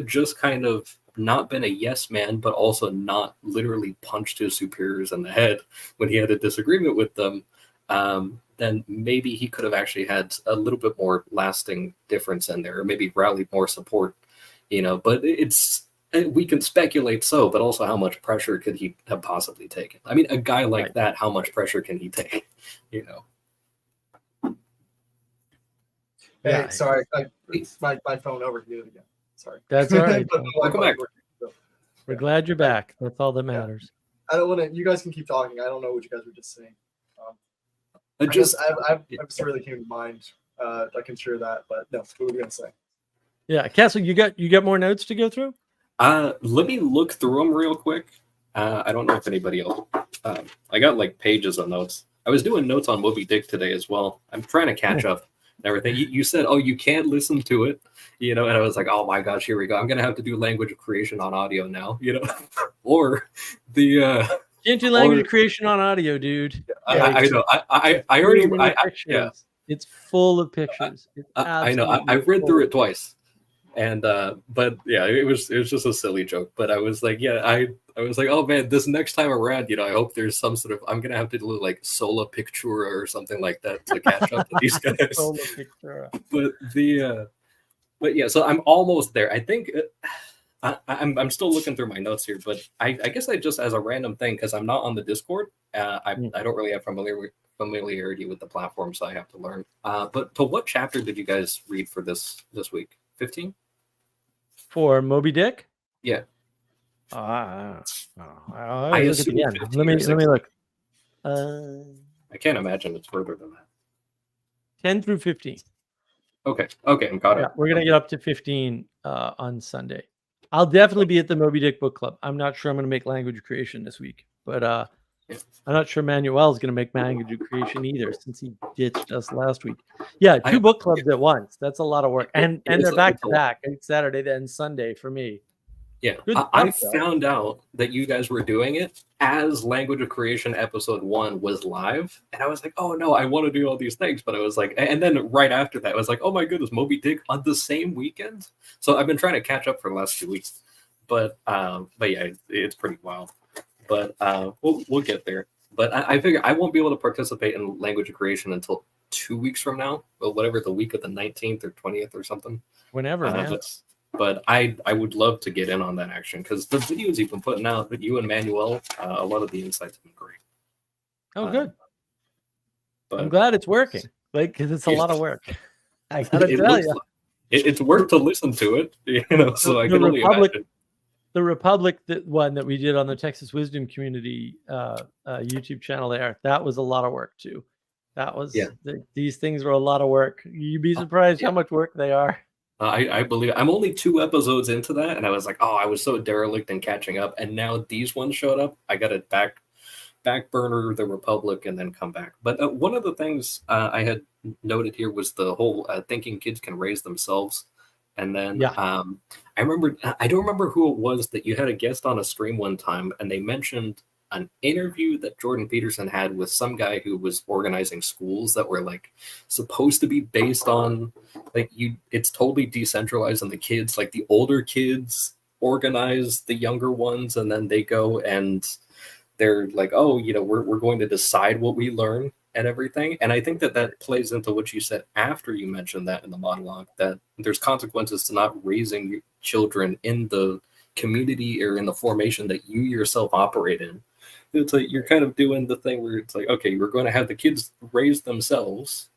just kind of not been a yes man, but also not literally punched his superiors in the head when he had a disagreement with them, then maybe he could have actually had a little bit more lasting difference in there, or maybe rallied more support, but we can speculate but also how much pressure could he have possibly taken? I mean, a guy like that, how much pressure can he take? Hey, sorry, it's my phone overheated again. Sorry. That's all right. Welcome back. We're glad you're back. That's all that matters. I don't want to. You guys can keep talking. I don't know what you guys were just saying. I really came to mind. I can share that, but no. What were we gonna say? Yeah, Castle, you got more notes to go through? Let me look through them real quick. I don't know if anybody else. I got like pages of notes. I was doing notes on Moby Dick today as well. I'm trying to catch up and everything. You said, oh, you can't listen to it, and I was like, oh my gosh, here we go. I'm gonna have to do language creation on audio now, or the can't do language creation on audio, dude. I know. I already. Yeah. It's full of pictures. I know. I've read through it twice. And but yeah, it was just a silly joke. But I was like, I was like, oh man, this next time around, I hope there's some sort of, I'm gonna have to do like Sola Pictura or something like that to catch up to these guys. Sola Pictura. But yeah, so I'm almost there. I think I'm still looking through my notes here, but I guess I just, as a random thing, because I'm not on the Discord, I don't really have familiarity with the platform, so I have to learn. But to what chapter did you guys read for this week? 15? For Moby Dick? Yeah. Let me look. I can't imagine it's further than that. 10 through 15. Okay, I'm caught Yeah, up. we're gonna get up to 15 on Sunday. I'll definitely be at the Moby Dick book club. I'm not sure I'm gonna make language creation this week, but I'm not sure Manuel is gonna make language creation either, since he ditched us last week. Yeah, two book clubs at once. That's a lot of work, and they're back to back. It's Saturday then Sunday for me. Yeah, Good I stuff, though. found out that you guys were doing it as Language of Creation episode 1 was live, and I was like, oh no, I want to do all these things, but I was like, and then right after that, I was like, oh my goodness, Moby Dick on the same weekend. So I've been trying to catch up for the last 2 weeks, but yeah, it's pretty wild. But we'll get there. But I figure I won't be able to participate in Language of Creation until 2 weeks from now, or whatever, the week of the 19th or 20th or something. Whenever, man. But I would love to get in on that action, because the videos you've been putting out, you and Manuel, a lot of the insights have been great. Oh, good. But I'm glad it's working. Like, because it's a lot of work. I gotta it tell looks you. like- it's work to listen to it, so I can only imagine. The Republic, one that we did on the Texas Wisdom Community YouTube channel there, that was a lot of work too. That was, these things were a lot of work. You'd be surprised how much work they are. I believe I'm only 2 episodes into that, and I was like, oh, I was so derelict in catching up, and now these ones showed up. I got to back burner the Republic and then come back. But one of the things I had noted here was the whole thinking kids can raise themselves. And then I don't remember who it was that you had a guest on a stream one time, and they mentioned an interview that Jordan Peterson had with some guy who was organizing schools that were like supposed to be based on it's totally decentralized, and the kids, like the older kids, organize the younger ones, and then they go and they're like, oh, we're going to decide what we learn and everything. And I think that plays into what you said after you mentioned that in the monologue, that there's consequences to not raising children in the community or in the formation that you yourself operate in. It's like you're kind of doing the thing where it's like, okay, we're going to have the kids raise themselves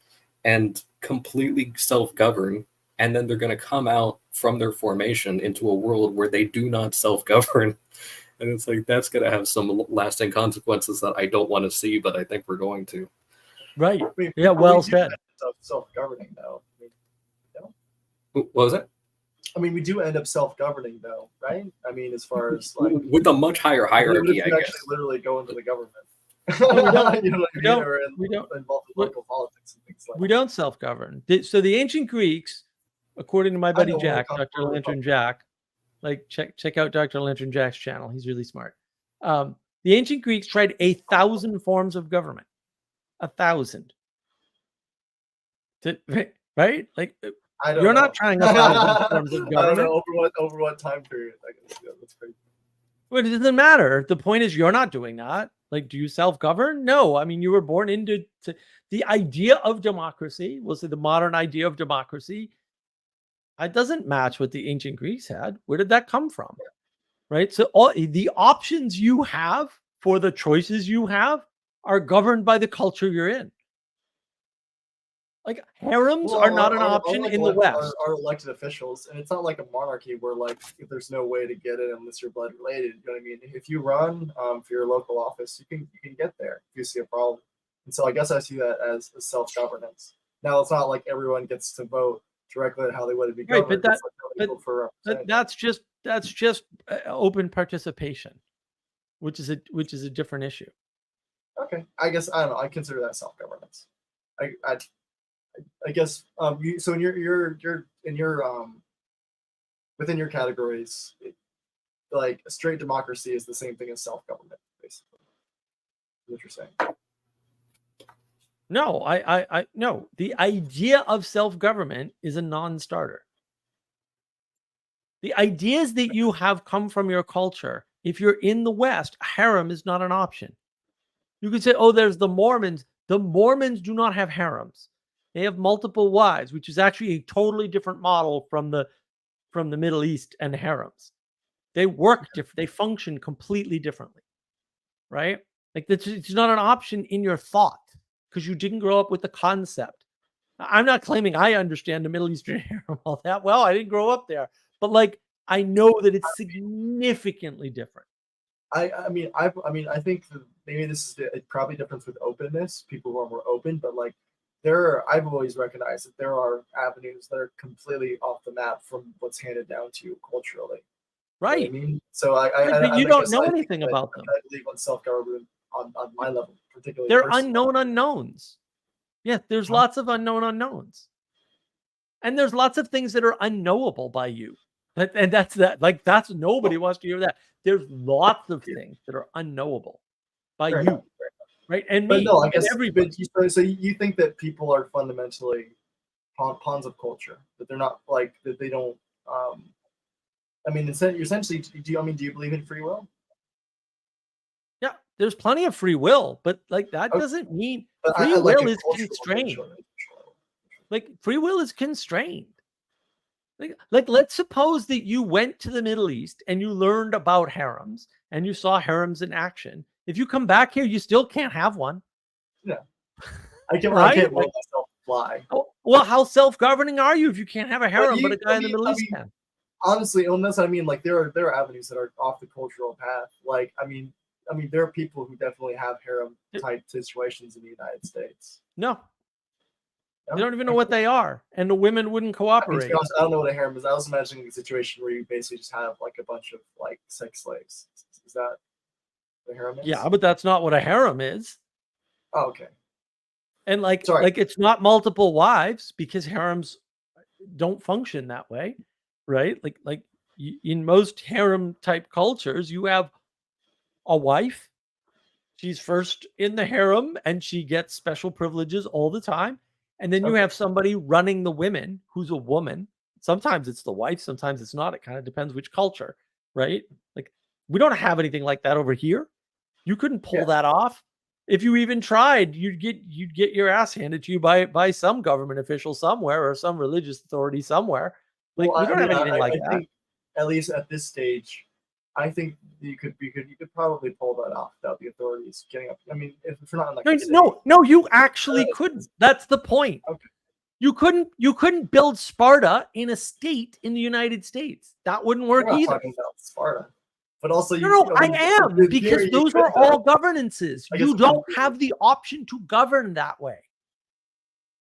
and completely self-govern, and then they're going to come out from their formation into a world where they do not self-govern. And it's like, that's going to have some lasting consequences that I don't want to see, but I think we're going to. Right. Yeah, well said. Self-governing, though. What was that? I mean, we do end up self-governing, though, right? I mean, as far as like with a much higher hierarchy, I guess. Actually, literally go into the government. We don't involved in local politics and things like we don't self-govern. So the ancient Greeks, according to my buddy Jack, Dr. Lantern Jack, like check out Dr. Lantern Jack's channel. He's really smart. The ancient Greeks tried 1,000 forms of government. 1,000. Right? Like, you're not trying 1,000 forms of government. I don't know over what time period. I guess that's crazy. Well, it doesn't matter. The point is, you're not doing that. Like, do you self-govern? No. I mean, you were born into the idea of democracy. We'll say the modern idea of democracy. It doesn't match what the ancient Greeks had. Where did that come from? Right? So all the options you have for the choices you have are governed by the culture you're in. Like, harems are not an option in the West. Are elected officials, and it's not like a monarchy where like if there's no way to get it unless you're blood related. You know what I mean? If you run for your local office, you can get there if you see a problem. And so I guess I see that as self-governance. Now it's not like everyone gets to vote directly on how they want to be governed. Right, but that's just open participation, which is a different issue. Okay, I guess I don't know. I consider that self-governance. I guess so in your within your categories, like a straight democracy is the same thing as self-government, basically. What you're saying? No, I no. The idea of self-government is a non-starter. The ideas that you have come from your culture. If you're in the West, a harem is not an option. You could say, oh, there's the Mormons. The Mormons do not have harems. They have multiple wives, which is actually a totally different model from the Middle East and harems. They work different. They function completely differently, right? Like it's not an option in your thought because you didn't grow up with the concept. I'm not claiming I understand the Middle Eastern harem all that well. I didn't grow up there, but like I know that it's significantly different. I think that maybe this is it probably difference with openness. People who are more open, but like I've always recognized that there are avenues that are completely off the map from what's handed down to you culturally. You know what I Right. mean, so But you don't know anything about them. I believe on self-government on my level, particularly. They're personally. unknown unknowns. Yeah, there's Huh? lots of unknown unknowns. And there's lots of things that are unknowable by you. And that's that. Like, that's nobody wants to hear that. There's lots of things that are unknowable by Fair you, enough. right? And But me, no, I and guess everybody. so you think that people are fundamentally pawns of culture, that they're not like that they don't. I mean, essentially, do you believe in free will? Yeah, there's plenty of free will, but like that Okay. doesn't mean But free I like will a is cultural constrained. level. Like free will is constrained. Like let's suppose that you went to the Middle East and you learned about harems and you saw harems in action. If you come back here, you still can't have one. Yeah, I can't Right? let myself fly. Well, how self-governing are you if you can't have a harem, but you- a guy I in the mean- Middle I East mean, can? Honestly, unless I mean, like there are avenues that are off the cultural path. Like I mean, there are people who definitely have harem type situations in the United States. No, No? they don't even know what they are, and the women wouldn't I mean, to cooperate. be honest, I don't know what a harem is. I was imagining a situation where you basically just have like a bunch of like sex slaves. Is that what a harem is? Yeah, but that's not what a harem is. Oh, okay. And like Sorry. it's not multiple wives because harems don't function that way, right? Like in most harem type cultures, you have a wife. She's first in the harem and she gets special privileges all the time. And then you Okay. have somebody running the women who's a woman. Sometimes it's the wife, sometimes it's not. It kind of depends which culture, right? Like we don't have anything like that over here. You couldn't pull Yeah. that off. If you even tried, you'd get your ass handed to you by some government official somewhere or some religious authority somewhere. Like Well, we don't have anything like that. think at least at this stage, I think you could probably pull that off without the authorities getting up. I mean, if you're not in like a city, No, you actually couldn't. That's the point. Okay. You couldn't build Sparta in a state in the United States. That wouldn't work we're not either. talking about Sparta, but also No, I am, in because theory, you those could, are all governances. I guess You in don't theory. have the option to govern that way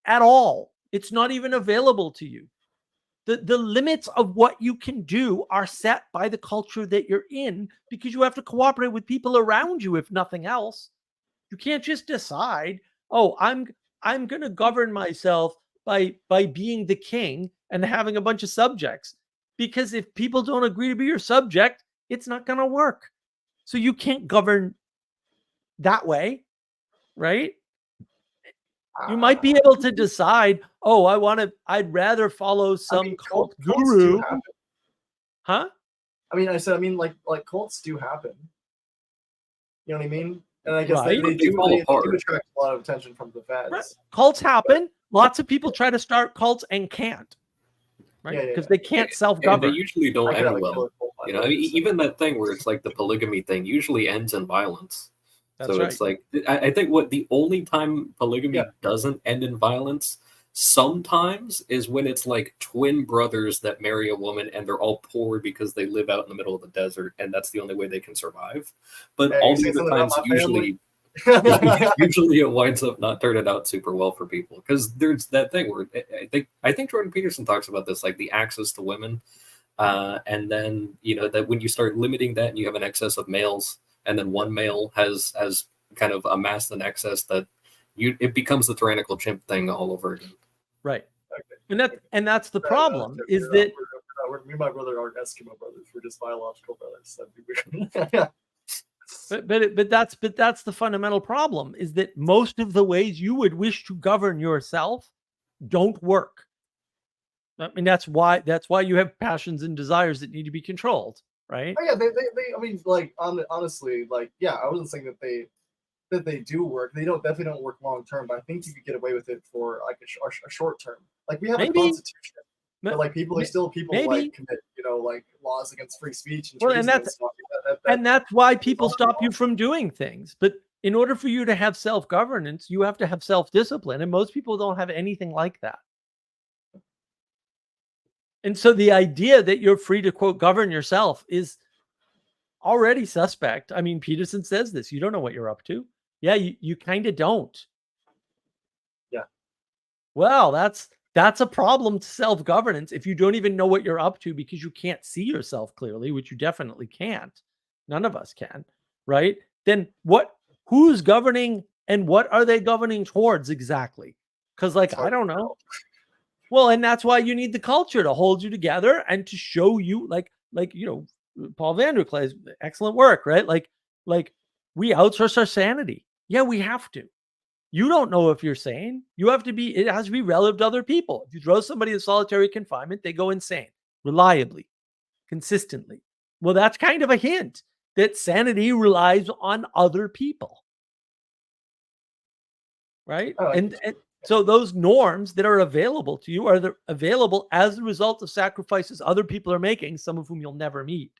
at all. It's not even available to you. The limits of what you can do are set by the culture that you're in because you have to cooperate with people around you, if nothing else. You can't just decide, oh, I'm going to govern myself by being the king and having a bunch of subjects. Because if people don't agree to be your subject, it's not going to work. So you can't govern that way, right? You might be able to decide, oh, I'd rather follow some cult cults do guru. happen. Huh? Like cults do happen. You know what I mean? And I guess Right. they They do fall apart. attract a lot of attention from the feds. Right. Cults happen. Lots of people try to start cults and can't, right? Yeah, yeah, Because yeah. they can't And they self-govern. usually don't I could have end a well. killer cult by You know, the way, so- even that thing where it's like the polygamy thing usually ends in violence. That's So right. it's like I think what the only time polygamy Yeah. doesn't end in violence sometimes is when it's like twin brothers that marry a woman and they're all poor because they live out in the middle of the desert and that's the only way they can survive. But Hey, all you say the other something about times my family? usually it winds up not turning out super well for people because there's that thing where I think Jordan Peterson talks about this, like the access to women, and then that when you start limiting that and you have an excess of males, and then one male has kind of amassed an excess that it becomes the tyrannical chimp thing all over again. Right. Okay. And that's the problem is that me and my brother aren't Eskimo brothers. We're just biological brothers. That'd be weird. but that's the fundamental problem is that most of the ways you would wish to govern yourself don't work. I mean, that's why you have passions and desires that need to be controlled, right? Oh, yeah, they I mean, like honestly, like yeah, I wasn't saying that they do work. They definitely don't work long term, but I think you could get away with it for like a short term. Like we have Maybe. a constitution, but like people are still people maybe. like commit like laws against free speech and Well, treason and that's- stuff. And that's why people stop you from doing things. But in order for you to have self-governance, you have to have self-discipline. And most people don't have anything like that. And so the idea that you're free to, quote, govern yourself is already suspect. I mean, Peterson says this. You don't know what you're up to. Yeah, you kind of don't. Yeah. Well, that's a problem to self-governance if you don't even know what you're up to because you can't see yourself clearly, which you definitely can't. None of us can, right? Then who's governing and what are they governing towards exactly? Because like, I don't know. Well, and that's why you need the culture to hold you together and to show you like, Paul Vanderklay's excellent work, right? Like we outsource our sanity. Yeah, we have to. You don't know if you're sane. It has to be relative to other people. If you throw somebody in solitary confinement, they go insane, reliably, consistently. Well, that's kind of a hint that sanity relies on other people. Right? And so those norms that are available to you are available as a result of sacrifices other people are making, some of whom you'll never meet.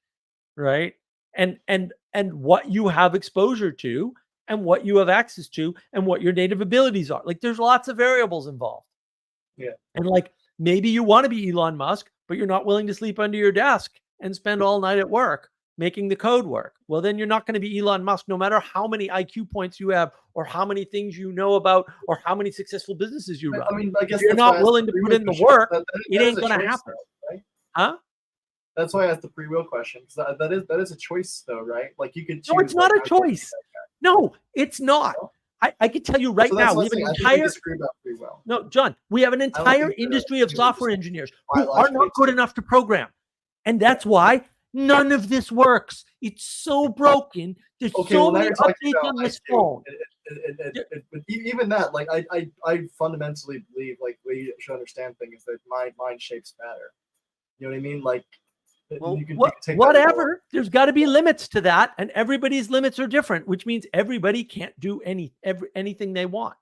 Right? And what you have exposure to and what you have access to and what your native abilities are. Like there's lots of variables involved. Yeah. And like maybe you want to be Elon Musk, but you're not willing to sleep under your desk and spend all night at work making the code work. Well, then you're not going to be Elon Musk, no matter how many IQ points you have or how many things you know about or how many successful businesses you run. I mean, I guess if you're not willing to put in the work, it ain't going to happen. Though, right? Huh? That's why I asked the free will question. Because that is a choice, though, right? Like you could choose. No, it's not a choice. No, it's not. I can tell you right now, we have an entire. No, John, we have an entire industry of software engineers who are not good enough to program, and that's why none of this works. It's so broken. There's so many updates on this phone. Even that, like I fundamentally believe, like the way you should understand things is that mind shapes matter. You know what I mean? Like. Well, whatever. There's got to be limits to that, and everybody's limits are different, which means everybody can't do anything they want.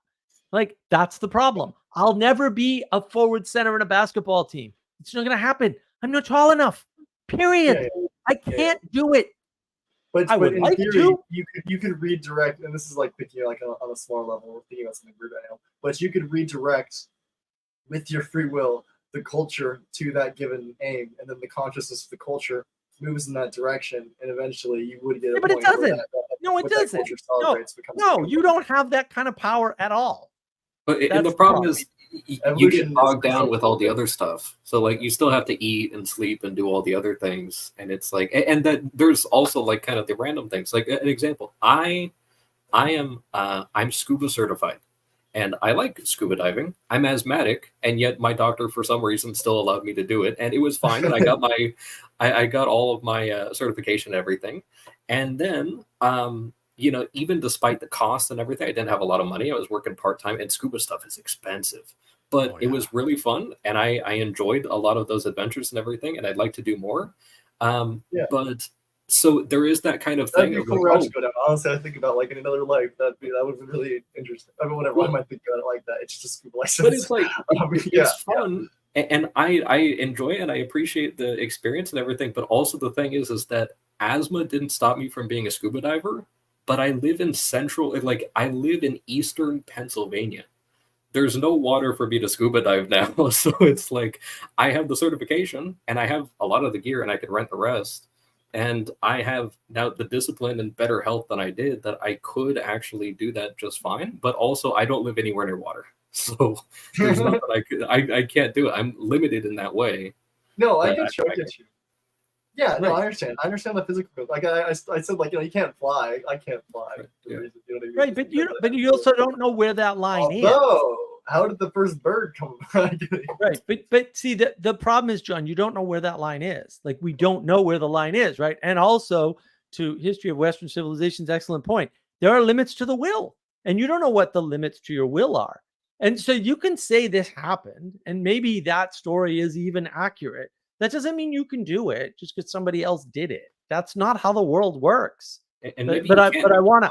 Like that's the problem. I'll never be a forward center in a basketball team. It's not going to happen. I'm not tall enough. Period. Yeah. I can't do it. But in like theory, you could redirect, and this is like thinking like on a small level, thinking about something weird right now. But you could redirect with your free will the culture to that given aim, and then the consciousness of the culture moves in that direction, and eventually you would get. But it doesn't. No, it doesn't. No, you don't have that kind of power at all. But and the problem is, you get bogged down with all the other stuff. So like, you still have to eat and sleep and do all the other things, and it's like, and that there's also like kind of the random things. Like an example, I'm scuba certified. And I like scuba diving. I'm asthmatic, and yet my doctor, for some reason, still allowed me to do it, and it was fine. And I got I got all of my certification and everything. And then, even despite the cost and everything, I didn't have a lot of money. I was working part-time, and scuba stuff is expensive. But it was really fun, and I enjoyed a lot of those adventures and everything, and I'd like to do more. But so there is that kind of thing. That'd be cool to go down. Honestly, I think about like in another life, that would be really interesting. I mean, whatever. Why am I thinking about it like that? It's just a scuba license. But it's like it's fun, and I enjoy it, and I appreciate the experience and everything. But also the thing is that asthma didn't stop me from being a scuba diver. But I live in I live in eastern Pennsylvania. There's no water for me to scuba dive now, so it's like I have the certification and I have a lot of the gear, and I can rent the rest. And I have now the discipline and better health than I did that I could actually do that just fine. But also, I don't live anywhere near water, so there's nothing I can't do it. I'm limited in that way. No, I get you. Yeah, no, I understand. I understand the physical. Like I said, like you can't fly. I can't fly. Right, but you also don't know where that line is. How did the first bird come? Right, but see, the problem is, John, you don't know where that line is. Like we don't know where the line is, right? And also, to history of Western civilization's excellent point, there are limits to the will, and you don't know what the limits to your will are. And so you can say this happened, and maybe that story is even accurate. That doesn't mean you can do it just because somebody else did it. That's not how the world works. And but I want to.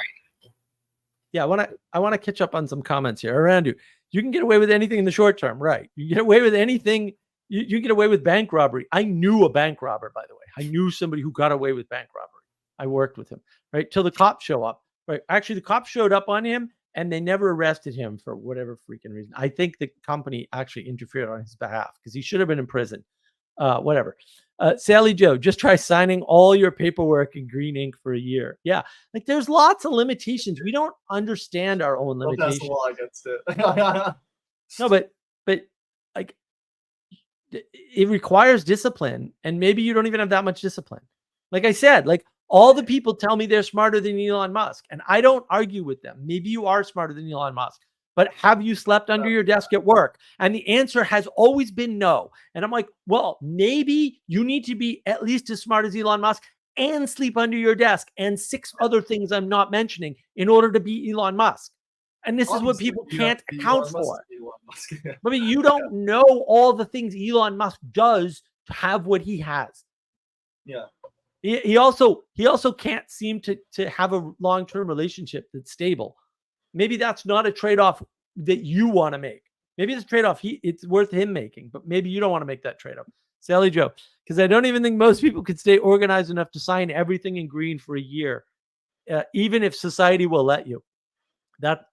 Yeah, I want to catch up on some comments here around you. You can get away with anything in the short term, right? You get away with anything. You get away with bank robbery. I knew a bank robber, by the way. I knew somebody who got away with bank robbery. I worked with him, right? Till the cops show up, right? Actually, the cops showed up on him, and they never arrested him for whatever freaking reason. I think the company actually interfered on his behalf because he should have been in prison. Whatever. Sally Joe, just try signing all your paperwork in green ink for a year. Yeah, like there's lots of limitations. We don't understand our own Don't pass the limitations. law against it. No, but like it requires discipline, and maybe you don't even have that much discipline. Like I said, like all the people tell me they're smarter than Elon Musk, and I don't argue with them. Maybe you are smarter than Elon Musk, but have you slept under your desk at work? And the answer has always been no. And I'm like, well, maybe you need to be at least as smart as Elon Musk and sleep under your desk and 6 other things I'm not mentioning in order to be Elon Musk. And this is what Obviously, people you have can't to be account Elon Musk for. to be Elon Musk. I mean, you don't know all the things Elon Musk does to have what he has. Yeah. He also can't seem to have a long-term relationship that's stable. Maybe that's not a trade-off that you want to make. Maybe it's a trade-off it's worth him making, but maybe you don't want to make that trade-off. Sally Joe, because I don't even think most people could stay organized enough to sign everything in green for a year, even if society will let you. That's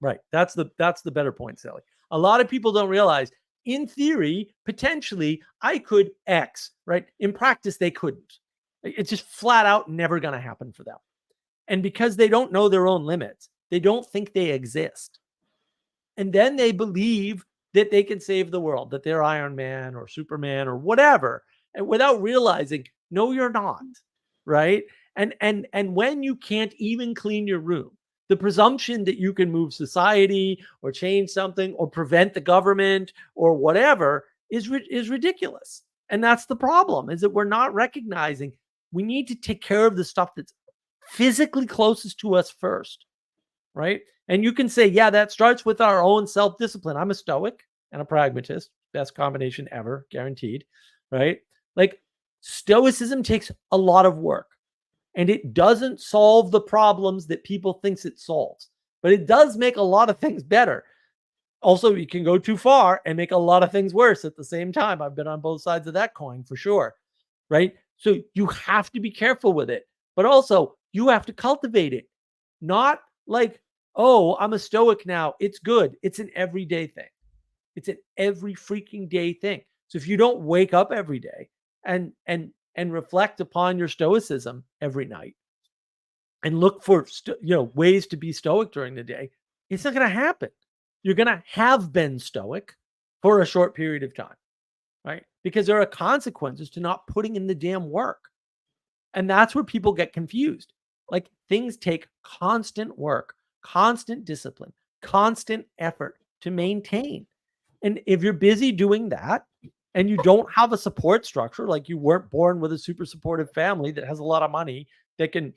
the better point, Sally. A lot of people don't realize, in theory, potentially, I could X, right? In practice, they couldn't. It's just flat out never going to happen for them. And because they don't know their own limits, they don't think they exist. And then they believe that they can save the world, that they're Iron Man or Superman or whatever, and without realizing, no, you're not, right? And when you can't even clean your room, the presumption that you can move society or change something or prevent the government or whatever is ridiculous. And that's the problem, is that we're not recognizing we need to take care of the stuff that's physically closest to us first, right? And you can say, yeah, that starts with our own self-discipline. I'm a stoic and a pragmatist, best combination ever, guaranteed, right? Like stoicism takes a lot of work. And it doesn't solve the problems that people thinks it solves, but it does make a lot of things better. Also, you can go too far and make a lot of things worse at the same time. I've been on both sides of that coin for sure, right? So you have to be careful with it, but also you have to cultivate it. Not like, oh, I'm a stoic now, it's good. It's an everyday thing. It's an every freaking day thing. So if you don't wake up every day and reflect upon your stoicism every night and look for ways to be stoic during the day, it's not going to happen. You're going to have been stoic for a short period of time, right? Because there are consequences to not putting in the damn work. And that's where people get confused. Like things take constant work, constant discipline, constant effort to maintain. And if you're busy doing that, and you don't have a support structure, like you weren't born with a super supportive family that has a lot of money that can,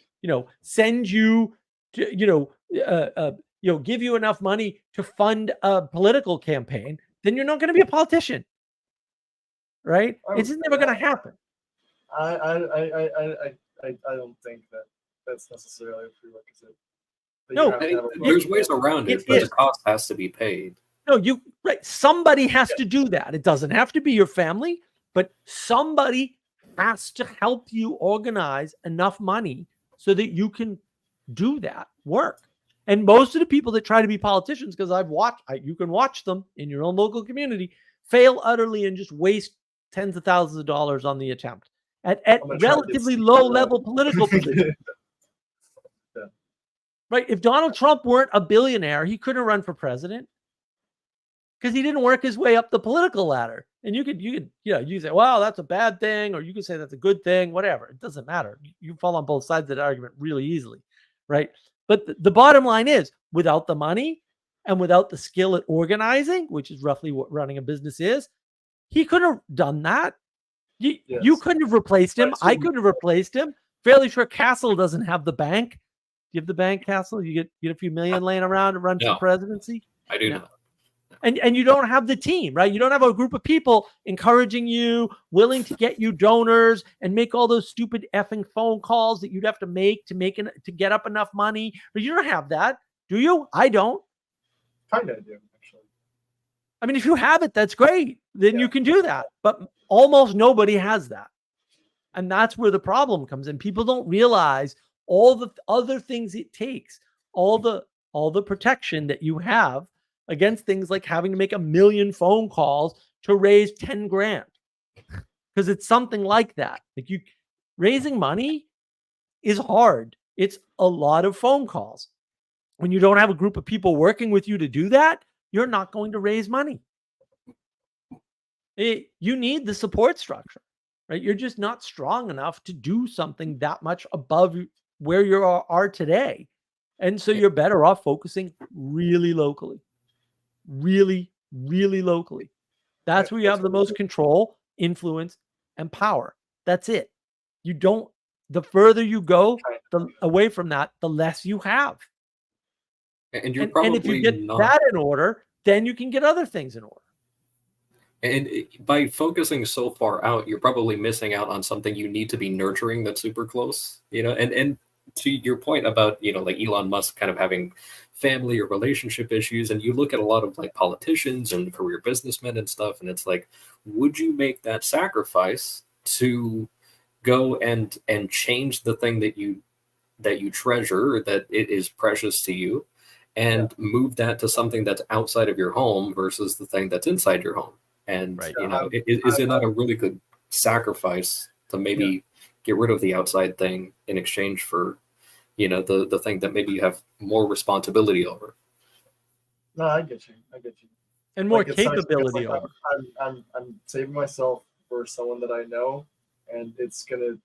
send you to, give you enough money to fund a political campaign, then you're not going to be a politician, right? It's just never going to happen. I don't think that's necessarily a prerequisite. No, there's ways around it, but the cost has to be paid. No, right. Somebody has to do that. It doesn't have to be your family, but somebody has to help you organize enough money so that you can do that work. And most of the people that try to be politicians, because you can watch them in your own local community, fail utterly and just waste tens of thousands of dollars on the attempt at relatively low level political positions. Yeah. Right? If Donald Trump weren't a billionaire, he couldn't run for president. Because he didn't work his way up the political ladder. And you could say, well, that's a bad thing, or you could say that's a good thing, whatever. It doesn't matter. You fall on both sides of that argument really easily, right? But the bottom line is, without the money and without the skill at organizing, which is roughly what running a business is, he couldn't have done that. You couldn't have replaced him. I couldn't have replaced him. Fairly sure Castle doesn't have the bank. Do you have the bank, Castle? You get a few million laying around to run for presidency? I do not. And you don't have the team, right? You don't have a group of people encouraging you, willing to get you donors and make all those stupid effing phone calls that you'd have to make to get up enough money. But you don't have that, do you? I don't. Kind of do, actually. I mean, if you have it, that's great. Then you can do that. But almost nobody has that. And that's where the problem comes in. People don't realize all the other things it takes, all the protection that you have against things like having to make 1 million phone calls to raise 10 grand. because it's something like that. Like raising money is hard. It's a lot of phone calls. When you don't have a group of people working with you to do that, you're not going to raise money. You need the support structure, right? You're just not strong enough to do something that much above where you are today. And so you're better off focusing really locally, really, really locally. That's where you have the most control, influence, and power. That's it. The further you go away from that, the less you have. And you're and if you get that in order, then you can get other things in order. And by focusing so far out, you're probably missing out on something you need to be nurturing that's super close, and to your point about, like Elon Musk kind of having family or relationship issues, and you look at a lot of like politicians and career businessmen and stuff, and it's like, would you make that sacrifice to go and change the thing that you treasure, or that it is precious to you, and move that to something that's outside of your home versus the thing that's inside your home? And right. Is it not a really good sacrifice to maybe get rid of the outside thing in exchange for, the thing that maybe you have more responsibility over? No, I get you. And more capability over. I'm saving myself for someone that I know, and it's the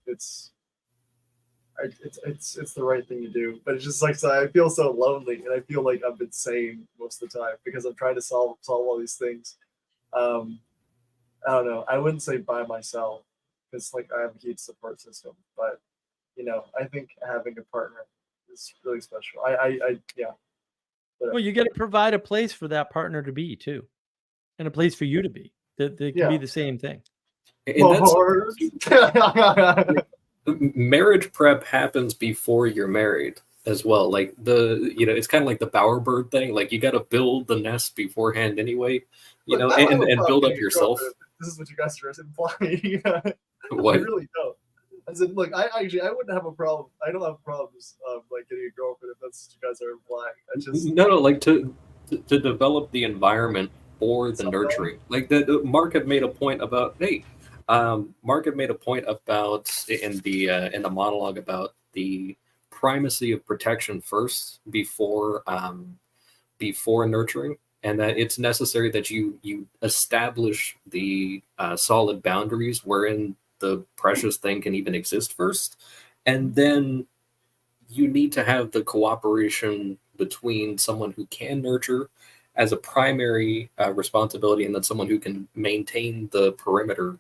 right thing to do. But it's just like, so I feel so lonely, and I feel like I'm insane most of the time because I'm trying to solve all these things. I don't know. I wouldn't say by myself because like I have a huge support system, but I think having a partner is really special. Well, you got to provide a place for that partner to be too, and a place for you to be. That can be the same thing. Marriage prep happens before you're married as well. Like it's kind of like the bowerbird thing. Like you got to build the nest beforehand anyway, and build up yourself. This is what you guys are implying. What? I really don't. I said, look, I wouldn't have a problem. I don't have problems like getting a girlfriend if that's what you guys are implying. I just like to develop the environment for the nurturing. Like the Mark had made a point about Mark had made a point about in the monologue about the primacy of protection first before nurturing, and that it's necessary that you establish the solid boundaries wherein the precious thing can even exist first, and then you need to have the cooperation between someone who can nurture as a primary responsibility, and then someone who can maintain the perimeter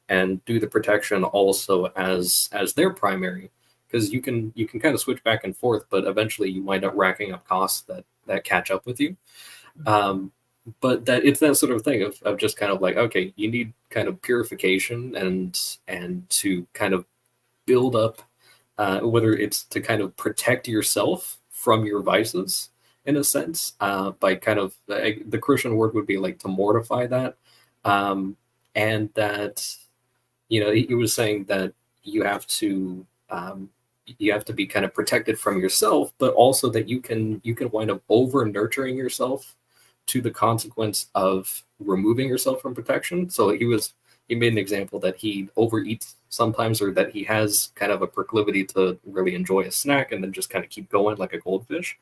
and do the protection also as their primary, because you can kind of switch back and forth, but eventually you wind up racking up costs that catch up with you. But that it's that sort of thing of just kind of like, okay, you need kind of purification and to kind of build up, whether it's to kind of protect yourself from your vices in a sense, by kind of the Christian word would be like to mortify that, and that he was saying that you have to be kind of protected from yourself, but also that you can wind up over nurturing yourself to the consequence of removing yourself from protection. So he made an example that he overeats sometimes, or that he has kind of a proclivity to really enjoy a snack and then just kind of keep going like a goldfish.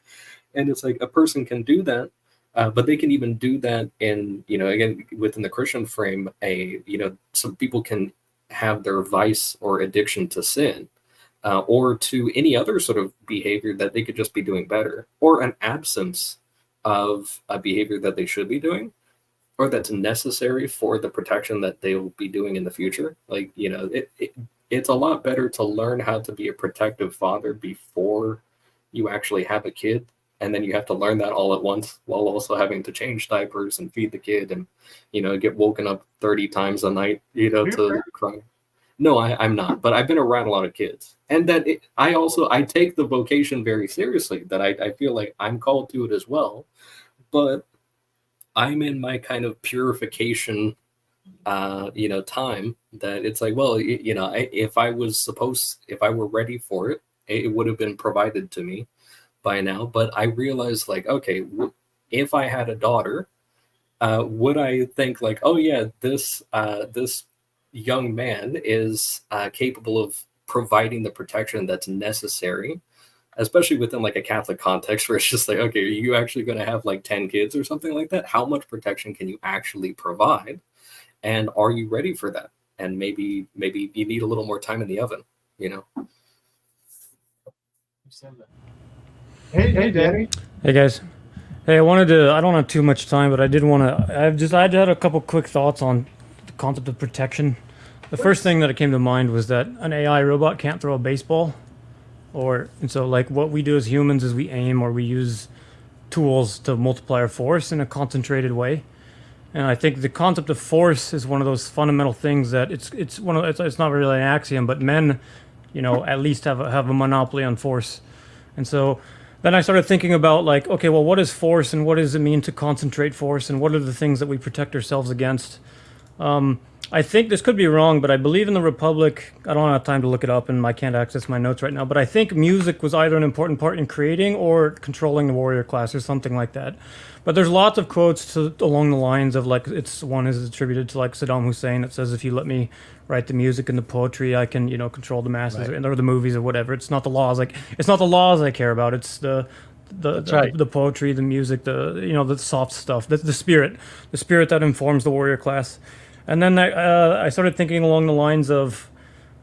And it's like a person can do that, but they can even do that in, again, within the Christian frame, some people can have their vice or addiction to sin, or to any other sort of behavior that they could just be doing better, or an absence of a behavior that they should be doing, or that's necessary for the protection that they will be doing in the future. Like, it's a lot better to learn how to be a protective father before you actually have a kid, and then you have to learn that all at once while also having to change diapers and feed the kid and get woken up 30 times a night to cry. No, I'm not, but I've been around a lot of kids, and that I take the vocation very seriously, that I feel like I'm called to it as well, but I'm in my kind of purification time, that it's like, well, if I were ready for it, it would have been provided to me by now. But I realized, like, okay, if I had a daughter, would I think like, oh yeah, this young man is capable of providing the protection that's necessary, especially within like a Catholic context where it's just like, okay, are you actually going to have like 10 kids or something like that? How much protection can you actually provide? And are you ready for that? And maybe you need a little more time in the oven, you know? Hey, Danny. Hey guys. Hey, I don't have too much time, but I did want to, I had a couple quick thoughts on the concept of protection. The first thing that came to mind was that an AI robot can't throw a baseball, and so like what we do as humans is we aim or we use tools to multiply our force in a concentrated way. And I think the concept of force is one of those fundamental things that it's not really an axiom, but men, at least have a monopoly on force. And so then I started thinking about like, okay, well, what is force and what does it mean to concentrate force and what are the things that we protect ourselves against? I think this could be wrong, but I believe in the Republic. I don't have time to look it up and I can't access my notes right now, but I think music was either an important part in creating or controlling the warrior class or something like that. But there's lots of quotes along the lines of like, one is attributed to like Saddam Hussein that says, if you let me write the music and the poetry, I can, control the masses or the movies or whatever. It's not the laws. It's not the laws I care about. It's the poetry, the music, the soft stuff, the spirit that informs the warrior class. And then I started thinking along the lines of,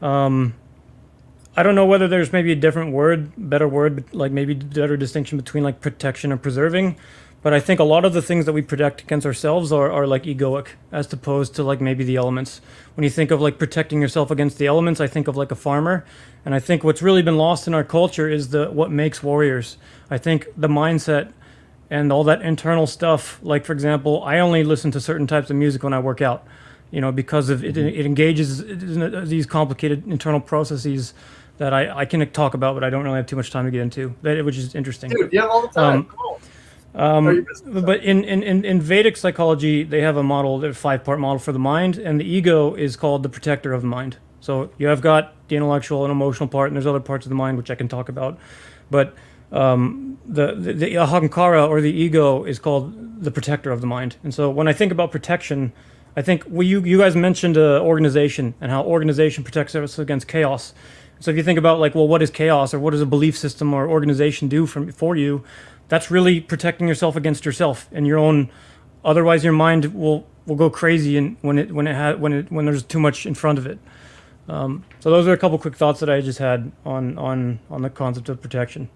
I don't know whether there's maybe a better word, like maybe better distinction between like protection and preserving. But I think a lot of the things that we protect against ourselves are like egoic, as opposed to like maybe the elements. When you think of like protecting yourself against the elements, I think of like a farmer. And I think what's really been lost in our culture is what makes warriors. I think the mindset and all that internal stuff, like for example, I only listen to certain types of music when I work out, because of it engages in these complicated internal processes that I can talk about, but I don't really have too much time to get into, which is interesting. Dude, yeah, all the time. Cool. But in Vedic psychology, they have a model, the 5-part model for the mind, and the ego is called the protector of the mind. So you have got the intellectual and emotional part, and there's other parts of the mind which I can talk about. But the ahankara, or the ego, is called the protector of the mind. And so when I think about protection, I think you guys mentioned organization and how organization protects us against chaos. So if you think about like, well, what is chaos, or what does a belief system or organization do for you? That's really protecting yourself against yourself and your own. Otherwise, your mind will go crazy, and when there's too much in front of it. So those are a couple quick thoughts that I just had on the concept of protection.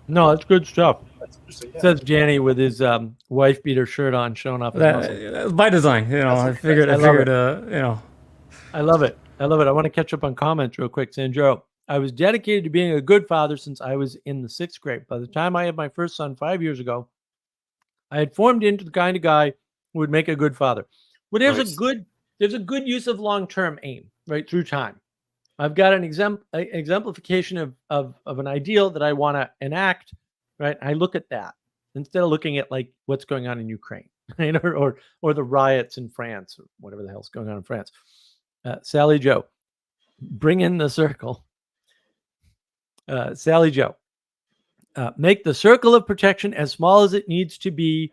No, that's good stuff. That's interesting. Yeah. Says Janny with his wife beater shirt on, showing off his muscles. By design, I figured, I love it. I want to catch up on comments real quick. Sandro, I was dedicated to being a good father since I was in the 6th grade. By the time I had my first son 5 years ago, I had formed into the kind of guy who would make a good father. Well, there's a good use of long-term aim, right, through time. I've got an exemplification of an ideal that I want to enact, right? I look at that instead of looking at like what's going on in Ukraine, right? or the riots in France, or whatever the hell's going on in France. Sally Joe, bring in the circle. Sally Joe, make the circle of protection as small as it needs to be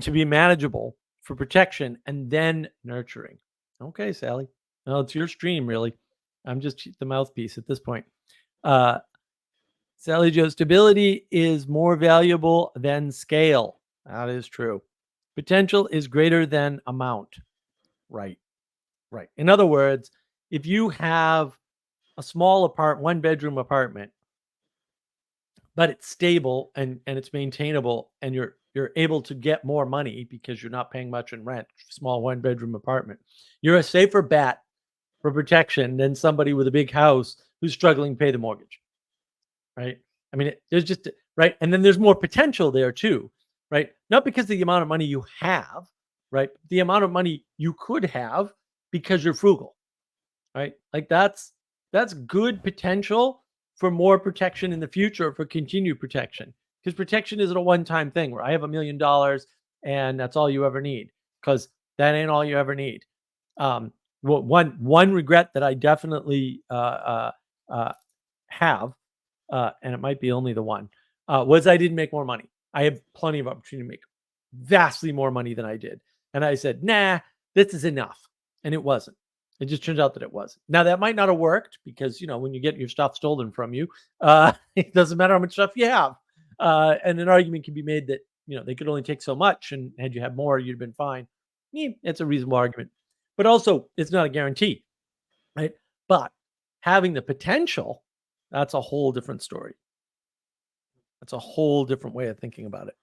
to be manageable for protection, and then nurturing. Okay, Sally. Well, it's your stream, really. I'm just the mouthpiece at this point. Sally Joe, stability is more valuable than scale. That is true. Potential is greater than amount. Right. In other words, if you have a small one-bedroom apartment, but it's stable and it's maintainable, and you're able to get more money because you're not paying much in rent, small one-bedroom apartment, you're a safer bet for protection than somebody with a big house who's struggling to pay the mortgage, right? I mean, there's just, right? And then there's more potential there too, right? Not because of the amount of money you have, right? The amount of money you could have because you're frugal, right? Like that's good potential for more protection in the future, for continued protection. Because protection isn't a one-time thing where I have $1 million and that's all you ever need, because that ain't all you ever need. One regret that I definitely have, and it might be only the one, was I didn't make more money. I had plenty of opportunity to make vastly more money than I did. And I said, nah, this is enough. and it wasn't. It just turns out that it wasn't. Now that might not have worked because when you get your stuff stolen from you, it doesn't matter how much stuff you have, and an argument can be made that they could only take so much, and had you had more, you'd have been fine. It's a reasonable argument, but also it's not a guarantee, right? But having the potential, that's a whole different story. That's a whole different way of thinking about it.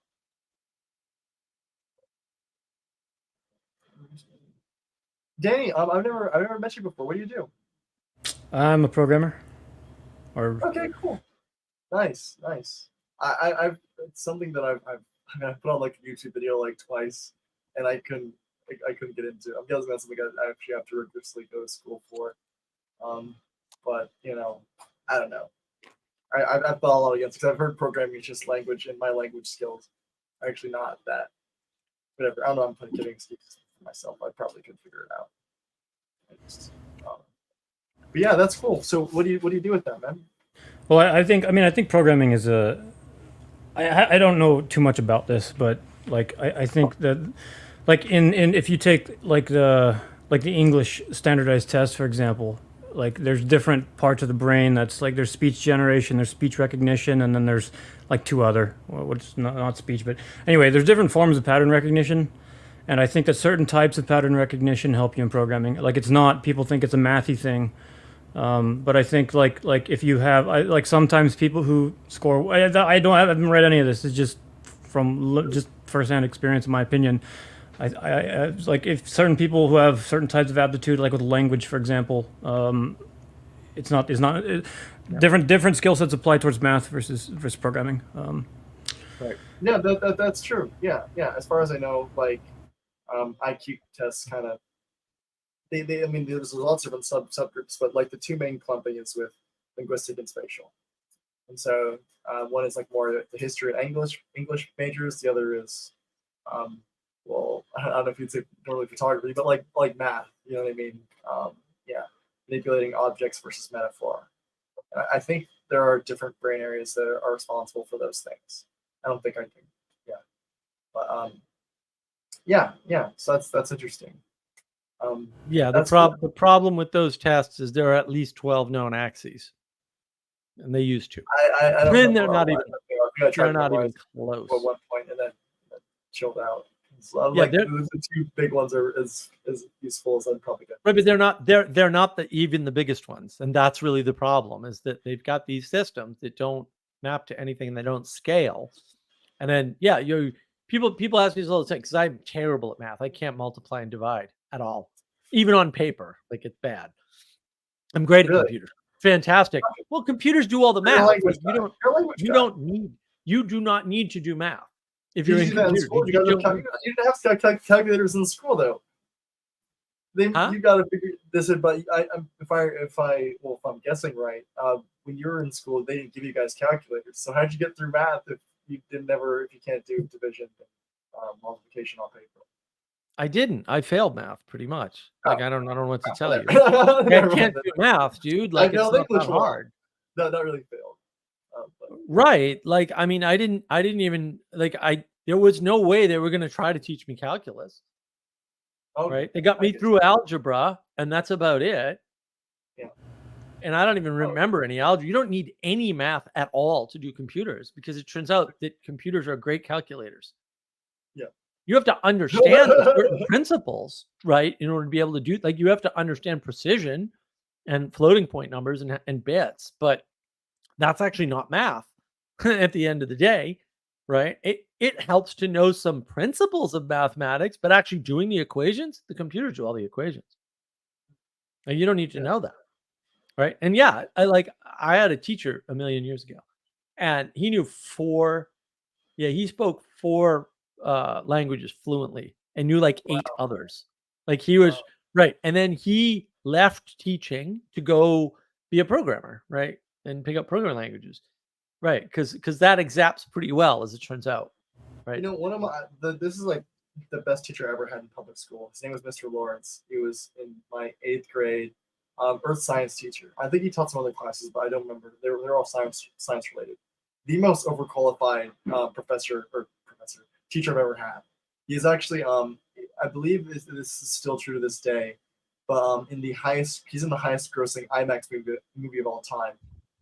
Danny, I've never met you before. What do you do? I'm a programmer. Okay, cool. Nice. I've it's something that I've put on like a YouTube video like twice, and I couldn't get into. I'm guessing that's something I actually have to rigorously go to school for. But I don't know. I've thought a lot against because I've heard programming is just language, and my language skills are actually not that. Whatever. I don't know. I'm giving excuses for myself. I probably could figure it out. But yeah, that's cool. So what do you do with that, man? Well, I think programming is I don't know too much about this, but like I think that like in if you take like the English standardized test, for example, like there's different parts of the brain that's like there's speech generation, there's speech recognition, and then there's like two other, what's not speech, but anyway, there's different forms of pattern recognition. And I think that certain types of pattern recognition help you in programming. Like it's not, people think it's a mathy thing. But I think like if you have, like sometimes people who score, I haven't read any of this. It's just from just firsthand experience, in my opinion. I like if certain people who have certain types of aptitude, like with language, for example, different skill sets apply towards math versus programming. Right. Yeah, that's true. Yeah. As far as I know, like IQ tests kind of I mean, there's lots of different subgroups, but like the two main clumping is with linguistic and spatial. And so one is like more the history and English majors. The other is, well, I don't know if you'd say normally photography, but like math. You know what I mean? Manipulating objects versus metaphor. And I think there are different brain areas that are responsible for those things. I don't think I do. Yeah, but yeah. So that's interesting. The problem with those tests is there are at least 12 known axes, and they used to. I don't then know they're not even. They're not even close. At one point, and then chilled out. So, Yeah, the two big ones are as useful as I'd probably get. Right, but they're not even the biggest ones, and that's really the problem. Is that they've got these systems that don't map to anything and they don't scale, and then people ask me all the time because I'm terrible at math. I can't multiply and divide at all. Even on paper, like it's bad. I'm great at computers. Fantastic. Well, computers do all the math. You do not need to do math if you're in computers. You didn't have to have calculators in school though. You got to figure this out. But if I'm guessing right, when you were in school, they didn't give you guys calculators. So how'd you get through math if you can't do division and multiplication on paper? I didn't. I failed math pretty much. Like I don't know what to tell you. I can't do math, dude. Like it's not that hard. No, not really failed. Right. Like I mean, I didn't even like there was no way they were going to try to teach me calculus. Okay. Right. They got me through algebra, and that's about it. Yeah. And I don't even remember any algebra. You don't need any math at all to do computers because it turns out that computers are great calculators. Yeah. You have to understand certain principles, right, in order to be able to do. Like you have to understand precision and floating point numbers and bits, but that's actually not math at the end of the day, right? It helps to know some principles of mathematics, but actually doing the equations, the computers do all the equations, and you don't need to know that, right? And I had a teacher a million years ago, and he knew he spoke 4 languages fluently and knew like 8 others. Like he was right. And then he left teaching to go be a programmer, right? And pick up programming languages. Right. Because that exaps pretty well, as it turns out. Right. One of this is like the best teacher I ever had in public school. His name was Mr. Lawrence. He was in my 8th grade earth science teacher. I think he taught some other classes, but I don't remember. They're all science related. The most overqualified teacher I've ever had. He's actually, I believe this is still true to this day. but he's in the highest grossing IMAX movie of all time.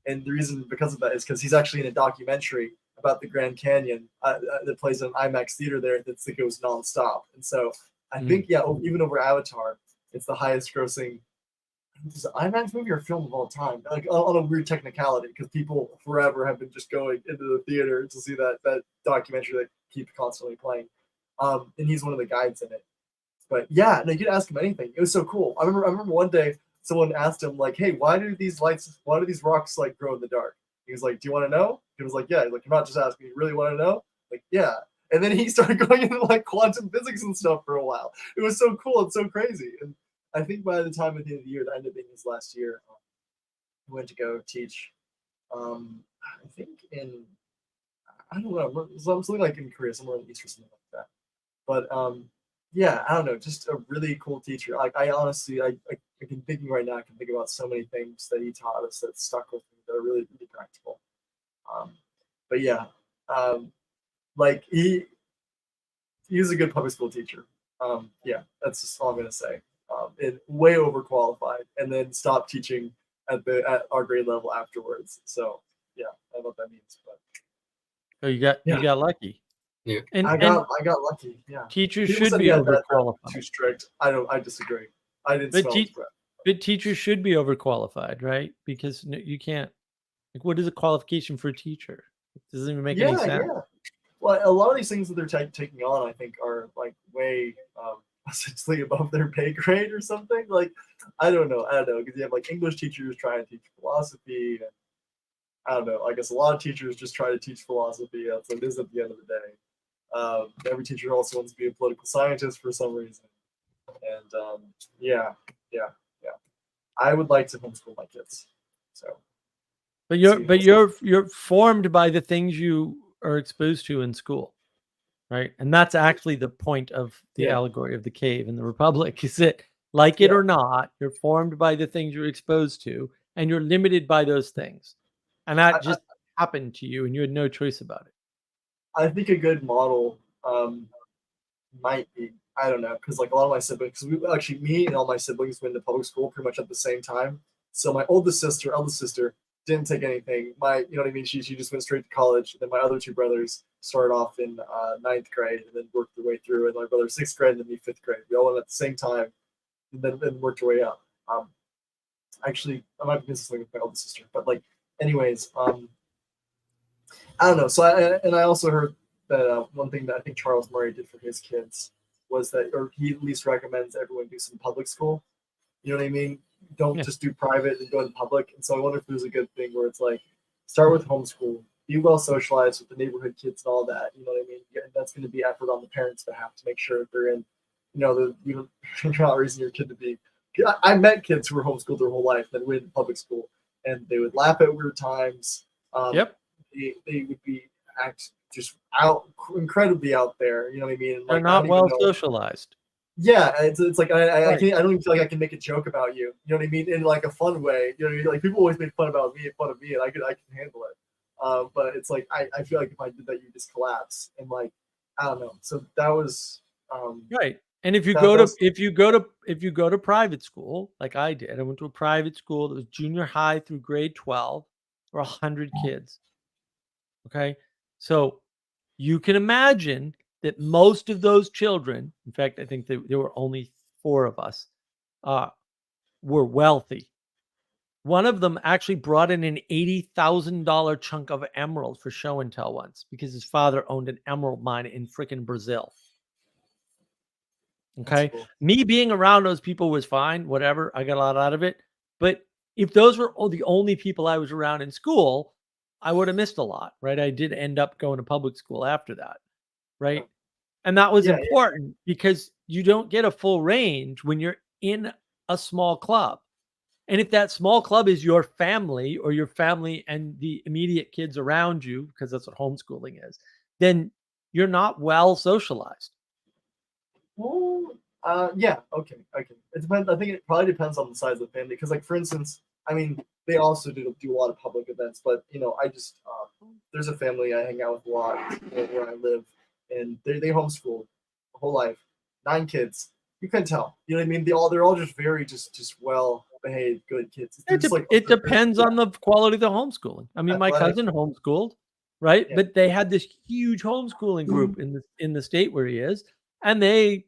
And the reason because of that is because he's actually in a documentary about the Grand Canyon that plays in an IMAX theater there that goes nonstop. And so I think, even over Avatar, it's the highest grossing is it IMAX movie or film of all time, like on a weird technicality, because people forever have been just going into the theater to see that documentary that keeps constantly playing. And he's one of the guides in it. But yeah, no, you could ask him anything. It was so cool. I remember one day someone asked him like, "Hey, why do these rocks like grow in the dark?" He was like, "Do you want to know?" He was like, "Yeah." Like, "You're not just asking. You really want to know?" Like, "Yeah." And then he started going into like quantum physics and stuff for a while. It was so cool and so crazy. And I think by the time at the end of the year, that ended up being his last year, he went to go teach. I think I don't know, something like in Korea, somewhere in the East or something like that. But yeah, I don't know, just a really cool teacher. Like I honestly, I can thinking right now, I can think about so many things that he taught us that stuck with me that are really, really practical. But yeah, like he was a good public school teacher. Yeah, that's just all I'm gonna say. And way overqualified, and then stopped teaching at our grade level afterwards. So yeah, I don't know what that means, but So you got lucky. Yeah. And I got lucky. Yeah, teachers people should said be he had that overqualified. too strict. I disagree. I didn't But smell his breath. But teachers should be overqualified, right? Because you can't. Like, what is a qualification for a teacher? It doesn't even make any sense. Yeah. Well, a lot of these things that they're taking on, I think, are like way essentially above their pay grade or something. Like, I don't know, because you have like English teachers trying to teach philosophy, and I don't know. I guess a lot of teachers just try to teach philosophy. That's what it is at the end of the day. Every teacher also wants to be a political scientist for some reason, and yeah. I would like to homeschool my kids. So, but you're formed by the things you are exposed to in school, right? And that's actually the point of the allegory of the cave in the Republic. Is it like it or not? You're formed by the things you're exposed to, and you're limited by those things, and that just happened to you, and you had no choice about it. I think a good model might be, I don't know, because like a lot of my siblings, me and all my siblings went to public school pretty much at the same time. So my eldest sister, didn't take anything. You know what I mean? She just went straight to college. And then my other two brothers started off in 9th grade and then worked their way through. And my brother 6th grade and then me 5th grade. We all went at the same time and then worked our way up. Actually, I might be missing something with my eldest sister, but like, anyways, I don't know. So I also heard that one thing that I think Charles Murray did for his kids was that, or he at least recommends everyone do some public school. You know what I mean? Don't just do private and go to public. And so I wonder if there's a good thing where it's like, start with homeschool, be well socialized with the neighborhood kids and all that. You know what I mean? And that's going to be effort on the parents' behalf to make sure that they're in, you're not raising your kid to be. I met kids who were homeschooled their whole life, then went to public school, and they would laugh at weird times. They would be just incredibly out there. You know what I mean? They're not well socialized. Yeah, it's like I don't even feel like I can make a joke about you. You know what I mean? In like a fun way. You know, like people always make fun of me, and I can handle it. But it's like I feel like if I did that, you just collapse. And like I don't know. So that was right. And if you go to private school, like I did, I went to a private school that was junior high through grade 12, or 100 kids. Okay, so you can imagine that most of those children, in fact, I think there were only 4 of us, were wealthy. One of them actually brought in an $80,000 chunk of emerald for show and tell once because his father owned an emerald mine in freaking Brazil. Okay. Cool. Me being around those people was fine. Whatever. I got a lot out of it. But if those were the only people I was around in school, I would have missed a lot. Right. I did end up going to public school after that. Right. And that was important because you don't get a full range when you're in a small club. And if that small club is your family or your family and the immediate kids around you, because that's what homeschooling is, then you're not well socialized. Well, yeah, okay. It depends. I think it probably depends on the size of the family. Because, like, for instance, I mean, they also do a lot of public events. But I just there's a family I hang out with a lot where I live, and they homeschooled the whole life, 9 kids. you can tell. You know what I mean? They're all just very just well behaved, good kids. They're just, like, It depends on the quality of the homeschooling. I mean, my Athletic. cousin homeschooled, right? Yeah. But they had this huge homeschooling group in the state where he is, and they,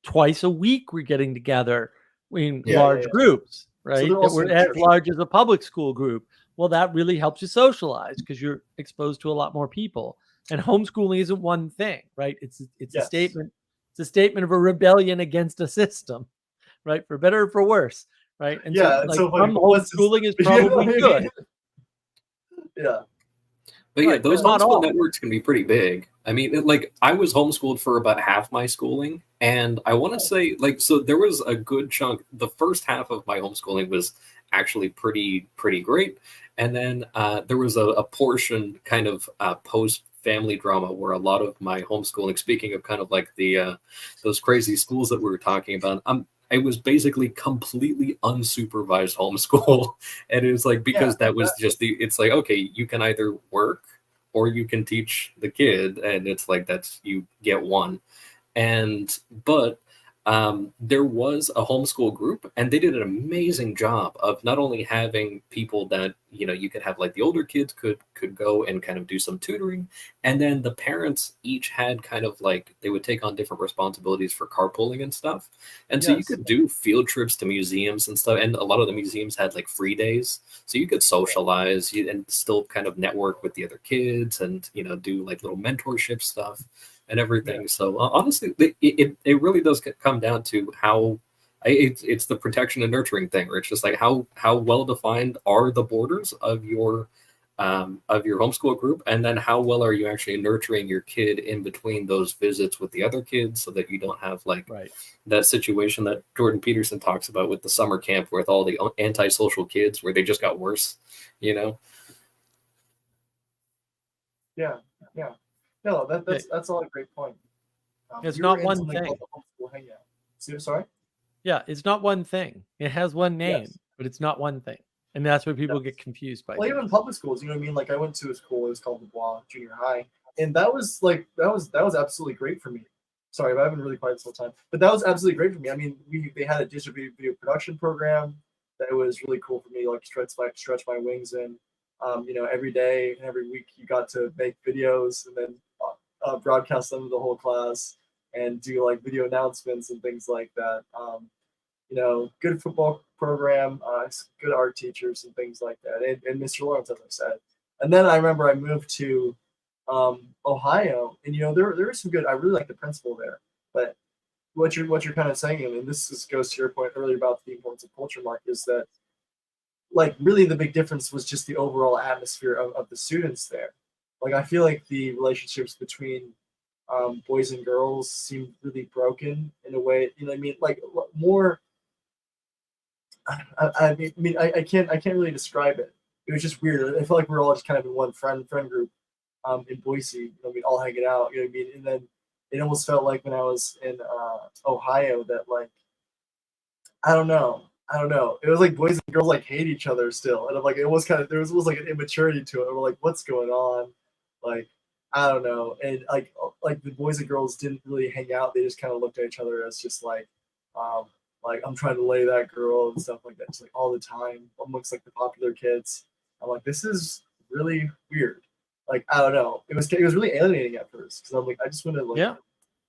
twice a week were getting together in large groups, right? they're That also were as church. large as a public school group. Well, that really helps you socialize because you're exposed to a lot more people. And homeschooling isn't one thing, right? It's a Yes. statement. It's a statement of a rebellion against a system, right? For better or for worse, right? And Yeah, so, it's like, so funny. some What's this- homeschooling is You know probably what I good. mean? Yeah. But yeah, Right, those but not homeschool all. networks can be pretty big. I mean, I was homeschooled for about half my schooling, and I want to say, so there was a good chunk. The first half of my homeschooling was actually pretty great, and then there was a portion kind of post family drama where a lot of my homeschooling. Speaking of kind of like the those crazy schools that we were talking about, it was basically completely unsupervised homeschool. And it was like, because that was just it's like, okay, you can either work or you can teach the kid. And it's like, you get one. But there was a homeschool group, and they did an amazing job of not only having people that, you could have, like, the older kids could go and kind of do some tutoring. And then the parents each had kind of like, they would take on different responsibilities for carpooling and stuff. And so you Yes. could do field trips to museums and stuff. And a lot of the museums had like free days. So you could socialize and still kind of network with the other kids and, do like little mentorship stuff and everything. So honestly, it really does come down to how it's the protection and nurturing thing, where it's just like how well defined are the borders of your homeschool group, and then how well are you actually nurturing your kid in between those visits with the other kids, so that you don't have like that situation that Jordan Peterson talks about with the summer camp with all the antisocial kids where they just got worse, Yeah. No, that's all a great point. It's you not were in one something thing. called the homeschool hangout. Sorry? Yeah, it's not one thing. It has one name, Yes. but it's not one thing. And that's where people get confused by. Well, even public schools, you know what I mean? Like, I went to a school, it was called the Bois Junior High, and that was absolutely great for me. Sorry, but I've been really quiet this whole time. But that was absolutely great for me. I mean, they had a digital video production program that was really cool for me, like stretch my wings in. Every day and every week you got to make videos and then broadcast them to the whole class and do like video announcements and things like that. Good football program, good art teachers and things like that, and Mr. Lawrence, as I said. And then I remember I moved to Ohio, and there is some good. I really like the principal there, but what you're kind of saying, and this goes to your point earlier about the importance of culture, Mark, is that, like, really the big difference was just the overall atmosphere of the students there. Like, I feel like the relationships between boys and girls seemed really broken in a way. You know what I mean? Like, more. I can't really describe it. It was just weird. I felt like we were all just kind of in one friend group in Boise. All hanging out. You know what I mean? And then it almost felt like when I was in Ohio that, like, I don't know. It was like boys and girls like hate each other still, and I'm like, it was kind of there was like an immaturity to it. We're like, what's going on? Like, I don't know. And like the boys and girls didn't really hang out. They just kind of looked at each other as just like I'm trying to lay that girl and stuff like that, just like all the time amongst like the popular kids. I'm like, this is really weird. Like, I don't know. It was really alienating at first because I'm like, I just want to like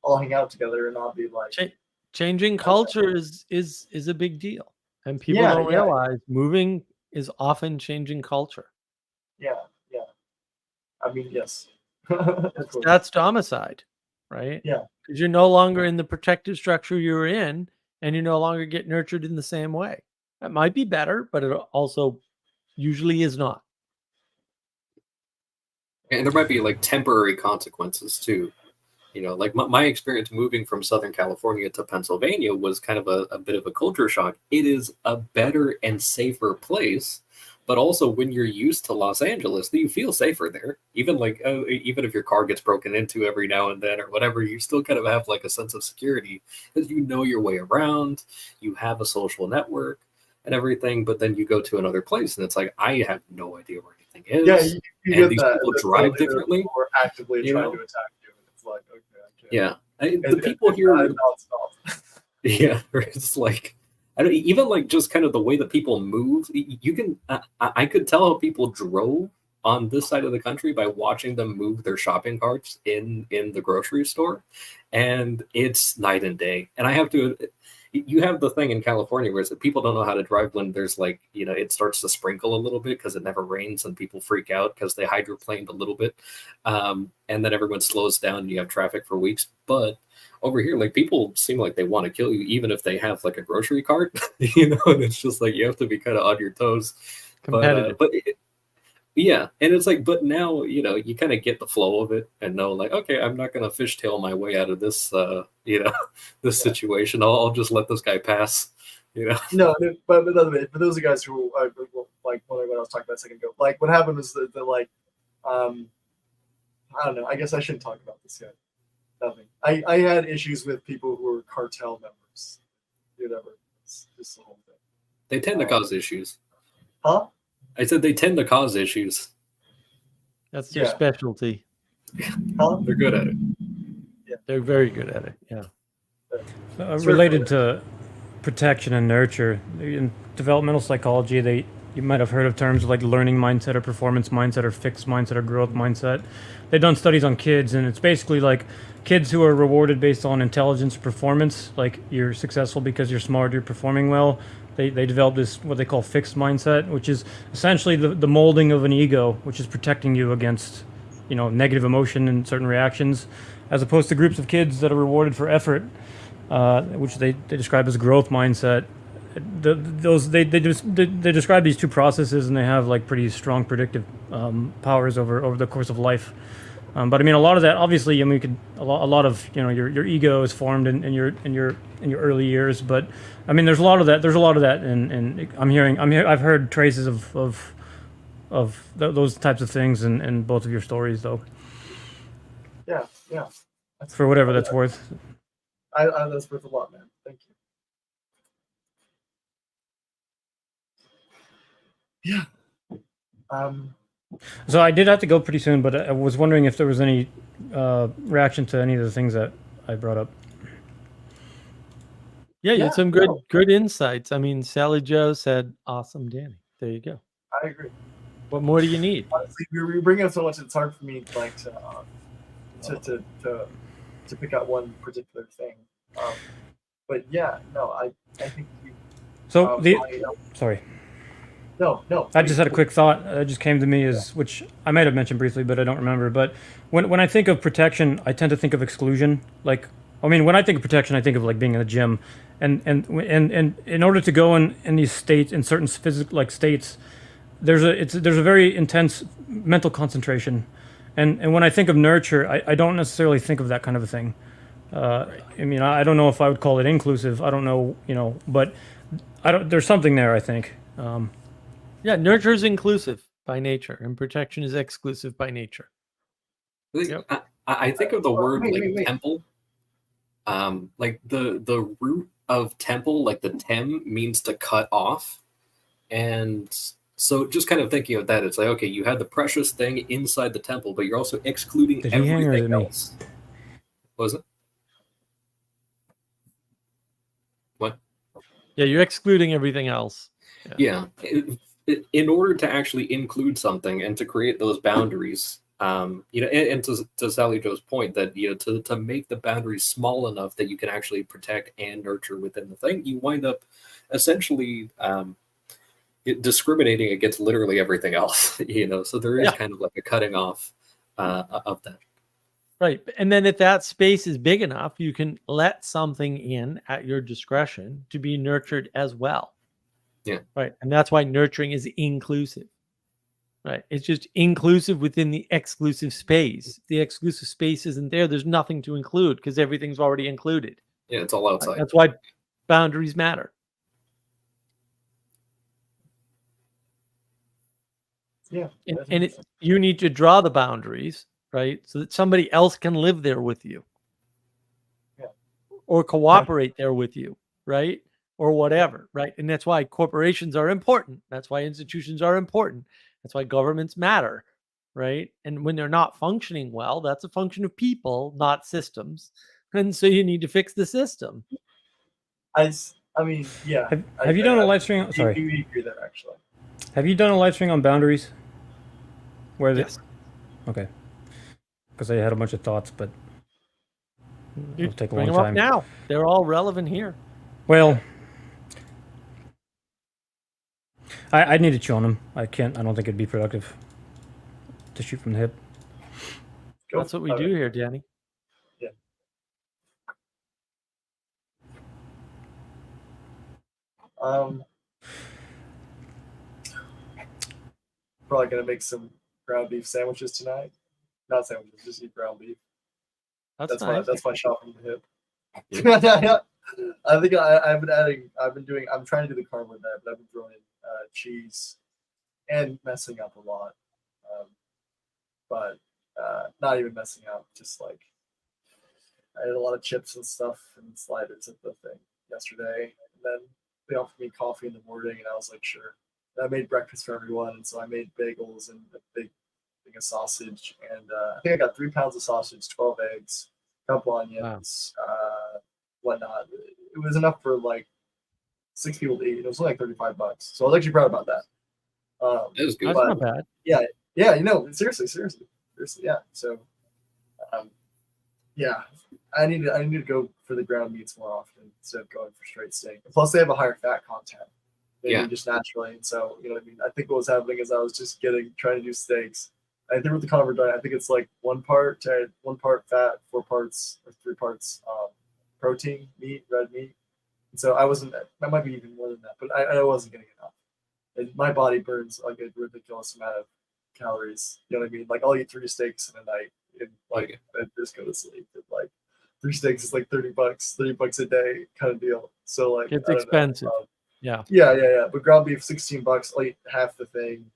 all hang out together and not be like. Changing culture is a big deal, and people don't realize moving is often changing culture. Yeah. I mean, yes. That's domicide, right? Yeah. Because you're no longer in the protective structure you were in, and you no longer get nurtured in the same way. That might be better, but it also usually is not. And there might be like temporary consequences too. Like my experience moving from Southern California to Pennsylvania was kind of a bit of a culture shock. It is a better and safer place, but also when you're used to Los Angeles, you feel safer there. Even even if your car gets broken into every now and then or whatever, you still kind of have like a sense of security because you know your way around. You have a social network and everything, but then you go to another place and it's like, I have no idea where anything is. Yeah, you and these people drive differently. Or actively trying to attack you. It's like, okay. Yeah, the people here. Yeah, it's like I don't even like just kind of the way that people move. You can I could tell how people drove on this side of the country by watching them move their shopping carts in the grocery store, and it's night and day. And I have to. You have the thing in California where it's that people don't know how to drive when there's like it starts to sprinkle a little bit because it never rains and people freak out because they hydroplaned a little bit, and then everyone slows down and you have traffic for weeks. But over here, like people seem like they want to kill you, even if they have like a grocery cart, and it's just like you have to be kind of on your toes. Competitive. Yeah, and it's like, but now you kind of get the flow of it and know like, okay, I'm not gonna fishtail my way out of this, this situation. I'll just let this guy pass. No, but by the way, for those of you guys who like what I was talking about a second ago, like what happened was that like, I don't know. I guess I shouldn't talk about this yet. Nothing. I had issues with people who were cartel members. Whatever. It's just the whole thing. They tend to cause issues. Huh? I said they tend to cause issues. That's their Yeah. specialty. Huh? They're good at it. They're very good at it. Yeah. Related to protection and nurture, in developmental psychology, you might have heard of terms like learning mindset or performance mindset or fixed mindset or growth mindset. They've done studies on kids, and it's basically like kids who are rewarded based on intelligence or performance, like you're successful because you're smart, you're performing well. They develop this what they call fixed mindset, which is essentially the molding of an ego, which is protecting you against negative emotion and certain reactions, as opposed to groups of kids that are rewarded for effort, which they describe as growth mindset. They describe these two processes, and they have like pretty strong predictive powers over the course of life. But I mean, a lot of that, obviously, a lot of your ego is formed in your early years. But I mean, there's a lot of that. And I've heard traces of those types of things in both of your stories, though. Yeah. For whatever that's worth. That's worth a lot, man. Thank you. Yeah. So I did have to go pretty soon, but I was wondering if there was any reaction to any of the things that I brought up. Yeah, you Yeah, had some good insights. I mean, Sally Joe said, "Awesome, Danny." There you go. I agree. What more do you need? Honestly, we bring up so much. It's hard for me like to pick out one particular thing. But yeah, no, I think we. So sorry. No. I just had a quick thought that just came to me, which I might have mentioned briefly, but I don't remember. But when I think of protection, I tend to think of exclusion. Like, I mean, when I think of protection, I think of like being in the gym, and in order to go in these states, in certain physical states, there's a very intense mental concentration, and when I think of nurture, I don't necessarily think of that kind of a thing. I mean, I don't know if I would call it inclusive. I don't know, but there's something there, I think. Yeah, nurture is inclusive by nature, and protection is exclusive by nature. Yep. I think of the word wait. temple. Like the root of temple, like the tem means to cut off, and so just kind of thinking of that, it's like, okay, you had the precious thing inside the temple, but you're also excluding Did he hang or is it everything me? else. What was it? What? Yeah, you're excluding everything else. Yeah. In order to actually include something and to create those boundaries, and to Sally Joe's point that to make the boundaries small enough that you can actually protect and nurture within the thing, you wind up essentially discriminating against literally everything else. So there is kind of like a cutting off of that. Right. And then if that space is big enough, you can let something in at your discretion to be nurtured as well. Yeah. Right. And that's why nurturing is inclusive. Right. It's just inclusive within the exclusive space. The exclusive space isn't there. There's nothing to include because everything's already included. Yeah, it's all outside. That's why boundaries matter. Yeah. And you need to draw the boundaries, right? So that somebody else can live there with you. Yeah. Or cooperate there with you, right? Or whatever, right? And that's why corporations are important. That's why institutions are important. That's why governments matter, right? And when they're not functioning well, that's a function of people, not systems. And so you need to fix the system. I mean, yeah. Have you done a live stream? Sorry. We agree there, actually. Have you done a live stream on boundaries? Where Yes. Okay. Because I had a bunch of thoughts, but it'll take a Bring long them up time. now. They're all relevant here. Well, I need to chew on them. I don't think it'd be productive to shoot from the hip. Go That's what we for do it. here, Danny. Probably gonna make some ground beef sandwiches tonight. Not sandwiches, just eat ground beef. That's my nice. that's my shot from the hip. I think I've been I'm trying to do the carb with that, but I've been throwing in cheese and messing up a lot. But not even messing up, just like I had a lot of chips and stuff and sliders at the thing yesterday, and then they offered me coffee in the morning, and I was like, sure. And I made breakfast for everyone, and so I made bagels and a big thing of sausage, and I think I got 3 pounds of sausage, 12 eggs, a couple onions, whatnot. It was enough for like 6 people to eat. It was only like $35, so I was actually proud about that. It was good. That's not bad. Yeah, seriously, yeah. So, yeah, I need to go for the ground meats more often instead of going for straight steak. Plus, they have a higher fat content. Just naturally, and so you know what I mean. I think what was happening is I was just trying to do steaks. I think with the carnivore diet, I think it's like 1 part fat, 4 parts or 3 parts protein, red meat. And so that might be even more than that, but I wasn't getting enough. And my body burns like a ridiculous amount of calories. You know what I mean? Like I'll eat 3 steaks in a night and like I just go to sleep. And, like 3 steaks is like $30 a day kind of deal. So like It's expensive. Yeah. But ground beef, $16. I'll eat half the thing.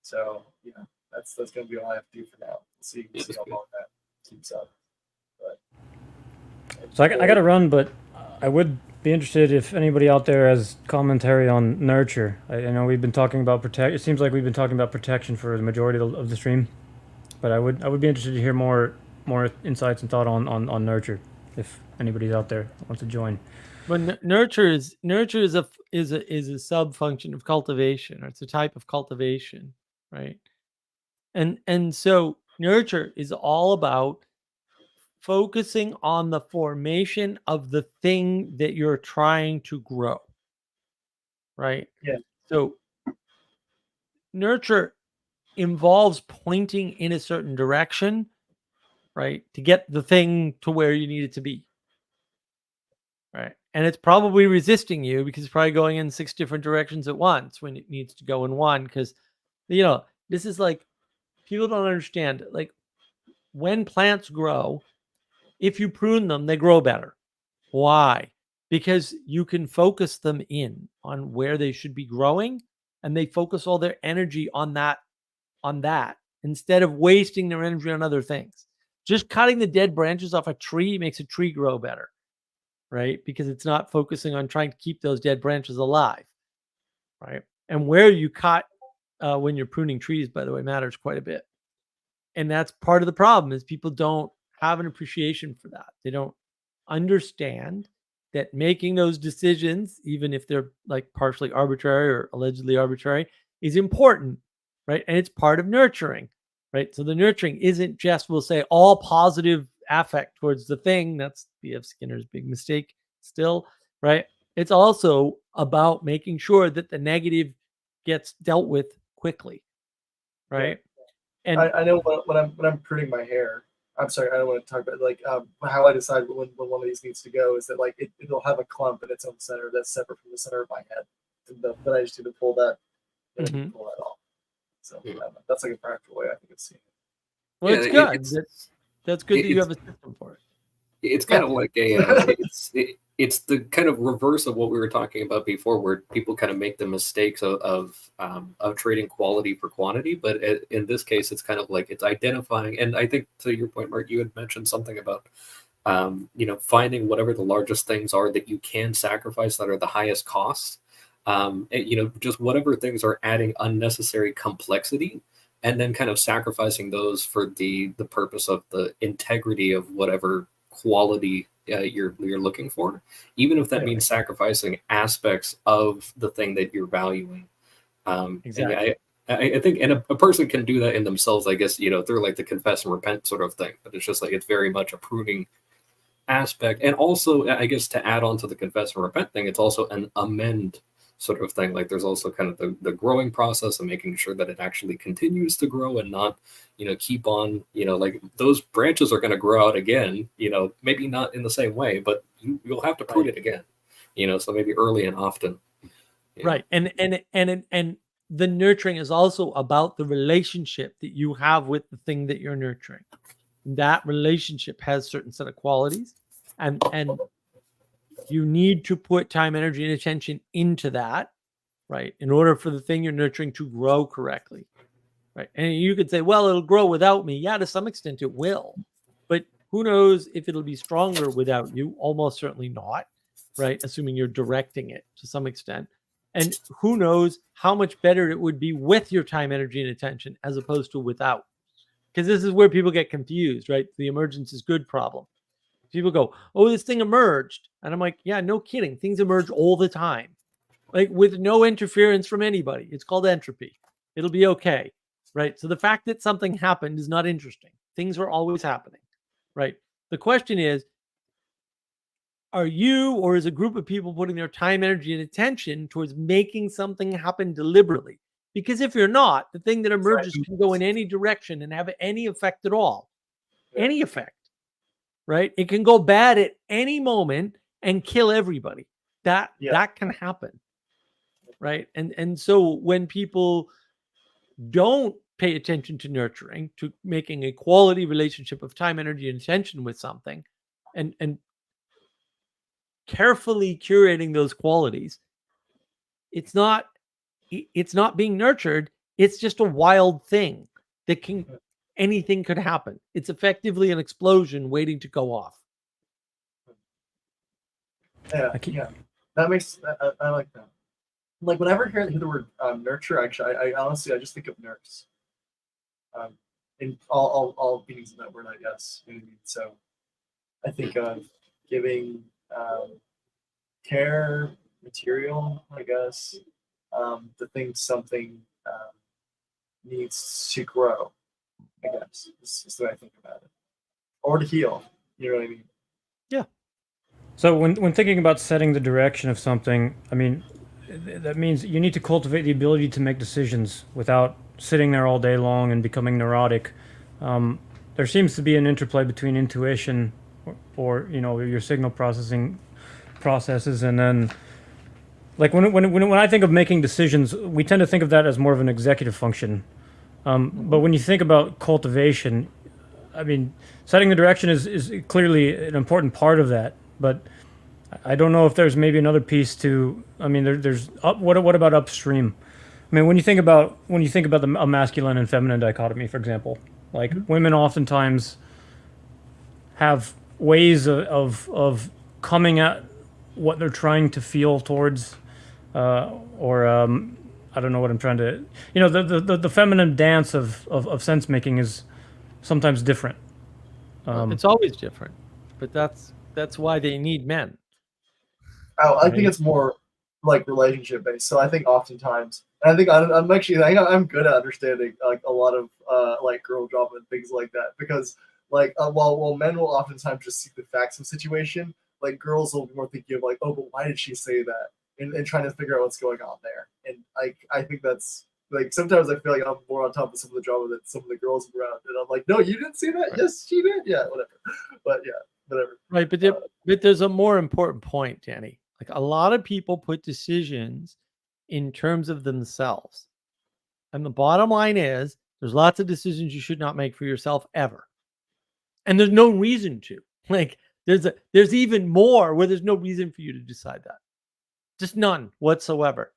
So yeah, that's gonna be all I have to do for now. See how long that keeps up. But So I got to run, but I would be interested if anybody out there has commentary on nurture. I know we've been talking about protect. It seems like we've been talking about protection for the majority of the stream, but I would be interested to hear more insights and thought on nurture. If anybody's out there wants to join. But nurture is a sub function of cultivation, or it's a type of cultivation, right? And so nurture is all about focusing on the formation of the thing that you're trying to grow, right? Yeah. So nurture involves pointing in a certain direction, right, to get the thing to where you need it to be, right? And it's probably resisting you because it's probably going in 6 different directions at once when it needs to go in one. Because, this is like, people don't understand, like, when plants grow, if you prune them, they grow better. Why? Because you can focus them in on where they should be growing, and they focus all their energy on that instead of wasting their energy on other things. Just cutting the dead branches off a tree makes a tree grow better, right? Because it's not focusing on trying to keep those dead branches alive, right? And where you cut when you're pruning trees, by the way, matters quite a bit. And that's part of the problem is people don't have an appreciation for that. They don't understand that making those decisions, even if they're like partially arbitrary or allegedly arbitrary, is important, right? And it's part of nurturing, right? So the nurturing isn't just, we'll say, all positive affect towards the thing. That's B.F. Skinner's big mistake still, right? It's also about making sure that the negative gets dealt with quickly, right? And I know when I'm pruning my hair, I'm sorry, I don't want to talk about like how I decide when one of these needs to go is that like it'll have a clump in its own center that's separate from the center of my head. Then I just need to pull that pull that off. So that's like a practical way I think of seeing it. Well, it's good. That's good that you have a system for it. It's kind of like it's the kind of reverse of what we were talking about before, where people kind of make the mistakes of trading quality for quantity. But in this case, it's kind of like it's identifying. And I think to your point, Mark, you had mentioned something about finding whatever the largest things are that you can sacrifice that are the highest costs. Just whatever things are adding unnecessary complexity, and then kind of sacrificing those for the purpose of the integrity of whatever quality you're looking for, even if that means sacrificing aspects of the thing that you're valuing. Exactly. And I think, and a person can do that in themselves, I guess, through like the confess and repent sort of thing. But it's just like it's very much a pruning aspect, and also I guess to add on to the confess and repent thing, it's also an amend sort of thing. Like there's also kind of the growing process of making sure that it actually continues to grow and not keep on like those branches are going to grow out again, maybe not in the same way, but you'll have to prune it again, so maybe early and often. Right. And the nurturing is also about the relationship that you have with the thing that you're nurturing. That relationship has certain set of qualities, and you need to put time, energy, and attention into that, right, in order for the thing you're nurturing to grow correctly, right? And you could say, well, it'll grow without me. Yeah, to some extent it will, but who knows if it'll be stronger without you? Almost certainly not, right? Assuming you're directing it to some extent. And who knows how much better it would be with your time, energy, and attention as opposed to without. Because this is where people get confused, right? The emergence is good problem. People go, oh, this thing emerged. And I'm like, yeah, no kidding. Things emerge all the time, like with no interference from anybody. It's called entropy. It'll be okay, right? So the fact that something happened is not interesting. Things are always happening, right? The question is, are you or is a group of people putting their time, energy, and attention towards making something happen deliberately? Because if you're not, the thing that emerges can go in any direction and have any effect at all. Any effect, right? It can go bad at any moment and kill everybody. That can happen, right? And so when people don't pay attention to nurturing, to making a quality relationship of time, energy, and attention with something, and carefully curating those qualities, it's not being nurtured. It's just a wild thing that anything could happen. It's effectively an explosion waiting to go off. Yeah. That makes, I like that. Like whenever I hear the word nurture, actually, I honestly, I just think of nurse. In all meanings of that word, I guess. You know what I mean? So I think of giving care, material, I guess, the thing something needs to grow, I guess, is the way I think about it. Or to heal, you know what I mean? Yeah. So when thinking about setting the direction of something, I mean, that means you need to cultivate the ability to make decisions without sitting there all day long and becoming neurotic. There seems to be an interplay between intuition or your signal processing processes, and then like when I think of making decisions, we tend to think of that as more of an executive function. But when you think about cultivation, I mean, setting the direction is clearly an important part of that. But I don't know if there's maybe another piece to. I mean, there's what about upstream? I mean, when you think about a masculine and feminine dichotomy, for example, like women oftentimes have ways of coming at what they're trying to feel towards, or I don't know what I'm trying to. The feminine dance of sense making is sometimes different. It's always different, but that's why they need men. I think it's more like relationship based. So I think oftentimes, and I think I'm good at understanding like a lot of like girl drama and things like that, because like while men will oftentimes just see the facts of the situation, like girls will be more thinking of like, oh, but why did she say that, and trying to figure out what's going on there. And I think that's like sometimes I feel like I'm more on top of some of the drama than some of the girls around, and I'm like, no, you didn't see that. Yes, she did. Yeah, whatever. But yeah, whatever. Right, but there's a more important point, Danny. Like a lot of people put decisions in terms of themselves. And the bottom line is there's lots of decisions you should not make for yourself ever. And there's no reason to. Like there's even more where there's no reason for you to decide that. Just none whatsoever.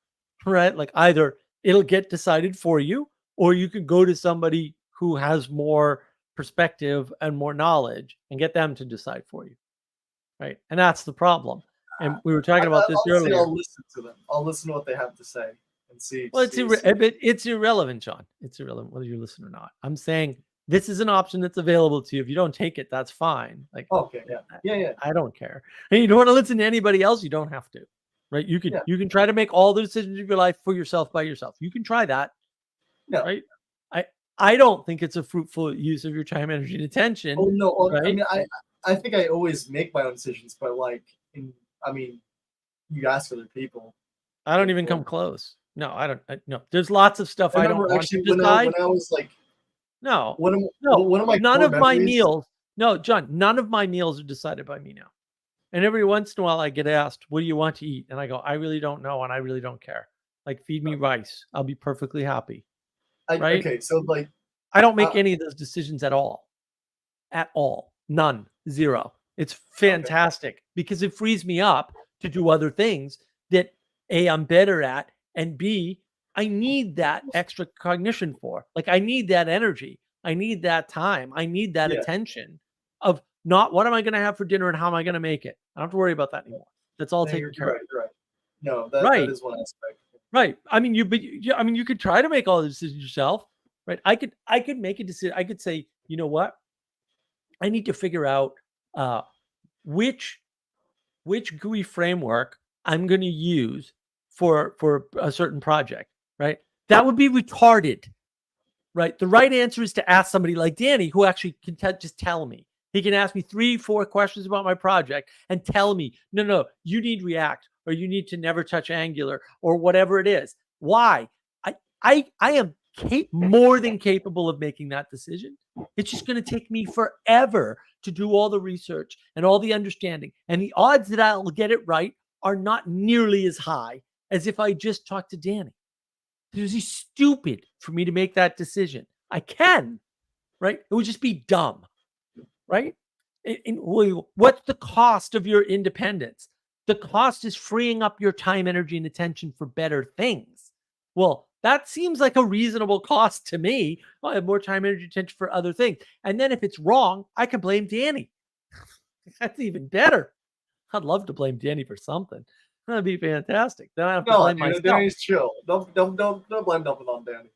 Right? Like either it'll get decided for you, or you could go to somebody who has more perspective and more knowledge and get them to decide for you. Right? And that's the problem. And we were talking about this earlier. I'll listen to them. I'll listen to what they have to say and see. Well, it's irrelevant, John. It's irrelevant whether you listen or not. I'm saying this is an option that's available to you. If you don't take it, that's fine. Like, Okay, yeah. I don't care. And you don't want to listen to anybody else, you don't have to. Right? You can try to make all the decisions of your life for yourself by yourself. You can try that. No. Right? I don't think it's a fruitful use of your time, energy, and attention. Oh no, right? I mean, I think I always make my own decisions, but like, you ask other people. I don't even come close. No, I don't. No, there's lots of stuff I don't want actually to decide. when I was like, no, one of my none core of my memories- meals. No, John, none of my meals are decided by me now. And every once in a while, I get asked, "What do you want to eat?" And I go, "I really don't know, and I really don't care. Like, feed me rice. I'll be perfectly happy." Right? Okay, so like, I don't make any of those decisions at all. At all. None. Zero. It's fantastic because it frees me up to do other things that A, I'm better at, and B, I need that extra cognition for. Like, I need that energy. I need that time. I need that attention of not what am I going to have for dinner and how am I going to make it. I don't have to worry about that anymore. That's all taken care of. You're right. No, that is one aspect. Right. I mean, you could try to make all the decisions yourself, right? I could make a decision. I could say, you know what? I need to figure out which GUI framework I'm going to use for a certain project, right? That would be retarded, right? The right answer is to ask somebody like Danny, who actually can just tell me. He can ask me 3-4 questions about my project and tell me, no, you need React, or you need to never touch Angular, or whatever it is. Why? I am more than capable of making that decision. It's just going to take me forever to do all the research and all the understanding. And the odds that I'll get it right are not nearly as high as if I just talked to Danny. It would be stupid for me to make that decision. I can, right? It would just be dumb, right? What's the cost of your independence? The cost is freeing up your time, energy, and attention for better things. Well, that seems like a reasonable cost to me. I have more time, energy, attention for other things. And then if it's wrong, I can blame Danny. That's even better. I'd love to blame Danny for something. That'd be fantastic. Then I have to blame myself. Danny's chill. Don't blame nothing on Danny.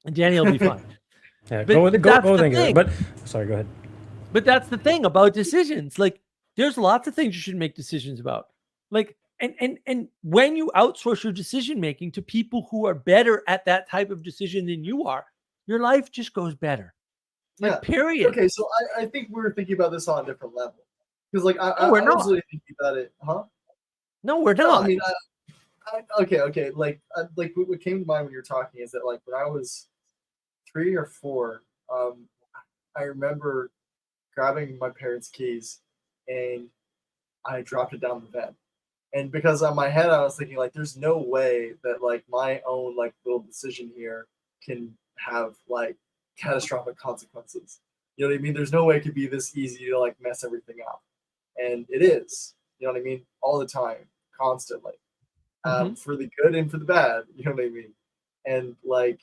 And Danny will be fine. Yeah, But go that's the think of thing. it. But sorry, go ahead. But that's the thing about decisions. Like, there's lots of things you should make decisions about. Like, and when you outsource your decision making to people who are better at that type of decision than you are, your life just goes better. Like, period. Okay, so I think we're thinking about this on a different level. Because like we're I not. was really thinking about it, huh? No, we're No, not. I mean, okay. Like what came to mind when you were talking is that like when I was 3 or 4, I remember grabbing my parents' keys and I dropped it down the vent. And because on my head I was thinking like, there's no way that like my own like little decision here can have like catastrophic consequences. You know what I mean? There's no way it could be this easy to like mess everything up, and it is. You know what I mean? All the time, constantly, for the good and for the bad. You know what I mean? And like,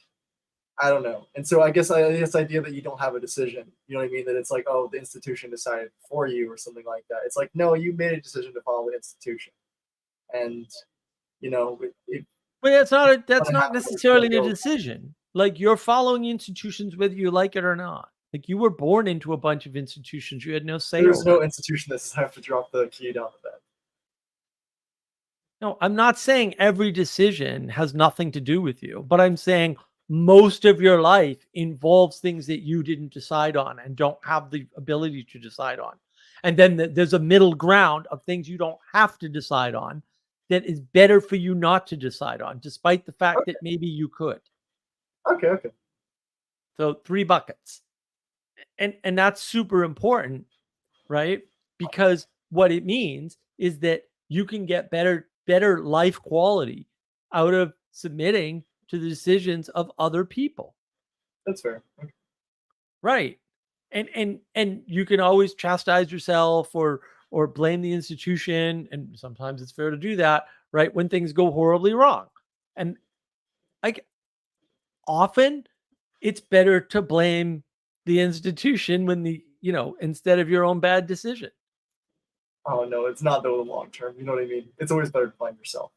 I don't know. And so I guess this idea that you don't have a decision. You know what I mean? That it's like, oh, the institution decided for you or something like that. It's like, no, you made a decision to follow the institution, and you know, but that's not necessarily a decision. Like, you're following institutions whether you like it or not. Like, you were born into a bunch of institutions. You had no say. There's no institution that says I have to drop the key down the bed. No, I'm not saying every decision has nothing to do with you, but I'm saying most of your life involves things that you didn't decide on and don't have the ability to decide on. And then there's a middle ground of things you don't have to decide on that is better for you not to decide on, despite the fact that maybe you could. Okay. So 3 buckets. And that's super important, right? Because what it means is that you can get better life quality out of submitting to the decisions of other people. That's fair. Okay. Right. And you can always chastise yourself or blame the institution, and sometimes it's fair to do that, right, when things go horribly wrong. And like, often it's better to blame the institution when instead of your own bad decision. Oh no, it's not though in the long term. You know what I mean? It's always better to blame yourself.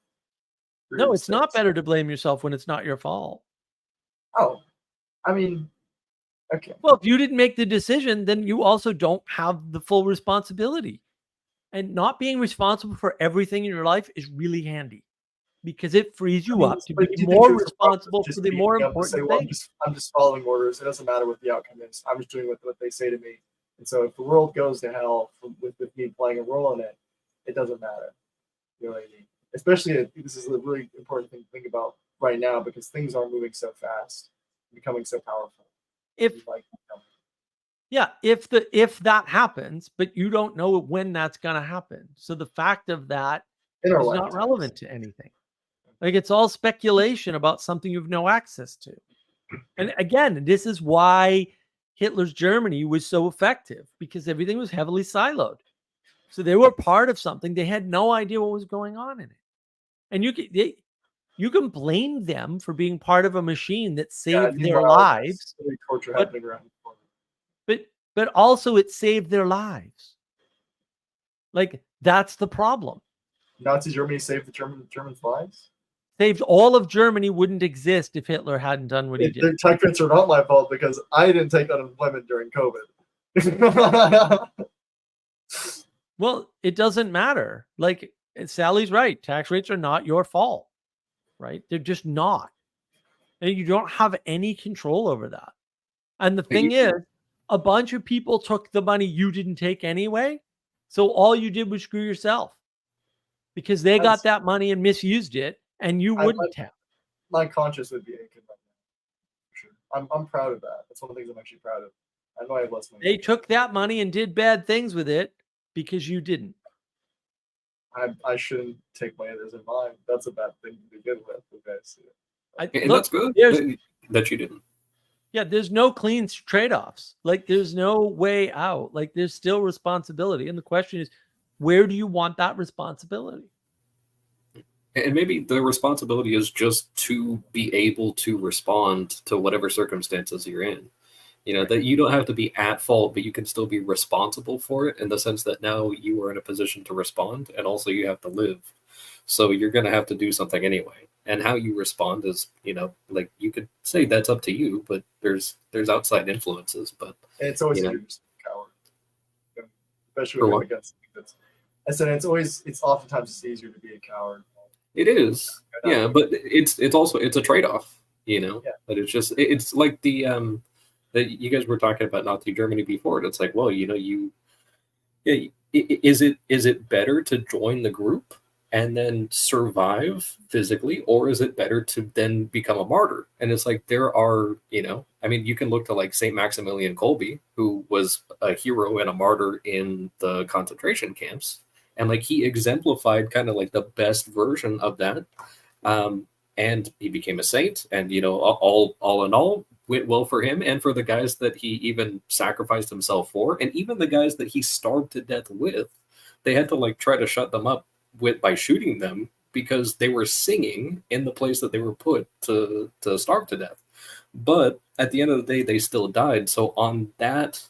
No, it's not better to blame yourself when it's not your fault. Oh, I mean, Okay. Well, if you didn't make the decision, then you also don't have the full responsibility. And not being responsible for everything in your life is really handy because it frees you up to but be do you think more there's a problem with responsible just for the being more able to say, important well, things. I'm just following orders. It doesn't matter what the outcome is. I'm just doing what they say to me. And so if the world goes to hell with me playing a role in it, it doesn't matter. You know what I mean? Especially this is a really important thing to think about right now because things are moving so fast, becoming so powerful. If Like, Yeah, if that happens, but you don't know when that's going to happen. So the fact of that in our is not lifetimes. relevant to anything. Like it's all speculation about something you've no access to. And again, this is why Hitler's Germany was so effective because everything was heavily siloed. So they were part of something. They had no idea what was going on in it. And you can blame them for being part of a machine that saved their meanwhile, lives. there's really torture but- happening around the corner. But also it saved their lives. Like that's the problem. Nazi Germany saved the Germans' lives. Saved all of Germany wouldn't exist if Hitler hadn't done what he did. The tech prints are not my fault because I didn't take unemployment during COVID. Well, it doesn't matter. Like Sally's right. Tax rates are not your fault, right? They're just not. And you don't have any control over that. And the thing is, a bunch of people took the money you didn't take anyway. So all you did was screw yourself because they got that money and misused it and you wouldn't have. My conscience would be aching right now. Sure. I'm proud of that. That's one of the things I'm actually proud of. I know I have less money. They took that money and did bad things with it because you didn't. I shouldn't take money that isn't mine. That's a bad thing to begin with. And that's good that you didn't. Yeah, there's no clean trade-offs. Like there's no way out. Like there's still responsibility. And the question is, where do you want that responsibility? And maybe the responsibility is just to be able to respond to whatever circumstances you're in. You know, that you don't have to be at fault, but you can still be responsible for it in the sense that now you are in a position to respond and also you have to live. So you're going to have to do something anyway. And how you respond is, you know, like you could say that's up to you, but there's outside influences. But and it's always easier to be a coward, especially when you're against something that's. I said it's oftentimes easier to be a coward. It is, yeah, but it's also a trade-off, you know. Yeah. But it's like the that you guys were talking about Nazi Germany before. And it's like, well, you know, is it better to join the group and then survive physically, or is it better to then become a martyr? And it's like there are, you know, I mean, you can look to like Saint Maximilian Kolbe, who was a hero and a martyr in the concentration camps, and like he exemplified kind of like the best version of that. And he became a saint, and you know, all in all, went well for him and for the guys that he even sacrificed himself for, and even the guys that he starved to death with. They had to like try to shut them up by shooting them because they were singing in the place that they were put to starve to death. But at the end of the day, they still died. So on that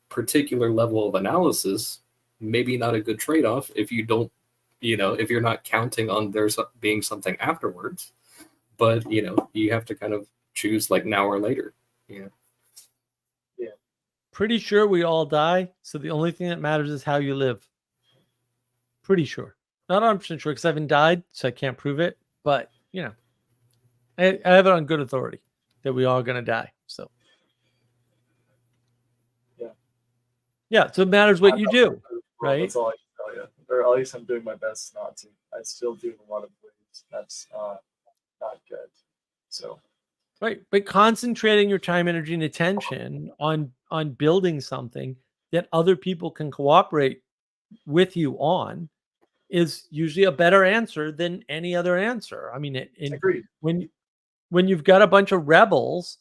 particular level of analysis, maybe not a good trade-off if you don't, you know, if you're not counting on there being something afterwards. But, you know, you have to kind of choose like now or later. Yeah. Pretty sure we all die. So the only thing that matters is how you live. Pretty sure. Not 100% sure because I haven't died, so I can't prove it. But, you know, I have it on good authority that we all going to die. So, yeah. So it matters what you do, right? That's all I can tell you. Or at least I'm doing my best not to. I still do in a lot of ways. That's not good. So. Right. But concentrating your time, energy, and attention on building something that other people can cooperate with you on is usually a better answer than any other answer. I mean, Agreed. When you've got a bunch of rebels,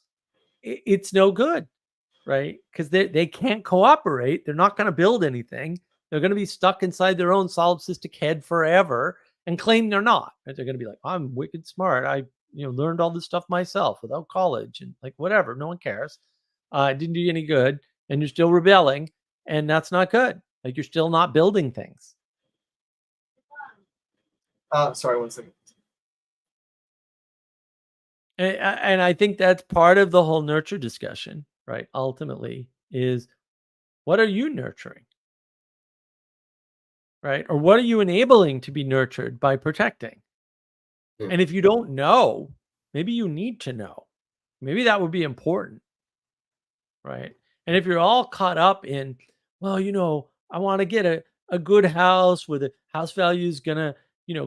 it's no good, right? Because they can't cooperate. They're not going to build anything. They're going to be stuck inside their own solipsistic head forever and claim they're not. Right? They're going to be like, I'm wicked smart. I learned all this stuff myself without college and like whatever. No one cares. It didn't do you any good, and you're still rebelling, and that's not good. Like you're still not building things. Sorry, 1 second. And I think that's part of the whole nurture discussion, right, ultimately, is what are you nurturing? Right? Or what are you enabling to be nurtured by protecting? Hmm. And if you don't know, maybe you need to know. Maybe that would be important, right? And if you're all caught up in, well, I want to get a good house where the house value is gonna,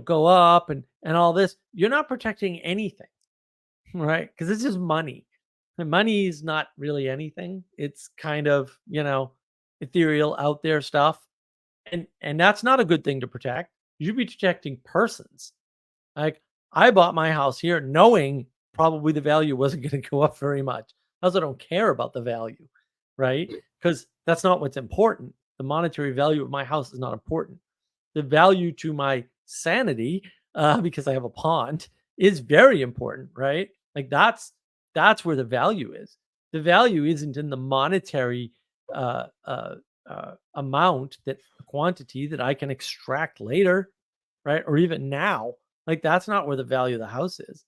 go up and all this, you're not protecting anything, right? Because it's just money. And money is not really anything. It's kind of, ethereal out there stuff. And that's not a good thing to protect. You should be protecting persons. Like, I bought my house here knowing probably the value wasn't going to go up very much. I also don't care about the value, right? Because that's not what's important. The monetary value of my house is not important. The value to my sanity, because I have a pond, is very important, right? Like that's where the value is. The value isn't in the monetary amount, that quantity that I can extract later, right? Or even now. Like, that's not where the value of the house is.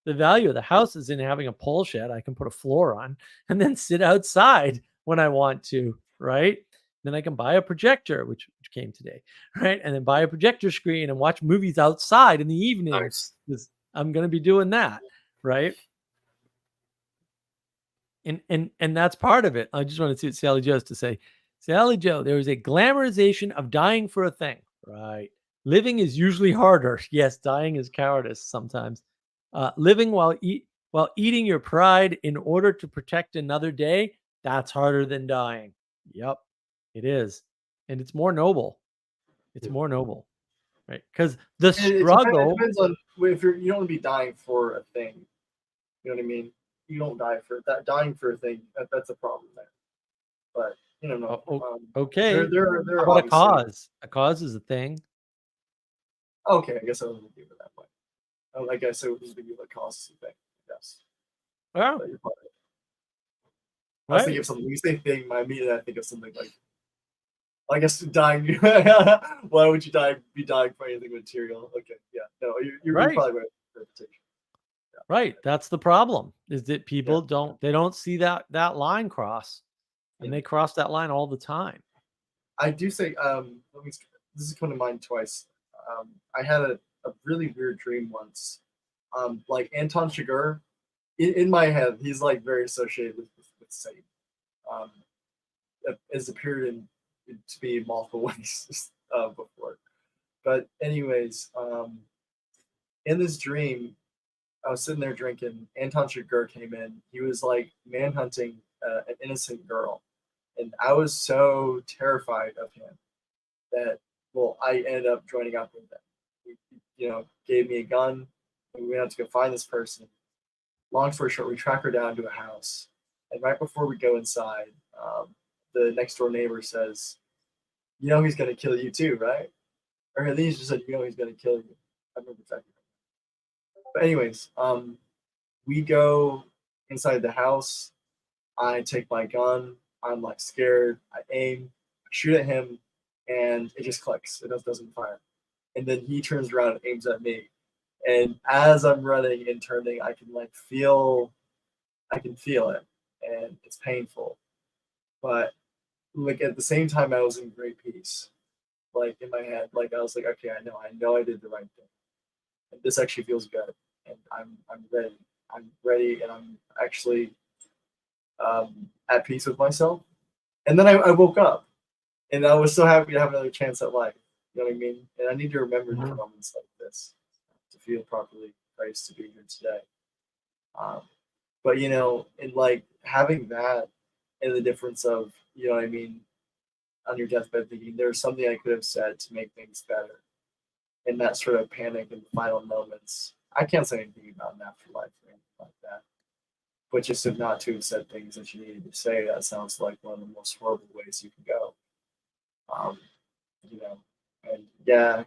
The value of the house is in having a pole shed I can put a floor on and then sit outside when I want to, right? Then I can buy a projector, which came today, right? And then buy a projector screen and watch movies outside in the evening, Nice. because I'm going to be doing that, right? And that's part of it. I just want to see what Sally Joe has to say. Sally Joe, there is a glamorization of dying for a thing, right? Living is usually harder. Yes, dying is cowardice sometimes. Living while eating your pride in order to protect another day, that's harder than dying. Yep, it is. And it's more noble. It's more noble, right? Because the It struggle. depends on if you don't want to be dying for a thing. You know what I mean? You don't die for that. Dying for a thing, that's a problem there. But no. Okay. There How are about a obviously. cause? A cause is a thing. Okay, I guess I wasn't thinking of it that way. I guess I was thinking of a cause thing. Yes. Well, But you're probably right. I was thinking right. of something. When you say thing, immediately I think of something like, I guess dying. Why would you be dying for anything material? Okay, yeah, no, you're Right. probably right. Interpretation. Right. That's the problem, is that people don't see that line cross, and they cross that line all the time. I do say, this is coming to mind twice. I had a really weird dream once. Like Anton Chigurh, in my head, he's like very associated with Satan. Has appeared to be multiple ways before. But anyways, in this dream, I was sitting there drinking. Anton Chigurh came in. He was like manhunting an innocent girl, and I was so terrified of him that, well, I ended up joining up with them. He, gave me a gun, and we went out to go find this person. Long story short, we track her down to a house, and right before we go inside, the next door neighbor says, he's gonna kill you too, right? Or at least just said, he's gonna kill you. I remember exactly. But anyways, we go inside the house. I take my gun. I'm like scared. I aim, I shoot at him, and it just clicks. It doesn't fire. And then he turns around and aims at me. And as I'm running and turning, I can feel it, and it's painful. But like at the same time, I was in great peace. Like in my head, like I was like, okay, I know I did the right thing. And this actually feels good, and I'm ready. I'm ready, and I'm actually at peace with myself. And then I woke up, and I was so happy to have another chance at life. You know what I mean? And I need to remember these moments like this to feel properly praised to be here today. But in like having that, and the difference of, what I mean, on your deathbed thinking there's something I could have said to make things better. In that sort of panic in the final moments, I can't say anything about an afterlife or anything like that. But just not to have said things that you needed to say, that sounds like one of the most horrible ways you can go. And yeah,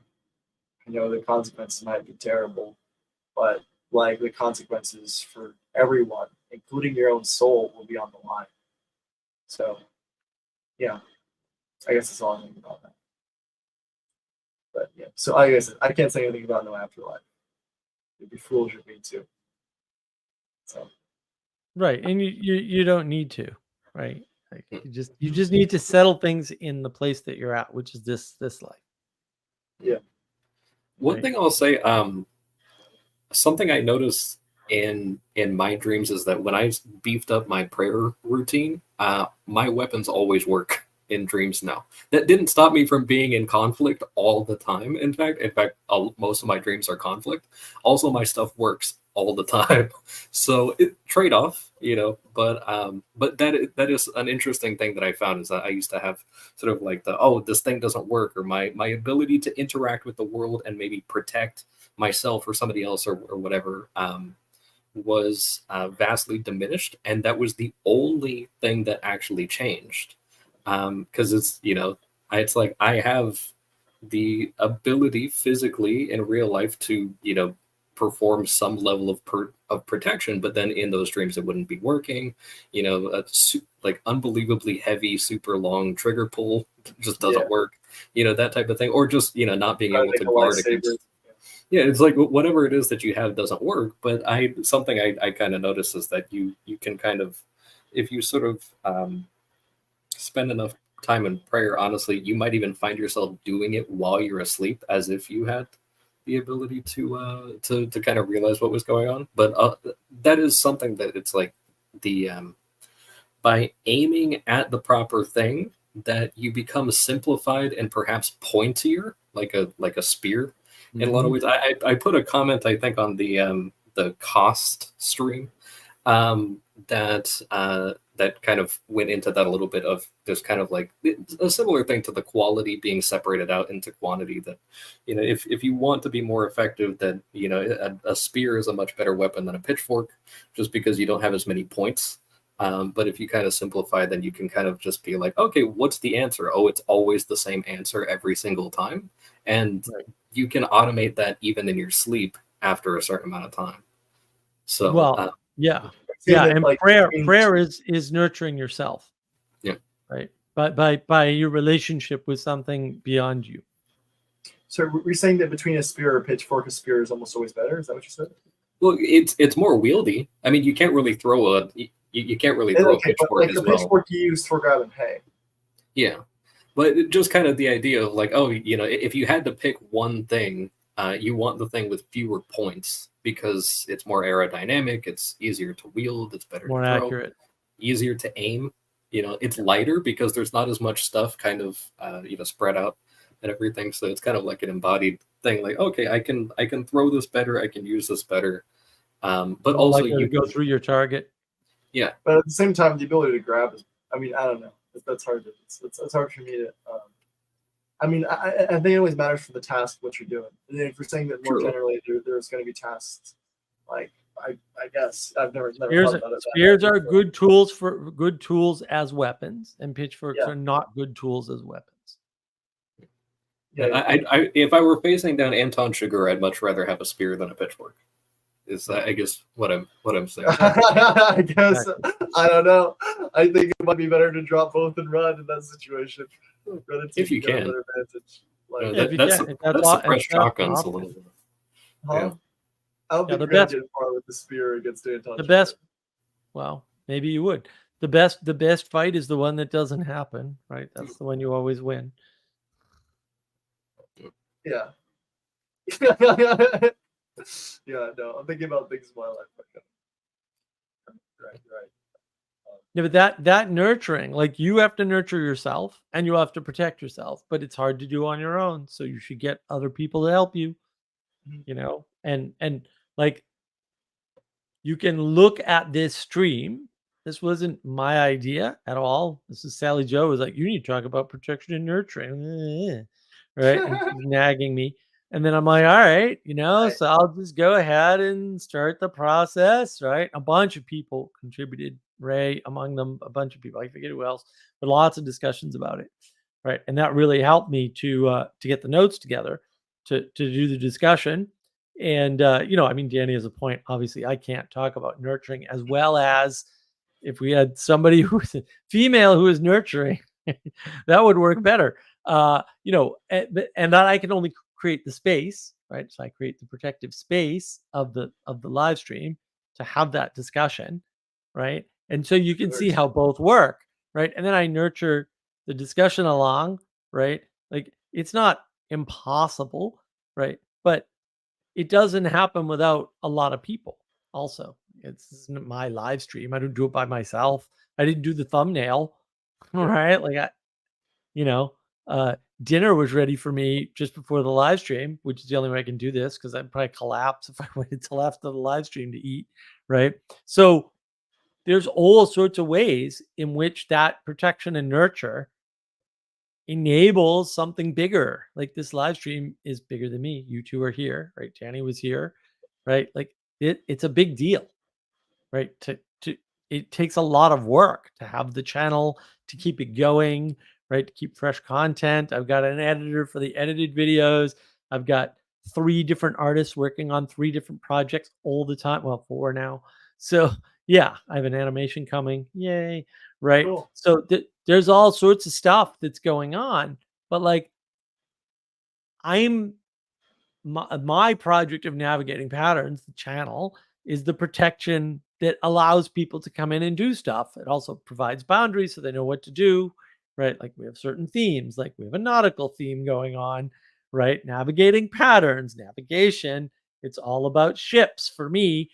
the consequences might be terrible, but like the consequences for everyone, including your own soul, will be on the line. So, yeah, I guess that's all I think about that. But yeah, so I guess I can't say anything about no afterlife. It'd be foolish of me too. So. Right, and you don't need to. right? Like you just need to settle things in the place that you're at, which is this life. One Right. thing I'll say, something I noticed in my dreams is that when I beefed up my prayer routine, my weapons always work in dreams now. That didn't stop me from being in conflict all the time. In fact, most of my dreams are conflict. Also, my stuff works all the time. So trade off, But that is an interesting thing that I found is that I used to have sort of like this thing doesn't work, or my ability to interact with the world and maybe protect myself or somebody else or whatever was vastly diminished, and that was the only thing that actually changed. Because it's like I have the ability physically in real life to perform some level of protection, but then in those dreams it wouldn't be working. Like unbelievably heavy, super long trigger pull just doesn't work. That type of thing, or just not being able to guard against. Yeah, it's like whatever it is that you have doesn't work. But something I kind of notice is that you can kind of, if you sort of spend enough time in prayer, honestly, you might even find yourself doing it while you're asleep, as if you had the ability to kind of realize what was going on. But that is something that it's like by aiming at the proper thing, that you become simplified and perhaps pointier, like a spear. In a lot of ways, I put a comment, I think, on the cost stream that kind of went into that a little bit of just kind of like a similar thing to the quality being separated out into quantity. That if you want to be more effective, that a spear is a much better weapon than a pitchfork, just because you don't have as many points. But if you kind of simplify, then you can kind of just be like, okay, what's the answer? Oh, it's always the same answer every single time. And you can automate that even in your sleep after a certain amount of time. So, yeah. that, And like, prayer is nurturing yourself. Yeah. Right. But by your relationship with something beyond you. So we're saying that between a spear or a pitchfork, a spear is almost always better. Is that what you said? Well, it's more wieldy. I mean, you can't really throw a pitchfork like as the well. pitchfork you use for grabbing hay. Yeah, but just kind of the idea of like, if you had to pick one thing, you want the thing with fewer points because it's more aerodynamic, it's easier to wield, it's better More to throw, accurate, easier to aim. It's lighter because there's not as much stuff kind of spread out and everything. So it's kind of like an embodied thing. Like, okay, I can throw this better, I can use this better. But also you go through your target. Yeah, but at the same time, the ability to grab is. I mean, I don't know. That's hard. It's hard for me to. I mean, I think it always matters for the task what you're doing. And if you're saying that more generally, there's going to be tasks. Like I guess I've never thought about it. Spears are good tools as weapons, and pitchforks are not good tools as weapons. Yeah, if I were facing down Anton Chigurh, I'd much rather have a spear than a pitchfork. Is I guess what I'm saying. I guess I don't know. I think it might be better to drop both and run in that situation. If you can. Advantage. That's suppress shotguns a little bit. Huh? Yeah. I don't think you're gonna get far with the spear against Anton. The best. Well, maybe you would. The best fight is the one that doesn't happen, right? That's the one you always win. Yeah. Yeah, no, I'm thinking about things in my life. Right. Yeah, but that nurturing, like you have to nurture yourself and you have to protect yourself, but it's hard to do on your own. So you should get other people to help you, and like you can look at this stream. This wasn't my idea at all. This is Sally Joe was like, you need to talk about protection and nurturing, right? And she's nagging me. And then I'm like, all right, so I'll just go ahead and start the process, right? A bunch of people contributed, Ray among them, a bunch of people, I forget who else, but lots of discussions about it, right? And that really helped me to get the notes together to do the discussion. And, I mean, Danny has a point. Obviously, I can't talk about nurturing as well as if we had somebody who's a female who is nurturing, that would work better. And that I can only create the space, right? So I create the protective space of the live stream to have that discussion, right? And so you can see how both work. right? And then I nurture the discussion along, right? Like it's not impossible, right? But it doesn't happen without a lot of people. Also, it's this isn't my live stream. I don't do it by myself. I didn't do the thumbnail, right? Like dinner was ready for me just before the live stream, which is the only way I can do this because I'd probably collapse if I waited till after the live stream to eat, right? So there's all sorts of ways in which that protection and nurture enables something bigger. Like this live stream is bigger than me. You two are here, right? Danny was here, right? Like it's a big deal, right? It takes a lot of work to have the channel, to keep it going, right? To keep fresh content. I've got an editor for the edited videos. I've got 3 different artists working on 3 different projects all the time. Well, 4 now. So yeah, I have an animation coming. Yay. Right. Cool. So there's all sorts of stuff that's going on, but like my project of navigating patterns, the channel, is the protection that allows people to come in and do stuff. It also provides boundaries so they know what to do, right? Like we have certain themes, like we have a nautical theme going on, right? Navigating patterns, navigation. It's all about ships for me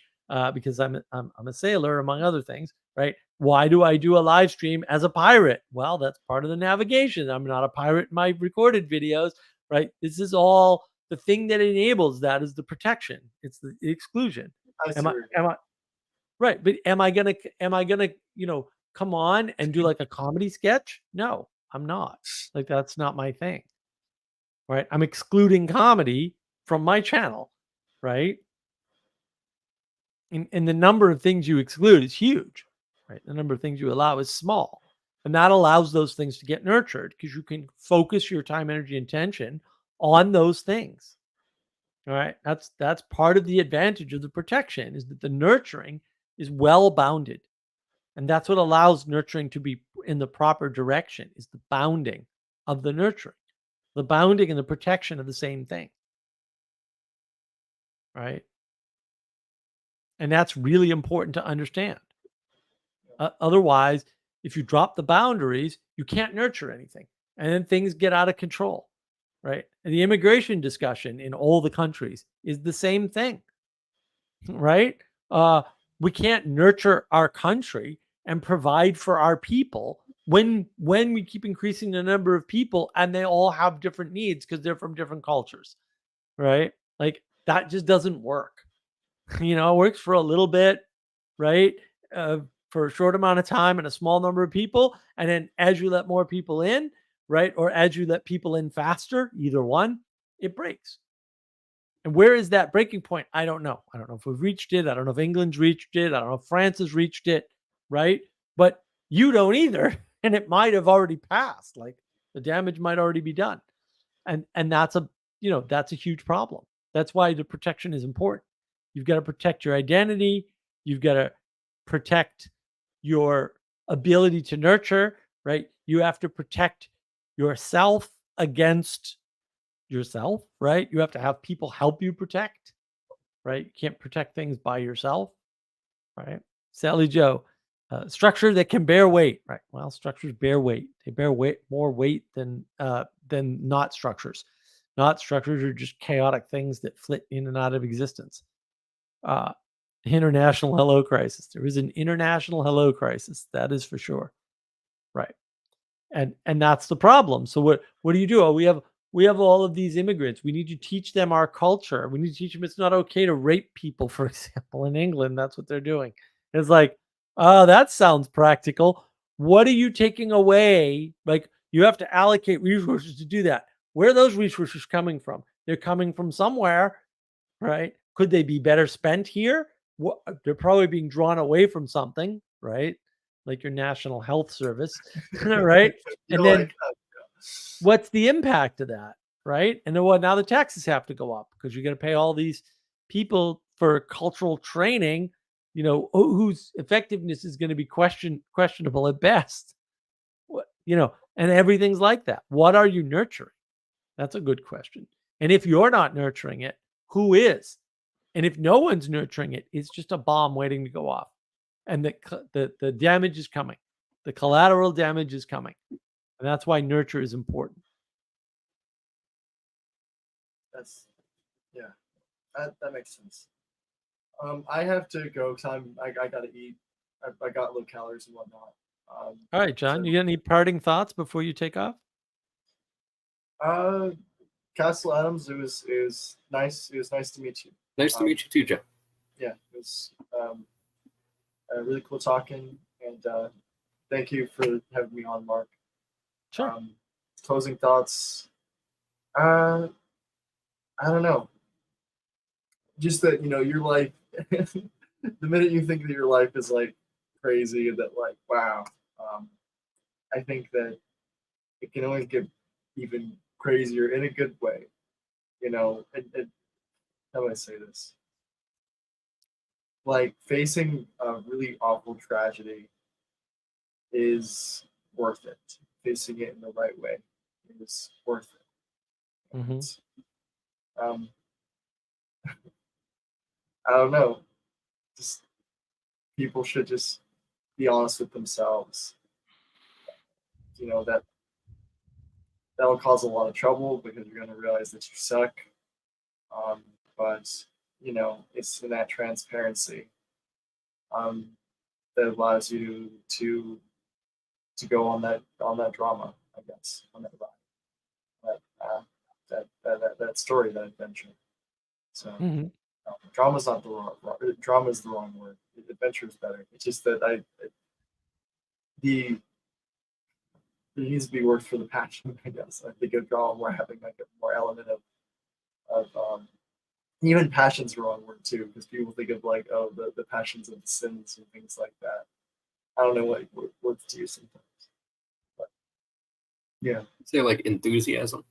because I'm a sailor, among other things, right? Why do I do a live stream as a pirate? Well, that's part of the navigation. I'm not a pirate in my recorded videos, right? This is all the thing that enables that is the protection. It's the exclusion. Am I right? But am I gonna come on and do like a comedy sketch? No, I'm not. Like that's not my thing. Right? I'm excluding comedy from my channel, right? And the number of things you exclude is huge, right? The number of things you allow is small. And that allows those things to get nurtured because you can focus your time, energy, and attention on those things. All right. That's part of the advantage of the protection is that the nurturing is well bounded. And that's what allows nurturing to be in the proper direction is the bounding of the nurturing. The bounding and the protection are the same thing. Right. And that's really important to understand. Otherwise, if you drop the boundaries, you can't nurture anything. And then things get out of control. Right. And the immigration discussion in all the countries is the same thing. Right. We can't nurture our country and provide for our people when we keep increasing the number of people and they all have different needs because they're from different cultures. Right. Like that just doesn't work. It works for a little bit, right? For a short amount of time and a small number of people. And then as you let more people in, right? Or as you let people in faster, either one, it breaks. And where is that breaking point? I don't know. I don't know if we've reached it. I don't know if England's reached it. I don't know if France has reached it, right? But you don't either. And it might have already passed. Like the damage might already be done. And that's that's a huge problem. That's why the protection is important. You've got to protect your identity. You've got to protect your ability to nurture, right? You have to protect yourself against yourself, right? You have to have people help you protect, right? You can't protect things by yourself, right? Sally Joe, structure that can bear weight, right? Well, structures bear weight. They bear more weight than not structures. Not structures are just chaotic things that flit in and out of existence. International hello crisis. There is an international hello crisis. That is for sure. Right. And that's the problem. So what do you do? Oh, we have all of these immigrants. We need to teach them our culture. We need to teach them it's not okay to rape people, for example, in England. That's what they're doing. It's like, oh, that sounds practical. What are you taking away? Like you have to allocate resources to do that. Where are those resources coming from? They're coming from somewhere, right? Could they be better spent here? They're probably being drawn away from something, right? Like your National Health Service, right? And then what's the impact of that, right? And then now the taxes have to go up because you're going to pay all these people for cultural training, whose effectiveness is going to be questionable at best. And everything's like that. What are you nurturing? That's a good question. And if you're not nurturing it, who is? And if no one's nurturing it, it's just a bomb waiting to go off. And the damage is coming. The collateral damage is coming. And that's why nurture is important. That's that makes sense. I have to go because I gotta eat. I got low calories and whatnot. All right, John, so- you got any parting thoughts before you take off? Castle Adams, it was nice. It was nice to meet you. Nice to meet you too, Joe. Yeah, it was really cool talking, and thank you for having me on, Mark. Sure. Closing thoughts. I don't know. Just that, your life, the minute you think that your life is like crazy and that like, wow, I think that it can always get even crazier in a good way. How do I say this? Like facing a really awful tragedy is worth it. Facing it in the right way is worth it. Mhm. And, I don't know. Just people should just be honest with themselves. That'll cause a lot of trouble because you're going to realize that you suck. But it's in that transparency that allows you to go on that drama, I guess, on that ride, that story, that adventure. So. Mhm. Drama's not the drama is the wrong word. Adventure is better. It's just that there needs to be work for the passion, I guess. I think of drama more having like a more element of even passion's the wrong word too, because people think of like, oh, the passions of the sins and things like that. I don't know what words to use sometimes. But yeah. Say like enthusiasm.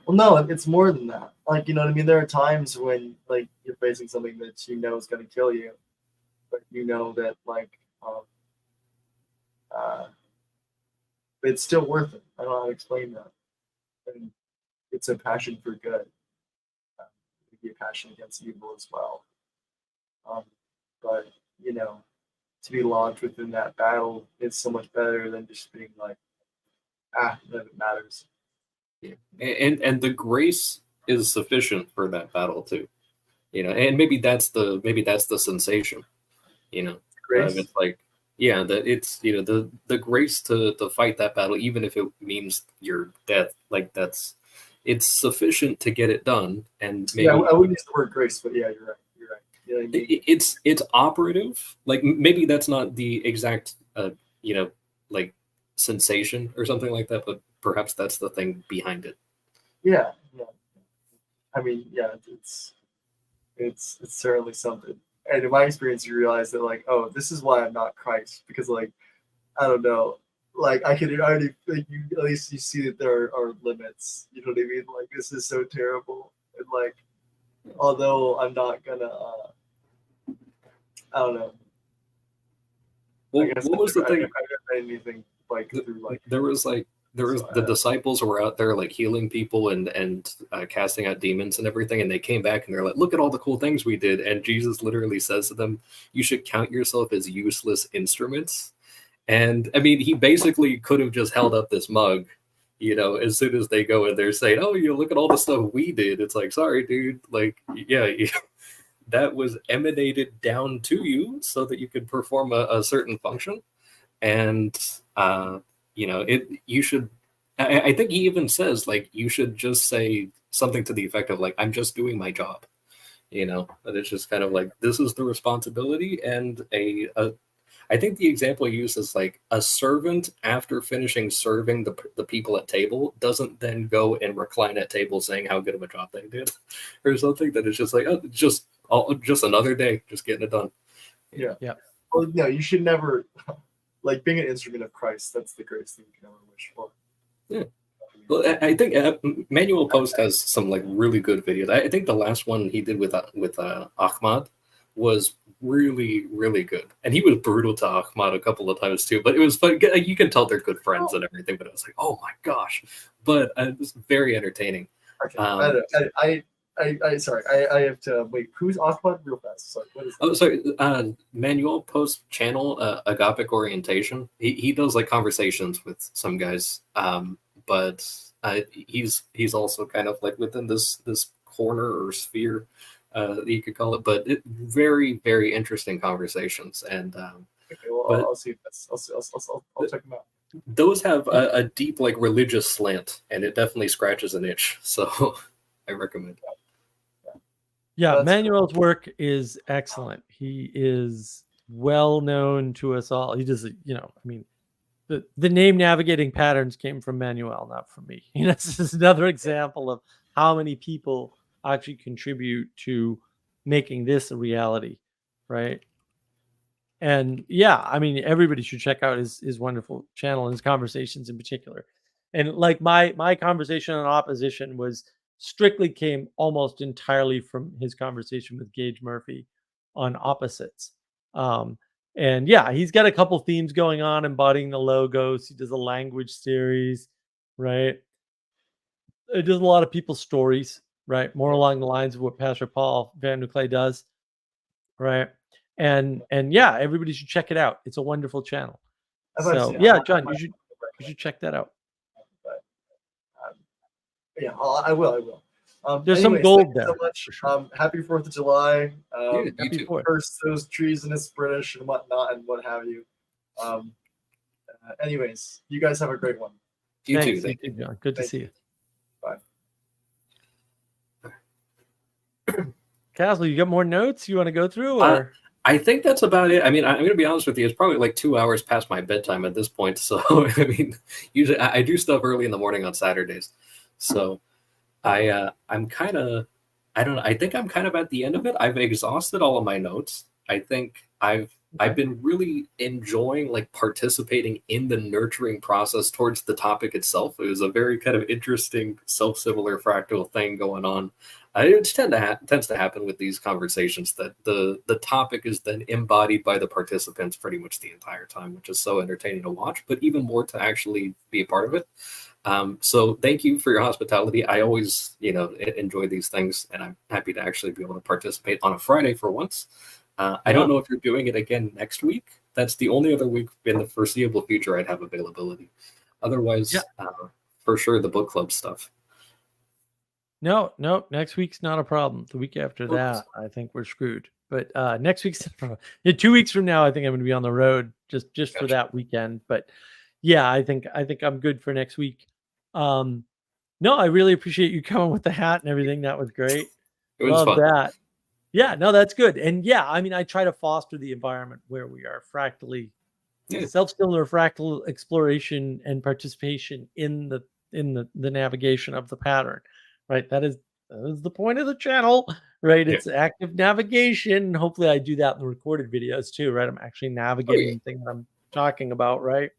Well, no, it's more than that. Like, you know what I mean? There are times when like you're facing something that you know is going to kill you, but you know that like it's still worth it. I don't know how to explain that. And it's a passion for good. It could be a passion against evil as well. But to be launched within that battle is so much better than just being like, none of it matters. Yeah. And the grace is sufficient for that battle too. And maybe that's the sensation. Grace. It's like, yeah, that it's the grace to fight that battle, even if it means your death. Like it's sufficient to get it done. And maybe, yeah, I wouldn't use the word grace, but yeah, you're right. You're right. You know what I mean? It's operative. Like maybe that's not the exact like sensation or something like that, but perhaps that's the thing behind it. Yeah. I mean, yeah, it's certainly something. And in my experience, you realize that like, oh, this is why I'm not Christ, because like, I don't know, like I can already like you at least you see that there are limits. You know what I mean? Like this is so terrible, and like, although I'm not gonna, I don't know. Well, I guess what was the thing? I haven't read anything like through like there was the disciples were out there like healing people and casting out demons and everything, and they came back and they're like, look at all the cool things we did. And Jesus literally says to them, you should count yourself as useless instruments. And I mean, he basically could have just held up this mug, as soon as they go and they're saying, oh, look at all the stuff we did. It's like, sorry, dude, like, yeah, that was emanated down to you so that you could perform a certain function. And you should, I think he even says like you should just say something to the effect of like, I'm just doing my job, but it's just kind of like, this is the responsibility. And I think the example he used is like a servant after finishing serving the people at table doesn't then go and recline at table saying how good of a job they did or something. That it's just like, oh, just another day, just getting it done. Yeah. Yeah. Well, no, you should never like being an instrument of Christ. That's the greatest thing you can ever wish for. Yeah. Well, I think Manuel Post has some like really good videos. I think the last one he did with Ahmad was really, really good, and he was brutal to Ahmad a couple of times too. But it was fun. You can tell they're good friends and everything. But it was like, oh my gosh! But it was very entertaining. Okay. I sorry, I have to wait. Who's Aquapod? Real fast. Sorry, what is that? Oh, sorry. Manuel posts channel Agapic Orientation. He does like conversations with some guys, but he's also kind of like within this corner or sphere, you could call it. But very very interesting conversations, and Okay, well, but- I'll see if that's. I'll check them out. those have a deep like religious slant, and it definitely scratches an itch. So I recommend. Yeah, That's Manuel's work is excellent. He is well known to us all. He does, you know, I mean, the name navigating patterns came from Manuel, not from me. You know, this is another example of how many people actually contribute to making this a reality, right? And yeah, I mean, everybody should check out his wonderful channel and his conversations in particular. And like my conversation on opposition was strictly came almost entirely from his conversation with Gage Murphy on opposites. And yeah, he's got a couple themes going on, embodying the logos. He does a language series, right? It does a lot of people's stories, right? More along the lines of what Pastor Paul Van der Clay does, right? And yeah, everybody should check it out. It's a wonderful channel. I've actually So seen it. yeah, I John, might you should check that out. But, yeah, I will. There's some anyways, gold thank you there, So much. for sure. Happy 4th of July. Yeah, you Happy too. 4th. Curse those treasonous British and whatnot and what have you. Anyways, you guys have a great one. You too. Thanks, Thank you you. too, John. Good to Thank see you. Bye. Castle, you got more notes you want to go through? Or I think that's about it. I mean, I'm going to be honest with you. It's probably like 2 hours past my bedtime at this point. So, I mean, usually I do stuff early in the morning on Saturdays. So, I'm kind of, I don't know. I think I'm kind of at the end of it. I've exhausted all of my notes. I think I've been really enjoying like participating in the nurturing process towards the topic itself. It was a very kind of interesting self-similar fractal thing going on. It tends to happen with these conversations that the topic is then embodied by the participants pretty much the entire time, which is so entertaining to watch, but even more to actually be a part of it. So thank you for your hospitality. I always, enjoy these things, and I'm happy to actually be able to participate on a Friday for once. I don't know if you're doing it again next week. That's the only other week in the foreseeable future I'd have availability. Otherwise, for sure, the book club stuff. no, next week's not a problem. The week after that, I think we're screwed. But next week's 2 weeks from now, I think I'm going to be on the road just for that weekend. But yeah, I think I'm good for next week. No, I really appreciate you coming with the hat and everything. That was great. It was Love fun. that. Yeah, no, that's good. And yeah, I mean, I try to foster the environment where we are fractally self-similar fractal exploration and participation in the navigation of the pattern, right? That is the point of the channel, right? It's active navigation. Hopefully I do that in the recorded videos too, right? I'm actually navigating the thing that I'm talking about, right?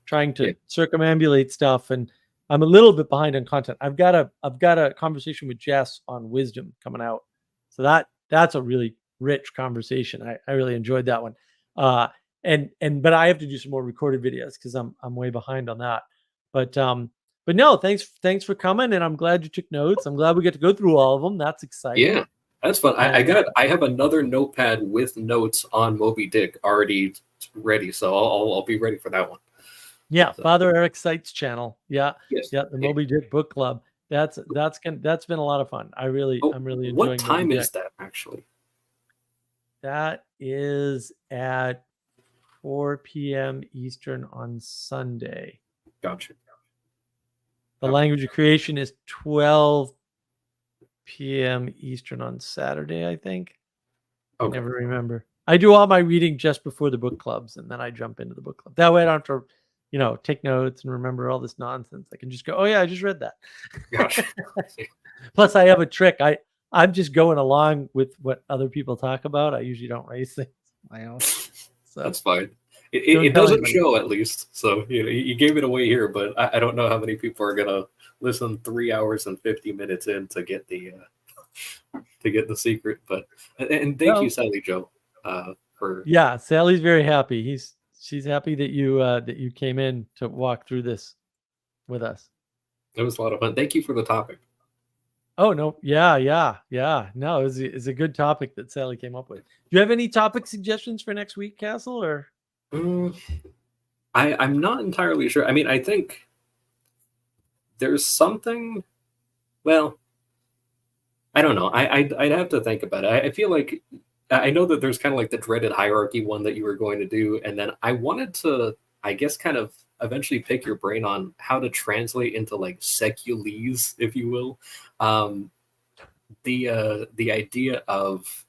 Trying to circumambulate stuff, and I'm a little bit behind on content. I've got a conversation with Jess on wisdom coming out. So that's a really rich conversation. I really enjoyed that one. But I have to do some more recorded videos because I'm way behind on that. But no, thanks for coming, and I'm glad you took notes. I'm glad we get to go through all of them. That's exciting. Yeah, that's fun. I have another notepad with notes on Moby Dick already ready, so I'll be ready for that one. Yeah, Father Eric Seitz channel. Yeah, Yes. yeah, the Moby Dick book club. That's been a lot of fun. I'm really enjoying. What time Moby is Dick. that actually? That is at 4 p.m. Eastern on Sunday. Gotcha. The language of creation is 12 p.m. Eastern on Saturday, I think. Okay. I never remember. I do all my reading just before the book clubs, and then I jump into the book club. That way I don't have to, take notes and remember all this nonsense. I can just go, oh yeah, I just read that. Gotcha. Plus, I have a trick. I'm just going along with what other people talk about. I usually don't raise things on my own. So That's fine. It doesn't show, at least. So you gave it away here, but I don't know how many people are gonna listen 3 hours and 50 minutes in to get the secret. But and thank you, Sally Joe, for Sally's very happy. She's happy that you came in to walk through this with us. It was a lot of fun. Thank you for the topic. Oh no, yeah. No, it's a good topic that Sally came up with. Do you have any topic suggestions for next week, Castle? Or I'm not entirely sure. I mean, I think there's something. Well, I don't know. I'd have to think about it. I feel like I know that there's kind of like the dreaded hierarchy one that you were going to do, and then I wanted to, I guess, kind of eventually pick your brain on how to translate into like seculese, if you will. The idea of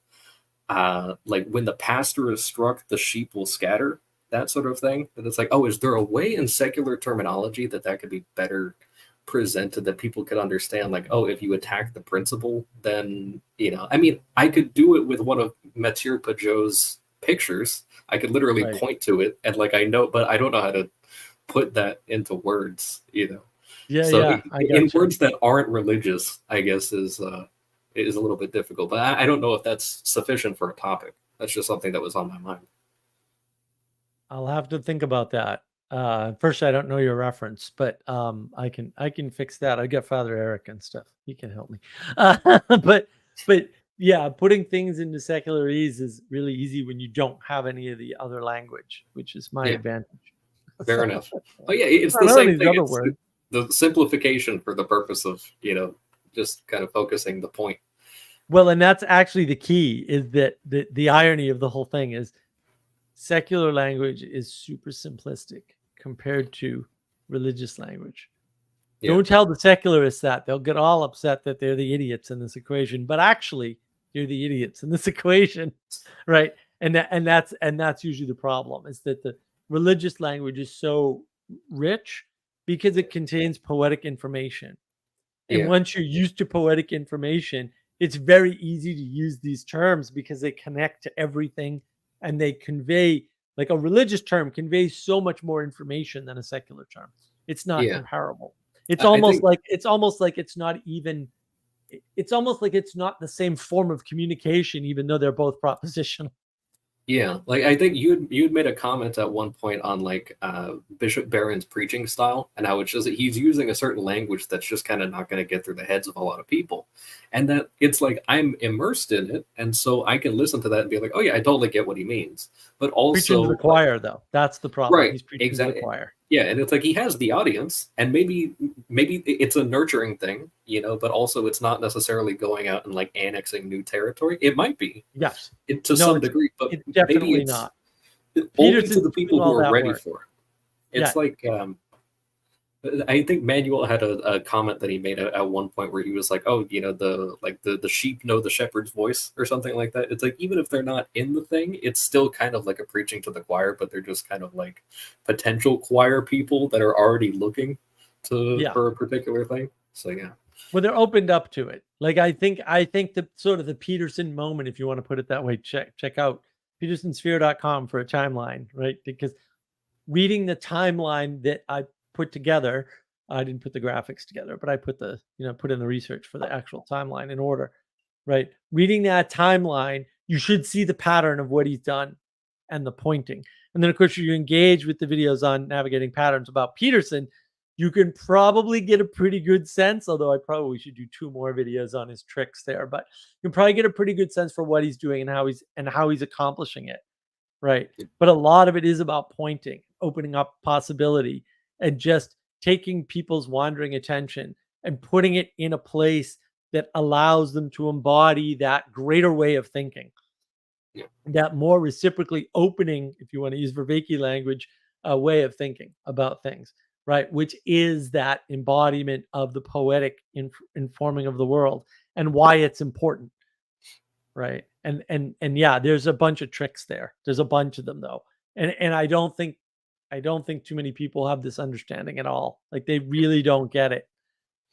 like when the pastor is struck, the sheep will scatter, that sort of thing. And it's like, oh, is there a way in secular terminology that could be better presented that people could understand? Like, oh, if you attack the principle, then, you know, I mean, I could do it with one of Mathieu Pajot's pictures. I could literally Right. point to it and like I know, but I don't know how to put that into words, you know. yeah, So yeah, I in gotcha. words that aren't religious, I guess is a little bit difficult. But I don't know if that's sufficient for a topic. That's just something that was on my mind. I'll have to think about that. First, I don't know your reference, but I can fix that. I got Father Eric and stuff. He can help me. But yeah, putting things into secularese is really easy when you don't have any of the other language, which is my Yeah. advantage. Fair enough. Oh yeah, it's I the don't know same these thing. other It's words. the simplification for the purpose of, you know, just kind of focusing the point. Well, and that's actually the key, is that the irony of the whole thing is secular language is super simplistic compared to religious language. Yeah. Don't tell the secularists that. They'll get all upset that they're the idiots in this equation, but actually you're the idiots in this equation, right? And that's usually the problem, is that the religious language is so rich because it contains poetic information. And Yeah. once you're used to poetic information, it's very easy to use these terms because they connect to everything and they convey, like a religious term conveys so much more information than a secular term. It's not Yeah. comparable. It's I almost think- like it's almost like it's not even it's almost like it's not the same form of communication, even though they're both propositional. Yeah, like I think you'd made a comment at one point on like Bishop Barron's preaching style and how it's just that he's using a certain language that's just kind of not going to get through the heads of a lot of people, and that it's like I'm immersed in it, and so I can listen to that and be like, oh yeah, I totally get what he means. But Preaching also, to the choir, though, that's the problem. Right, He's preaching to exactly. the choir. Yeah, and it's like he has the audience, and maybe it's a nurturing thing, you know, but also it's not necessarily going out and like annexing new territory. It might be, Yes, to No, some it's- degree, but it's definitely maybe it's not. only to Peterson's the people doing who all are that ready work. for it. It's like I think Manuel had a comment that he made at one point where he was like, oh, you know, the sheep know the shepherd's voice or something like that. It's like, even if they're not in the thing, it's still kind of like a preaching to the choir, but they're just kind of like potential choir people that are already looking for a particular thing. So yeah. Well, they're opened up to it. Like I think the sort of the Peterson moment, if you want to put it that way, check out petersonsphere.com for a timeline, right? Because reading the timeline that I put together, I didn't put the graphics together, but I put put in the research for the actual timeline in order, right? Reading that timeline, you should see the pattern of what he's done and the pointing. And then of course you engage with the videos on navigating patterns about Peterson, you can probably get a pretty good sense, although I probably should do 2 more videos on his tricks there, but you can probably get a pretty good sense for what he's doing and how he's accomplishing it. Right. But a lot of it is about pointing, opening up possibility, and just taking people's wandering attention and putting it in a place that allows them to embody that greater way of thinking. Yeah. That more reciprocally opening, if you want to use Vervaeke language, way of thinking about things, right? Which is that embodiment of the poetic informing of the world and why it's important. Right. And yeah, there's a bunch of tricks there. There's a bunch of them though. And I don't think too many people have this understanding at all. Like they really don't get it.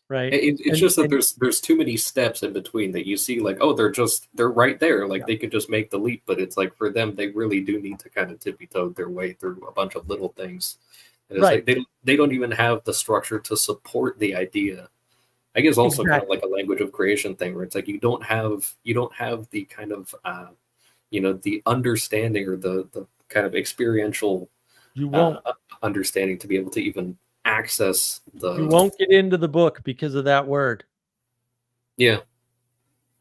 Right. It's just that there's too many steps in between that you see like, oh, they're right there. Like they could just make the leap, but it's like for them, they really do need to kind of tippy-toe their way through a bunch of little things. And it's Right. like they don't even have the structure to support the idea. I guess also kind of like a language of creation thing where it's like you don't have the kind of the understanding or the kind of experiential You won't understanding to be able to even access the. you won't get into the book because of that word. Yeah.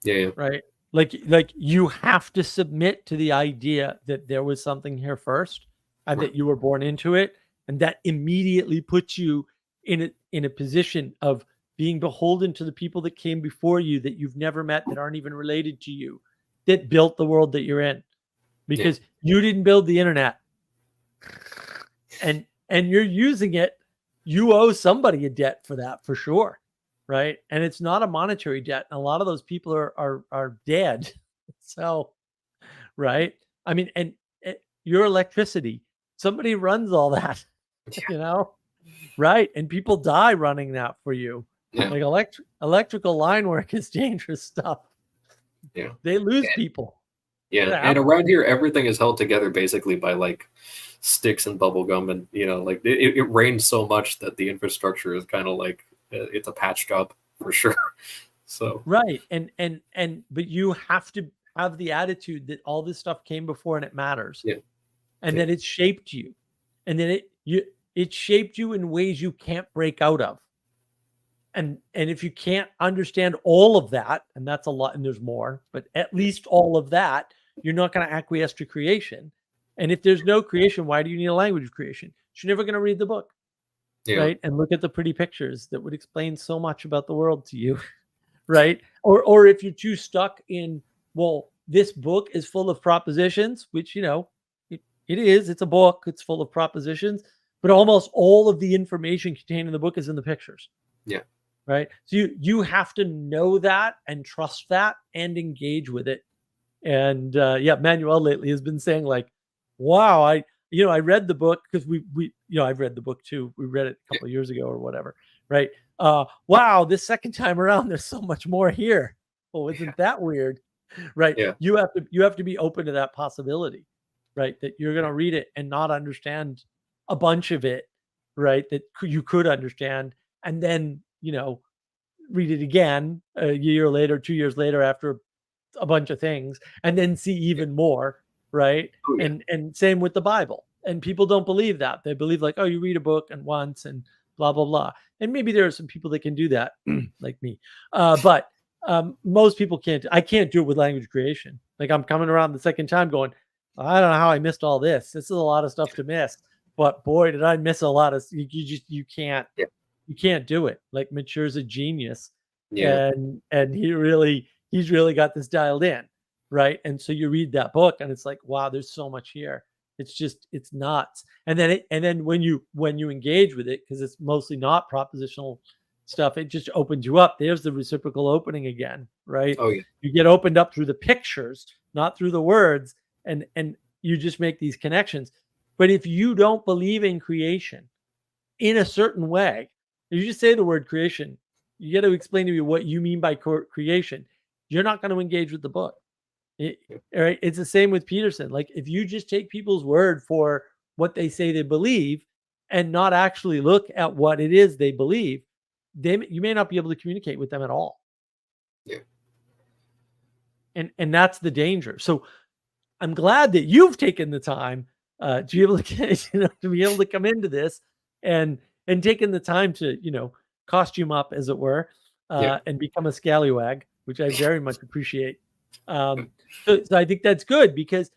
Yeah. right? Like you have to submit to the idea that there was something here first, and Right. that you were born into it, and that immediately puts you in a position of being beholden to the people that came before you that you've never met, that aren't even related to you, that built the world that you're in, because you didn't build the internet, and you're using it. You owe somebody a debt for that, for sure, right? And it's not a monetary debt. And a lot of those people are dead. So, right? I mean, and your electricity, somebody runs all that, you know, right? And people die running that for you. Yeah. Like electrical line work is dangerous stuff. Yeah. They lose people. Yeah. Yeah. And around here, everything is held together basically by like sticks and bubble gum, and like it rains so much that the infrastructure is kind of like it's a patch job for sure. So right, and but you have to have the attitude that all this stuff came before and it matters. Yeah. And that it shaped you, and then it shaped you in ways you can't break out of. And if you can't understand all of that, and that's a lot, and there's more, but at least all of that, you're not going to acquiesce to creation. And if there's no creation, why do you need a language of creation? You're never going to read the book, right? And look at the pretty pictures that would explain so much about the world to you, right? Or if you're too stuck in, well, this book is full of propositions, which, it is. It's a book. It's full of propositions, but almost all of the information contained in the book is in the pictures. Yeah. Right. So you have to know that and trust that and engage with it. And Manuel lately has been saying like, wow, I read the book because we I've read the book too. We read it a couple of years ago or whatever. Right. Wow, this second time around, there's so much more here. Oh, isn't that weird? Right. Yeah. You have to be open to that possibility, right? That you're going to read it and not understand a bunch of it, right? That you could understand, and then, read it again a year later, 2 years later, after a bunch of things, and then see even more, right? Oh, yeah. And same with the Bible. And people don't believe that. They believe like, oh, you read a book and once and blah, blah, blah. And maybe there are some people that can do that, like me. But most people can't. I can't do it with language creation. Like I'm coming around the second time going, I don't know how I missed all this. This is a lot of stuff to miss. But boy, did I miss a lot of. You can't. Yeah. You can't do it. Like Mature's a genius, Yeah. and he's really got this dialed in, right? And so you read that book, and it's like, wow, there's so much here. It's nuts. And then when you engage with it, because it's mostly not propositional stuff, it just opens you up. There's the reciprocal opening again, right? Oh yeah. You get opened up through the pictures, not through the words, and you just make these connections. But if you don't believe in creation in a certain way, if you just say the word creation, you got to explain to me what you mean by creation. You're not going to engage with the book. Right? It's the same with Peterson. Like if you just take people's word for what they say they believe and not actually look at what it is they believe, you may not be able to communicate with them at all. Yeah. And that's the danger. So I'm glad that you've taken the time to be able to come into this and taken the time to, costume up, as it were, and become a scallywag, which I very much appreciate. So I think that's good because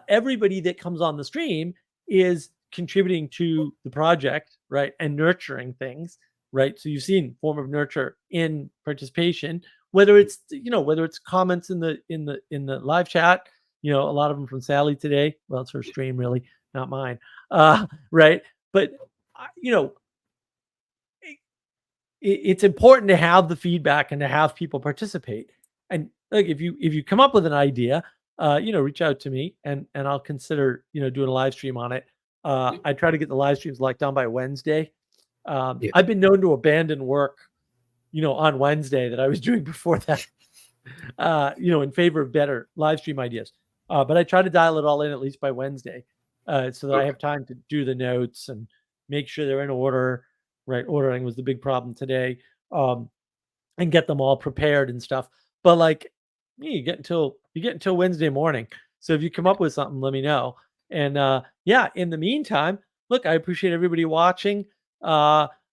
everybody that comes on the stream is contributing to the project, right? And nurturing things, right? So you've seen form of nurture in participation, whether it's comments in the live chat, a lot of them from Sally today. Well, it's her stream, really, not mine. Right. But, it's important to have the feedback and to have people participate. And like, if you come up with an idea, reach out to me and I'll consider, doing a live stream on it. I try to get the live streams locked down by Wednesday. I've been known to abandon work, on Wednesday that I was doing before that, in favor of better live stream ideas. But I try to dial it all in at least by Wednesday, so that I have time to do the notes and make sure they're in order. Right, ordering was the big problem today, and get them all prepared and stuff. But like, you get until Wednesday morning. So if you come up with something, let me know. And in the meantime, look, I appreciate everybody watching.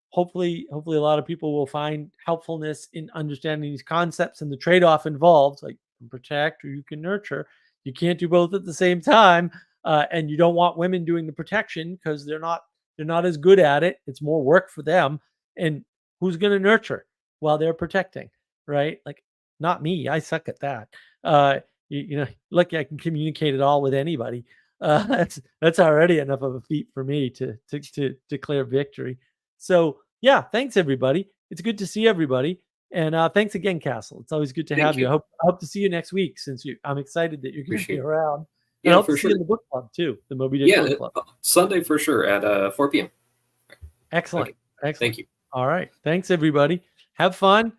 hopefully a lot of people will find helpfulness in understanding these concepts and the trade-off involved. Like, you can protect or you can nurture. You can't do both at the same time, and you don't want women doing the protection because they're not as good at it. It's more work for them. And who's going to nurture while they're protecting, right? Like, not me. I suck at that. You know, lucky I can communicate it all with anybody. That's already enough of a feat for me to declare victory. So yeah, thanks everybody. It's good to see everybody, and thanks again, Castle. It's always good to have you. I hope to see you next week, since I'm excited that you're going to be around. Yeah, I hope for to see sure. you in the book club too, the Moby Dick book club. Sunday for sure at 4 p.m. Excellent. Okay. Excellent. Thank you. All right. Thanks everybody. Have fun.